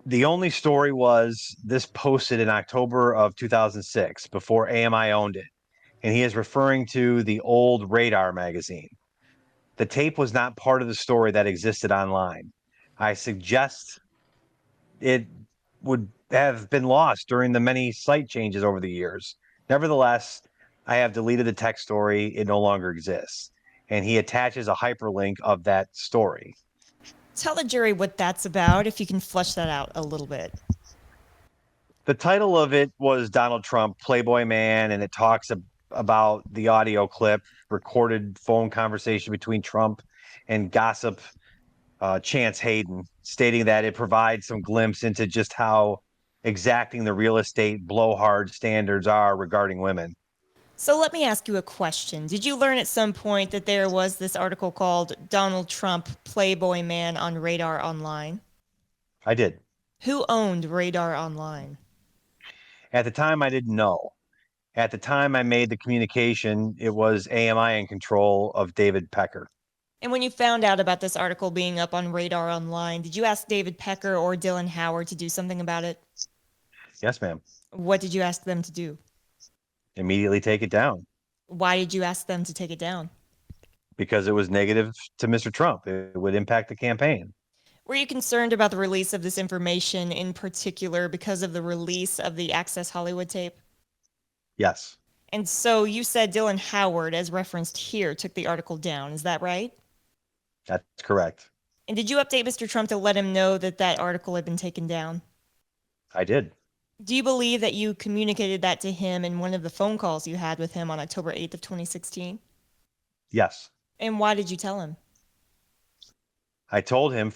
The only story was this posted in October of 2006, before AMI owned it, and he is referring to the old Radar magazine. The tape was not part of the story that existed online. I suggest it would have been lost during the many site changes over the years. Nevertheless, I have deleted the text story. It no longer exists. And he attaches a hyperlink of that story. Tell the jury what that's about, if you can flesh that out a little bit. The title of it was Donald Trump, Playboy Man, and it talks about the audio clip, recorded phone conversation between Trump and gossip Chance Hayden, stating that it provides some glimpse into just how exacting the real estate blowhard standards are regarding women. So let me ask you a question. Did you learn at some point that there was this article called Donald Trump, Playboy Man on Radar Online? I did. Who owned Radar Online? At the time, I didn't know. At the time I made the communication, it was AMI in control of David Pecker. And when you found out about this article being up on Radar Online, did you ask David Pecker or Dylan Howard to do something about it? Yes, ma'am. What did you ask them to do? Immediately take it down. Why did you ask them to take it down? Because it was negative to Mr. Trump. It would impact the campaign. Were you concerned about the release of this information in particular because of the release of the Access Hollywood tape? Yes. And so you said Dylan Howard, as referenced here, took the article down. Is that right? That's correct. And did you update Mr. Trump to let him know that that article had been taken down? I did. Do you believe that you communicated that to him in one of the phone calls you had with him on October 8th of 2016? Yes. And why did you tell him? I told him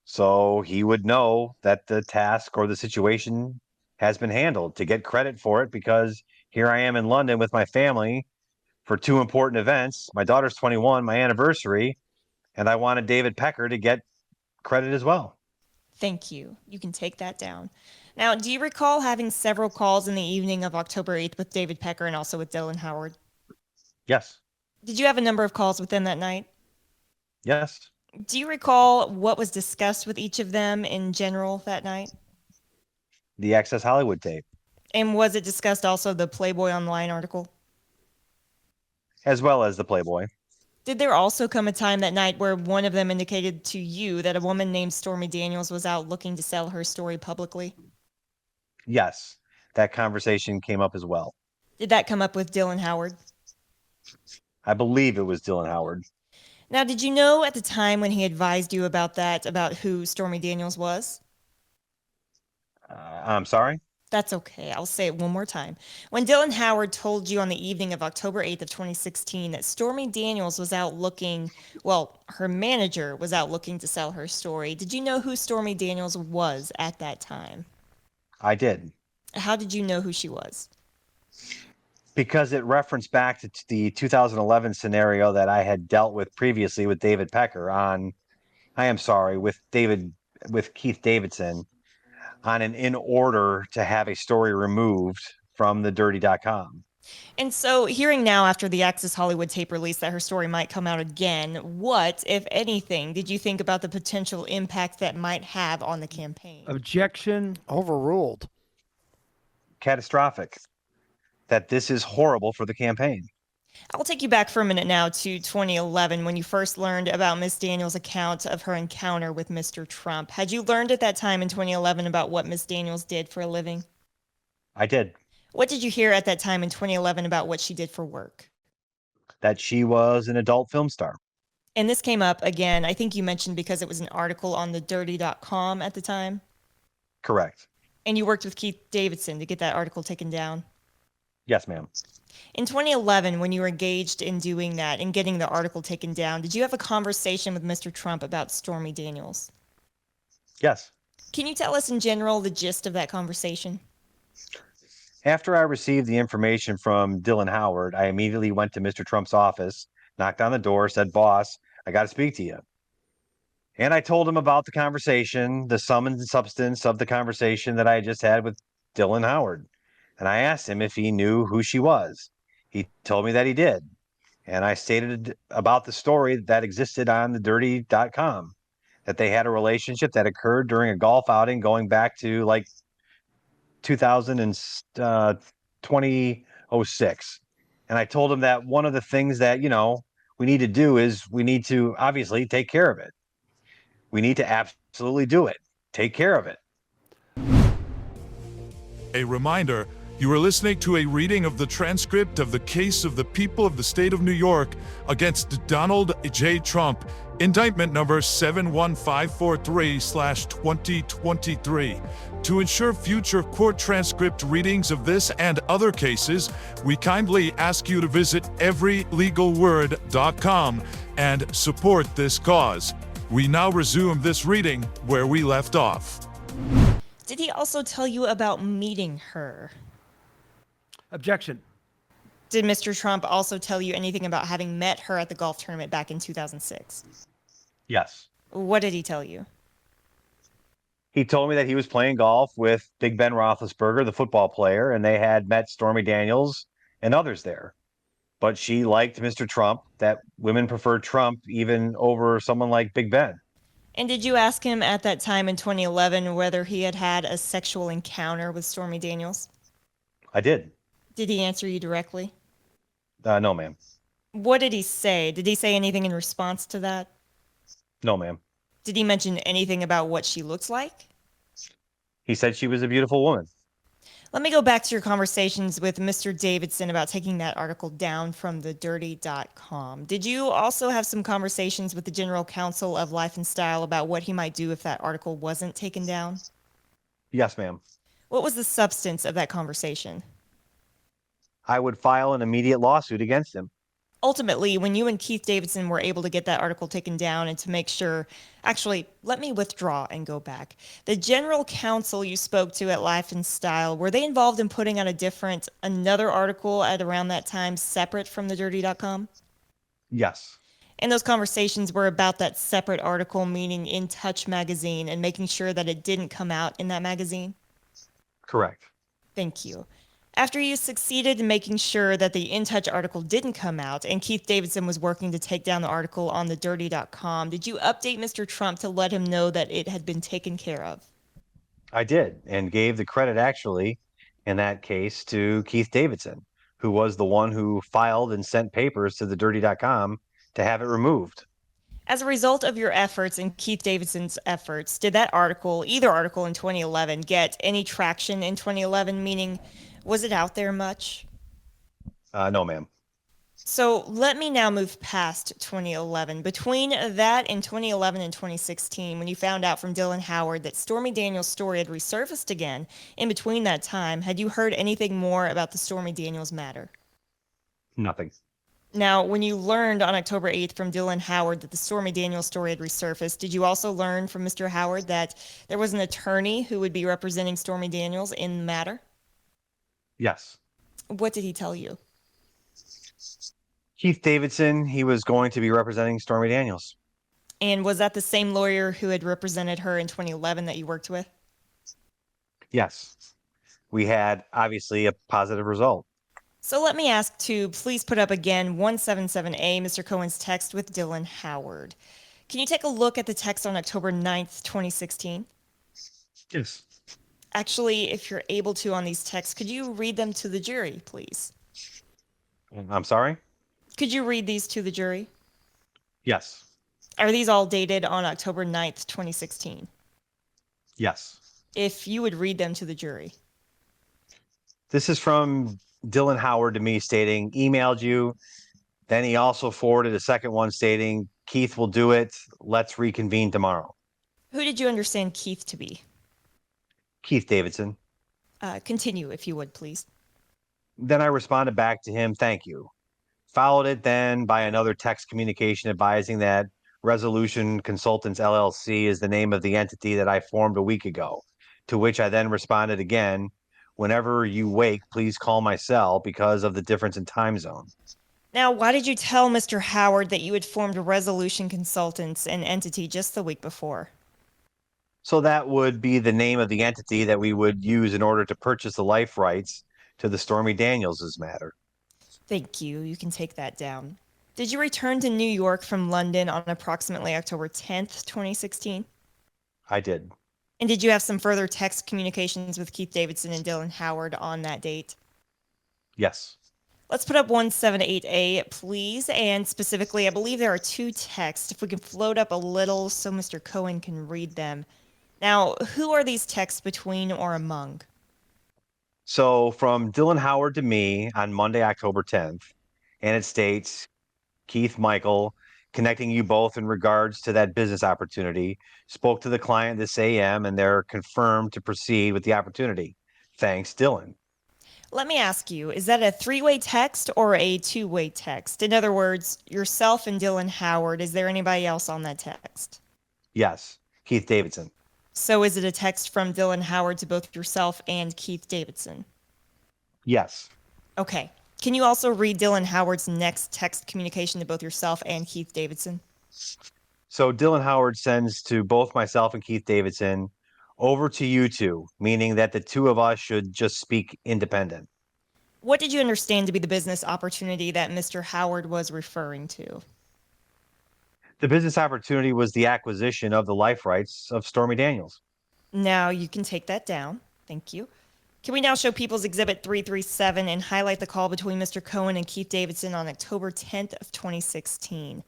so he would know that the task or the situation has been handled, to get credit for it, because here I am in London with my family for two important events. My daughter's 21, my anniversary, and I wanted David Pecker to get credit as well. Thank you. You can take that down. Now, do you recall having several calls in the evening of October 8th with David Pecker and also with Dylan Howard? Yes. Did you have a number of calls with them that night? Yes. Do you recall what was discussed with each of them in general that night? The Access Hollywood tape. And was it discussed also the Playboy Online article? As well as the Playboy. Did there also come a time that night where one of them indicated to you that a woman named Stormy Daniels was out looking to sell her story publicly? Yes. That conversation came up as well. Did that come up with Dylan Howard? I believe it was Dylan Howard. Now, did you know at the time when he advised you about that, about who Stormy Daniels was? I'm sorry? That's okay. I'll say it one more time. When Dylan Howard told you on the evening of October 8th of 2016 that Stormy Daniels was out looking, well, her manager was out looking to sell her story, did you know who Stormy Daniels was at that time? I did. How did you know who she was? Because it referenced back to the 2011 scenario that I had dealt with previously with David Pecker on, with Keith Davidson on an in order to have a story removed from the dirty.com. And so, hearing now after the Access Hollywood tape release that her story might come out again, what, if anything, did you think about the potential impact that might have on the campaign? Objection. Overruled. Catastrophic. That this is horrible for the campaign. I'll take you back for a minute now to 2011 when you first learned about Miss Daniels' account of her encounter with Mr. Trump. Had you learned at that time in 2011 about what Miss Daniels did for a living? I did. What did you hear at that time in 2011 about what she did for work? That she was an adult film star. And this came up again, I think you mentioned because it was an article on the dirty.com at the time? Correct. And you worked with Keith Davidson to get that article taken down? Yes, ma'am. In 2011, when you were engaged in doing that and getting the article taken down, did you have a conversation with Mr. Trump about Stormy Daniels? Yes. Can you tell us in general the gist of that conversation? After I received the information from Dylan Howard, I immediately went to Mr. Trump's office, knocked on the door, said, "Boss, I got to speak to you." And I told him about the conversation, the sum and substance of the conversation that I had just had with Dylan Howard. And I asked him if he knew who she was. He told me that he did. And I stated about the story that existed on the dirty.com, that they had a relationship that occurred during a golf outing going back to like 2006. And I told him that one of the things that, we need to do is we need to obviously take care of it. We need to absolutely do it. Take care of it. A reminder, you are listening to a reading of the transcript of the case of the people of the state of New York against Donald J. Trump, indictment number 71543/2023. To ensure future court transcript readings of this and other cases, we kindly ask you to visit everylegalword.com and support this cause. We now resume this reading where we left off. Did he also tell you about meeting her? Objection. Did Mr. Trump also tell you anything about having met her at the golf tournament back in 2006? Yes. What did he tell you? He told me that he was playing golf with Big Ben Roethlisberger, the football player, and they had met Stormy Daniels and others there. But she liked Mr. Trump, that women preferred Trump even over someone like Big Ben. And did you ask him at that time in 2011 whether he had had a sexual encounter with Stormy Daniels? I did. Did he answer you directly? No, ma'am. What did he say? Did he say anything in response to that? No, ma'am. Did he mention anything about what she looks like? He said she was a beautiful woman. Let me go back to your conversations with Mr. Davidson about taking that article down from the dirty.com. Did you also have some conversations with the General Counsel of Life and Style about what he might do if that article wasn't taken down? Yes, ma'am. What was the substance of that conversation? I would file an immediate lawsuit against him. Ultimately, when you and Keith Davidson were able to get that article taken down and to make sure, actually, let me withdraw and go back. The general counsel you spoke to at Life and Style, were they involved in putting out another article at around that time separate from the dirty.com? Yes. And those conversations were about that separate article, meaning In Touch magazine, and making sure that it didn't come out in that magazine? Correct. Thank you. After you succeeded in making sure that the In Touch article didn't come out and Keith Davidson was working to take down the article on the dirty.com, did you update Mr. Trump to let him know that it had been taken care of? I did, and gave the credit actually in that case to Keith Davidson, who was the one who filed and sent papers to the dirty.com to have it removed. As a result of your efforts and Keith Davidson's efforts, did that article, either article in 2011, get any traction in 2011? Meaning, was it out there much? No, ma'am. So let me now move past 2011. Between that and 2011 and 2016, when you found out from Dylan Howard that Stormy Daniels' story had resurfaced again, in between that time, had you heard anything more about the Stormy Daniels matter? Nothing. Now, when you learned on October 8th from Dylan Howard that the Stormy Daniels story had resurfaced, did you also learn from Mr. Howard that there was an attorney who would be representing Stormy Daniels in the matter? Yes. What did he tell you? Keith Davidson, he was going to be representing Stormy Daniels. And was that the same lawyer who had represented her in 2011 that you worked with? Yes. We had, obviously, a positive result. So let me ask to please put up again 177A, Mr. Cohen's text with Dylan Howard. Can you take a look at the text on October 9th, 2016? Yes. Actually, if you're able to on these texts, could you read them to the jury, please? I'm sorry? Could you read these to the jury? Yes. Are these all dated on October 9th, 2016? Yes. If you would read them to the jury. This is from Dylan Howard to me stating, emailed you. Then he also forwarded a second one stating, Keith will do it. Let's reconvene tomorrow. Who did you understand Keith to be? Keith Davidson. Continue, if you would, please. Then I responded back to him, thank you. Followed it then by another text communication advising that Resolution Consultants LLC is the name of the entity that I formed a week ago, to which I then responded again, whenever you wake, please call my cell because of the difference in time zone. Now, why did you tell Mr. Howard that you had formed Resolution Consultants, an entity, just the week before? So that would be the name of the entity that we would use in order to purchase the life rights to the Stormy Daniels' matter. Thank you. You can take that down. Did you return to New York from London on approximately October 10th, 2016? I did. And did you have some further text communications with Keith Davidson and Dylan Howard on that date? Yes. Let's put up 178A, please. And specifically, I believe there are two texts. If we can float up a little so Mr. Cohen can read them. Now, who are these texts between or among? So from Dylan Howard to me on Monday, October 10th, and it states, Keith, Michael, connecting you both in regards to that business opportunity, spoke to the client this AM and they're confirmed to proceed with the opportunity. Thanks, Dylan. Let me ask you, is that a three-way text or a two-way text? In other words, yourself and Dylan Howard, is there anybody else on that text? Yes, Keith Davidson. So is it a text from Dylan Howard to both yourself and Keith Davidson? Yes. Okay. Can you also read Dylan Howard's next text communication to both yourself and Keith Davidson? So Dylan Howard sends to both myself and Keith Davidson, over to you two, meaning that the two of us should just speak independent. What did you understand to be the business opportunity that Mr. Howard was referring to? The business opportunity was the acquisition of the life rights of Stormy Daniels. Now you can take that down. Thank you. Can we now show People's Exhibit 337 and highlight the call between Mr. Cohen and Keith Davidson on October 10th of 2016?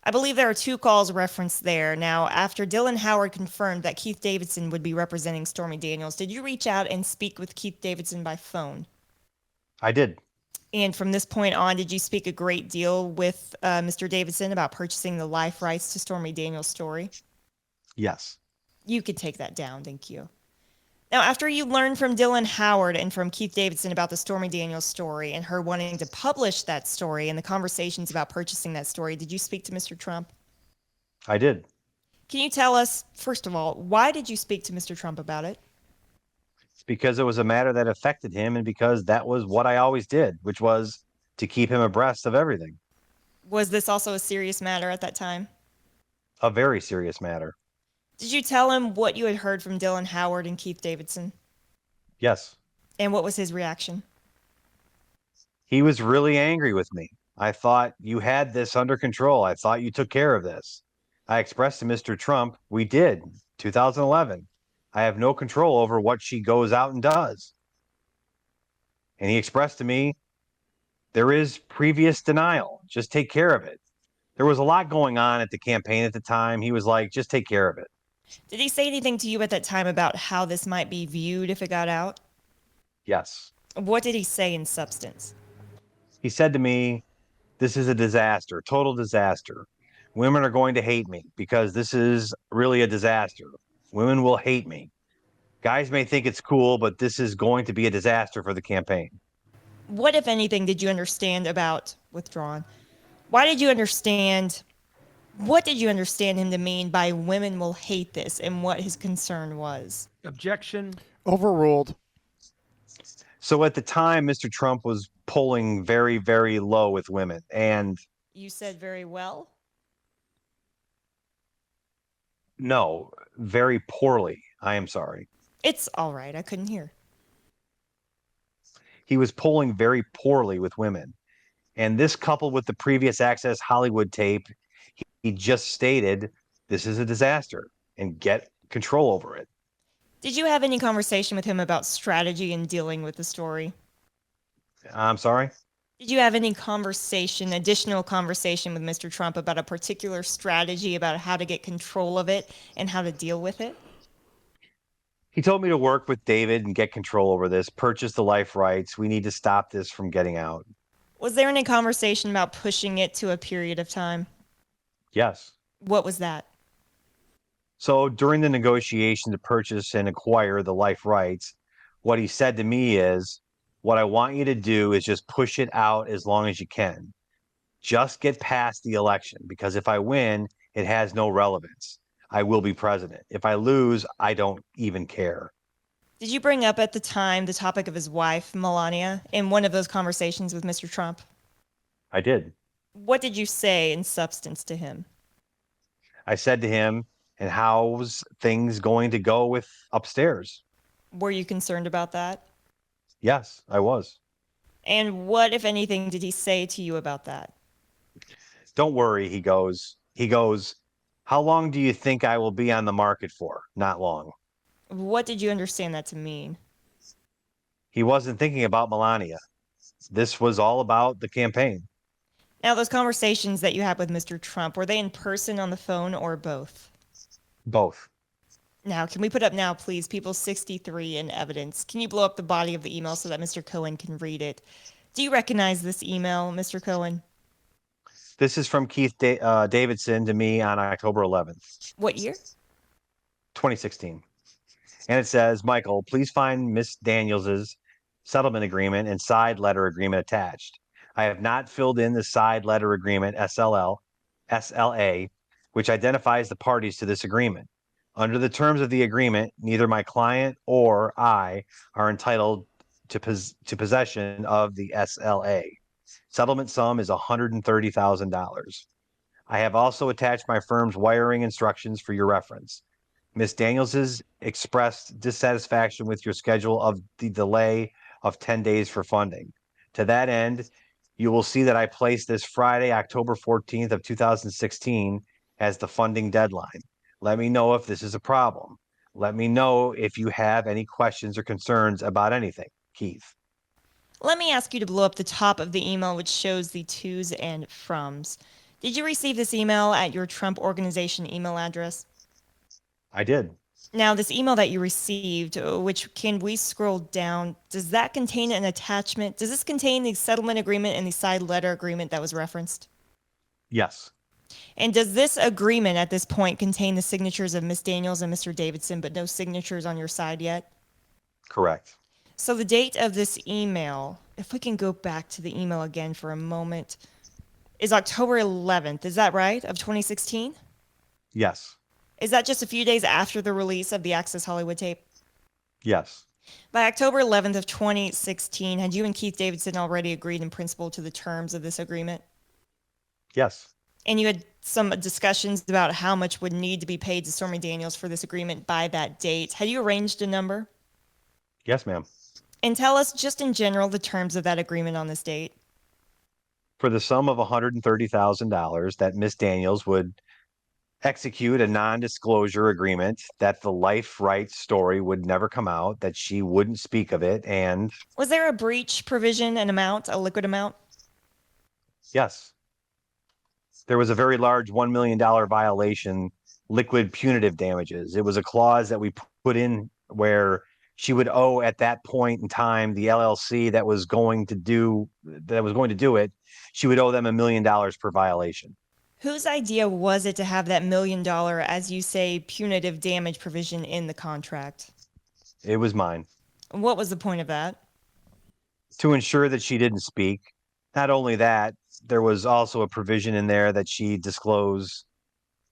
I believe there are two calls referenced there. Now, after Dylan Howard confirmed that Keith Davidson would be representing Stormy Daniels, did you reach out and speak with Keith Davidson by phone? I did. And from this point on, did you speak a great deal with Mr. Davidson about purchasing the life rights to Stormy Daniels' story? Yes. You could take that down. Thank you. Now, after you learned from Dylan Howard and from Keith Davidson about the Stormy Daniels story and her wanting to publish that story and the conversations about purchasing that story, did you speak to Mr. Trump? I did. Can you tell us, first of all, why did you speak to Mr. Trump about it? It's because it was a matter that affected him and because that was what I always did, which was to keep him abreast of everything. Was this also a serious matter at that time? A very serious matter. Did you tell him what you had heard from Dylan Howard and Keith Davidson? Yes. And what was his reaction? He was really angry with me. I thought you had this under control. I thought you took care of this. I expressed to Mr. Trump, we did, 2011. I have no control over what she goes out and does. And he expressed to me, there is previous denial. Just take care of it. There was a lot going on at the campaign at the time. He was like, just take care of it. Did he say anything to you at that time about how this might be viewed if it got out? Yes. What did he say in substance? He said to me, this is a disaster, total disaster. Women are going to hate me because this is really a disaster. Women will hate me. Guys may think it's cool, but this is going to be a disaster for the campaign. What, if anything, did you understand about withdrawn? What did you understand him to mean by women will hate this and what his concern was? Objection. Overruled. So at the time, Mr. Trump was polling very, very low with women. And You said very well. no, very poorly. I am sorry. It's all right. I couldn't hear. He was polling very poorly with women. And this coupled with the previous Access Hollywood tape, he just stated this is a disaster and get control over it. Did you have any conversation with him about strategy in dealing with the story? I'm sorry? Did you have any additional conversation with Mr. Trump about a particular strategy about how to get control of it and how to deal with it? He told me to work with David and get control over this, purchase the life rights. We need to stop this from getting out. Was there any conversation about pushing it to a period of time? Yes. What was that? So during the negotiation to purchase and acquire the life rights, what he said to me is, what I want you to do is just push it out as long as you can. Just get past the election, because if I win, it has no relevance. I will be president. If I lose, I don't even care. Did you bring up at the time the topic of his wife, Melania, in one of those conversations with Mr. Trump? I did. What did you say in substance to him? I said to him, and how's things going to go with upstairs? Were you concerned about that? Yes, I was. And what, if anything, did he say to you about that? Don't worry, he goes, how long do you think I will be on the market for? Not long. What did you understand that to mean? He wasn't thinking about Melania. This was all about the campaign. Now, those conversations that you had with Mr. Trump, were they in person, on the phone, or both? Both. Now, can we put up now, please, People 63 in evidence? Can you blow up the body of the email so that Mr. Cohen can read it? Do you recognize this email, Mr. Cohen? This is from Keith Davidson to me on October 11th. What year? 2016. And it says, Michael, please find Miss Daniels's settlement agreement and side letter agreement attached. I have not filled in the side letter agreement, SLA, which identifies the parties to this agreement. Under the terms of the agreement, neither my client or I are entitled to possession of the SLA. Settlement sum is $130,000. I have also attached my firm's wiring instructions for your reference. Ms. Daniels has expressed dissatisfaction with your schedule of the delay of 10 days for funding. To that end, you will see that I placed this Friday, October 14th of 2016 as the funding deadline. Let me know if this is a problem. Let me know if you have any questions or concerns about anything. Keith. Let me ask you to blow up the top of the email, which shows the tos and froms. Did you receive this email at your Trump Organization email address? I did. Now, this email that you received, which can we scroll down, does that contain an attachment? Does this contain the settlement agreement and the side letter agreement that was referenced? Yes. And does this agreement at this point contain the signatures of Ms. Daniels and Mr. Davidson, but no signatures on your side yet? Correct. So the date of this email, if we can go back to the email again for a moment, is October 11th. Is that right? Of 2016? Yes. Is that just a few days after the release of the Access Hollywood tape? Yes. By October 11th of 2016, had you and Keith Davidson already agreed in principle to the terms of this agreement? Yes. And you had some discussions about how much would need to be paid to Stormy Daniels for this agreement by that date. Had you arranged a number? Yes, ma'am. And tell us, just in general, the terms of that agreement on this date. For the sum of $130,000, that Miss Daniels would execute a non-disclosure agreement that the life rights story would never come out, that she wouldn't speak of it, and Was there a breach provision, an amount, a liquid amount? yes, there was a very large $1 million violation, liquid punitive damages. It was a clause that we put in where she would owe at that point in time the LLC that was going to do it. She would owe them $1 million per violation. Whose idea was it to have that $1 million, as you say, punitive damage provision in the contract? It was mine. What was the point of that? To ensure that she didn't speak. Not only that, there was also a provision in there that she disclose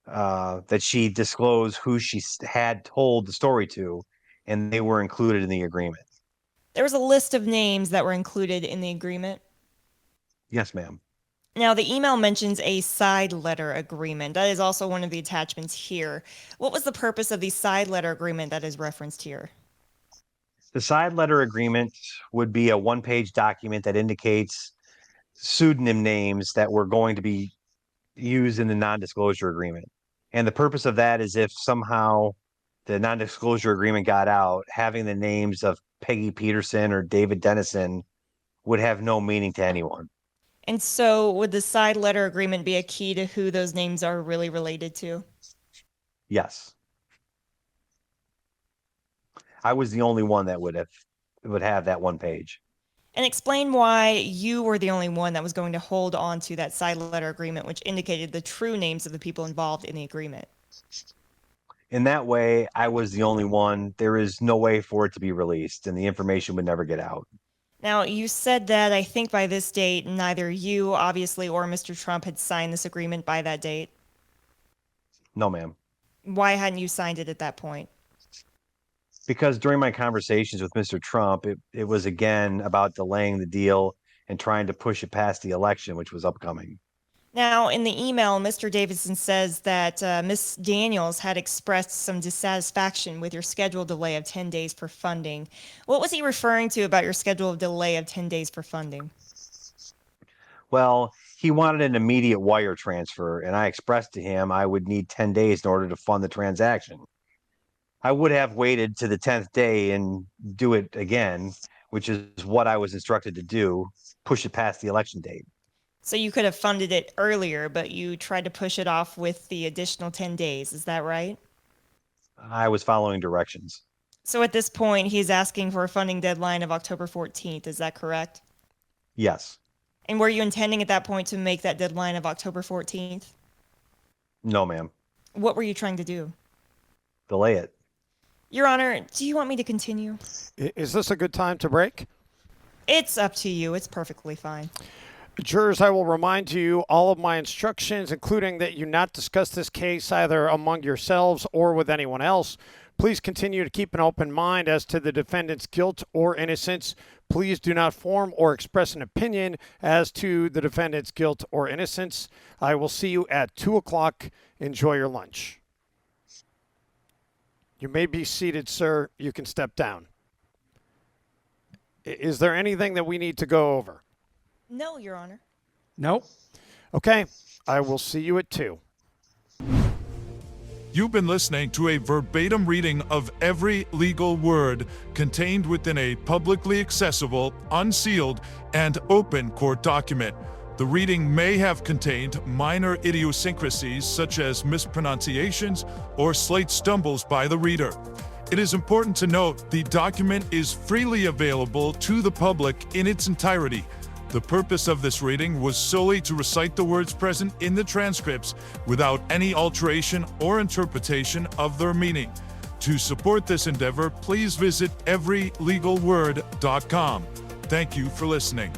who she had told the story to, and they were included in the agreement. There was a list of names that were included in the agreement. Yes, ma'am. Now, the email mentions a side letter agreement. That is also one of the attachments here. What was the purpose of the side letter agreement that is referenced here? The side letter agreement would be a one-page document that indicates pseudonym names that were going to be used in the non-disclosure agreement. And the purpose of that is if somehow the non-disclosure agreement got out, having the names of Peggy Peterson or David Dennison would have no meaning to anyone. And so would the side letter agreement be a key to who those names are really related to? Yes. I was the only one that would have that one page. And explain why you were the only one that was going to hold on to that side letter agreement, which indicated the true names of the people involved in the agreement. In that way, I was the only one. There is no way for it to be released, and the information would never get out. Now, you said that I think by this date, neither you, obviously, or Mr. Trump had signed this agreement by that date. No, ma'am. Why hadn't you signed it at that point? Because during my conversations with Mr. Trump, it was again about delaying the deal and trying to push it past the election, which was upcoming. Now, in the email, Mr. Davidson says that Ms. Daniels had expressed some dissatisfaction with your scheduled delay of 10 days for funding. What was he referring to about your scheduled delay of 10 days for funding? Well, he wanted an immediate wire transfer, and I expressed to him I would need 10 days in order to fund the transaction. I would have waited to the 10th day and do it again, which is what I was instructed to do, push it past the election date. So you could have funded it earlier, but you tried to push it off with the additional 10 days. Is that right? I was following directions. So at this point, he's asking for a funding deadline of October 14th. Is that correct? Yes. And were you intending at that point to make that deadline of October 14th? No, ma'am. What were you trying to do? Delay it. Your Honor, do you want me to continue? Is this a good time to break? It's up to you. It's perfectly fine. Jurors, I will remind you all of my instructions, including that you not discuss this case either among yourselves or with anyone else. Please continue to keep an open mind as to the defendant's guilt or innocence. Please do not form or express an opinion as to the defendant's guilt or innocence. I will see you at 2 o'clock. Enjoy your lunch. You may be seated, sir. You can step down. Is there anything that we need to go over? No, Your Honor. Nope. Okay. I will see you at 2. You've been listening to a verbatim reading of every legal word contained within a publicly accessible, unsealed, and open court document. The reading may have contained minor idiosyncrasies such as mispronunciations or slight stumbles by the reader. It is important to note the document is freely available to the public in its entirety. The purpose of this reading was solely to recite the words present in the transcripts without any alteration or interpretation of their meaning. To support this endeavor, please visit everylegalword.com. Thank you for listening.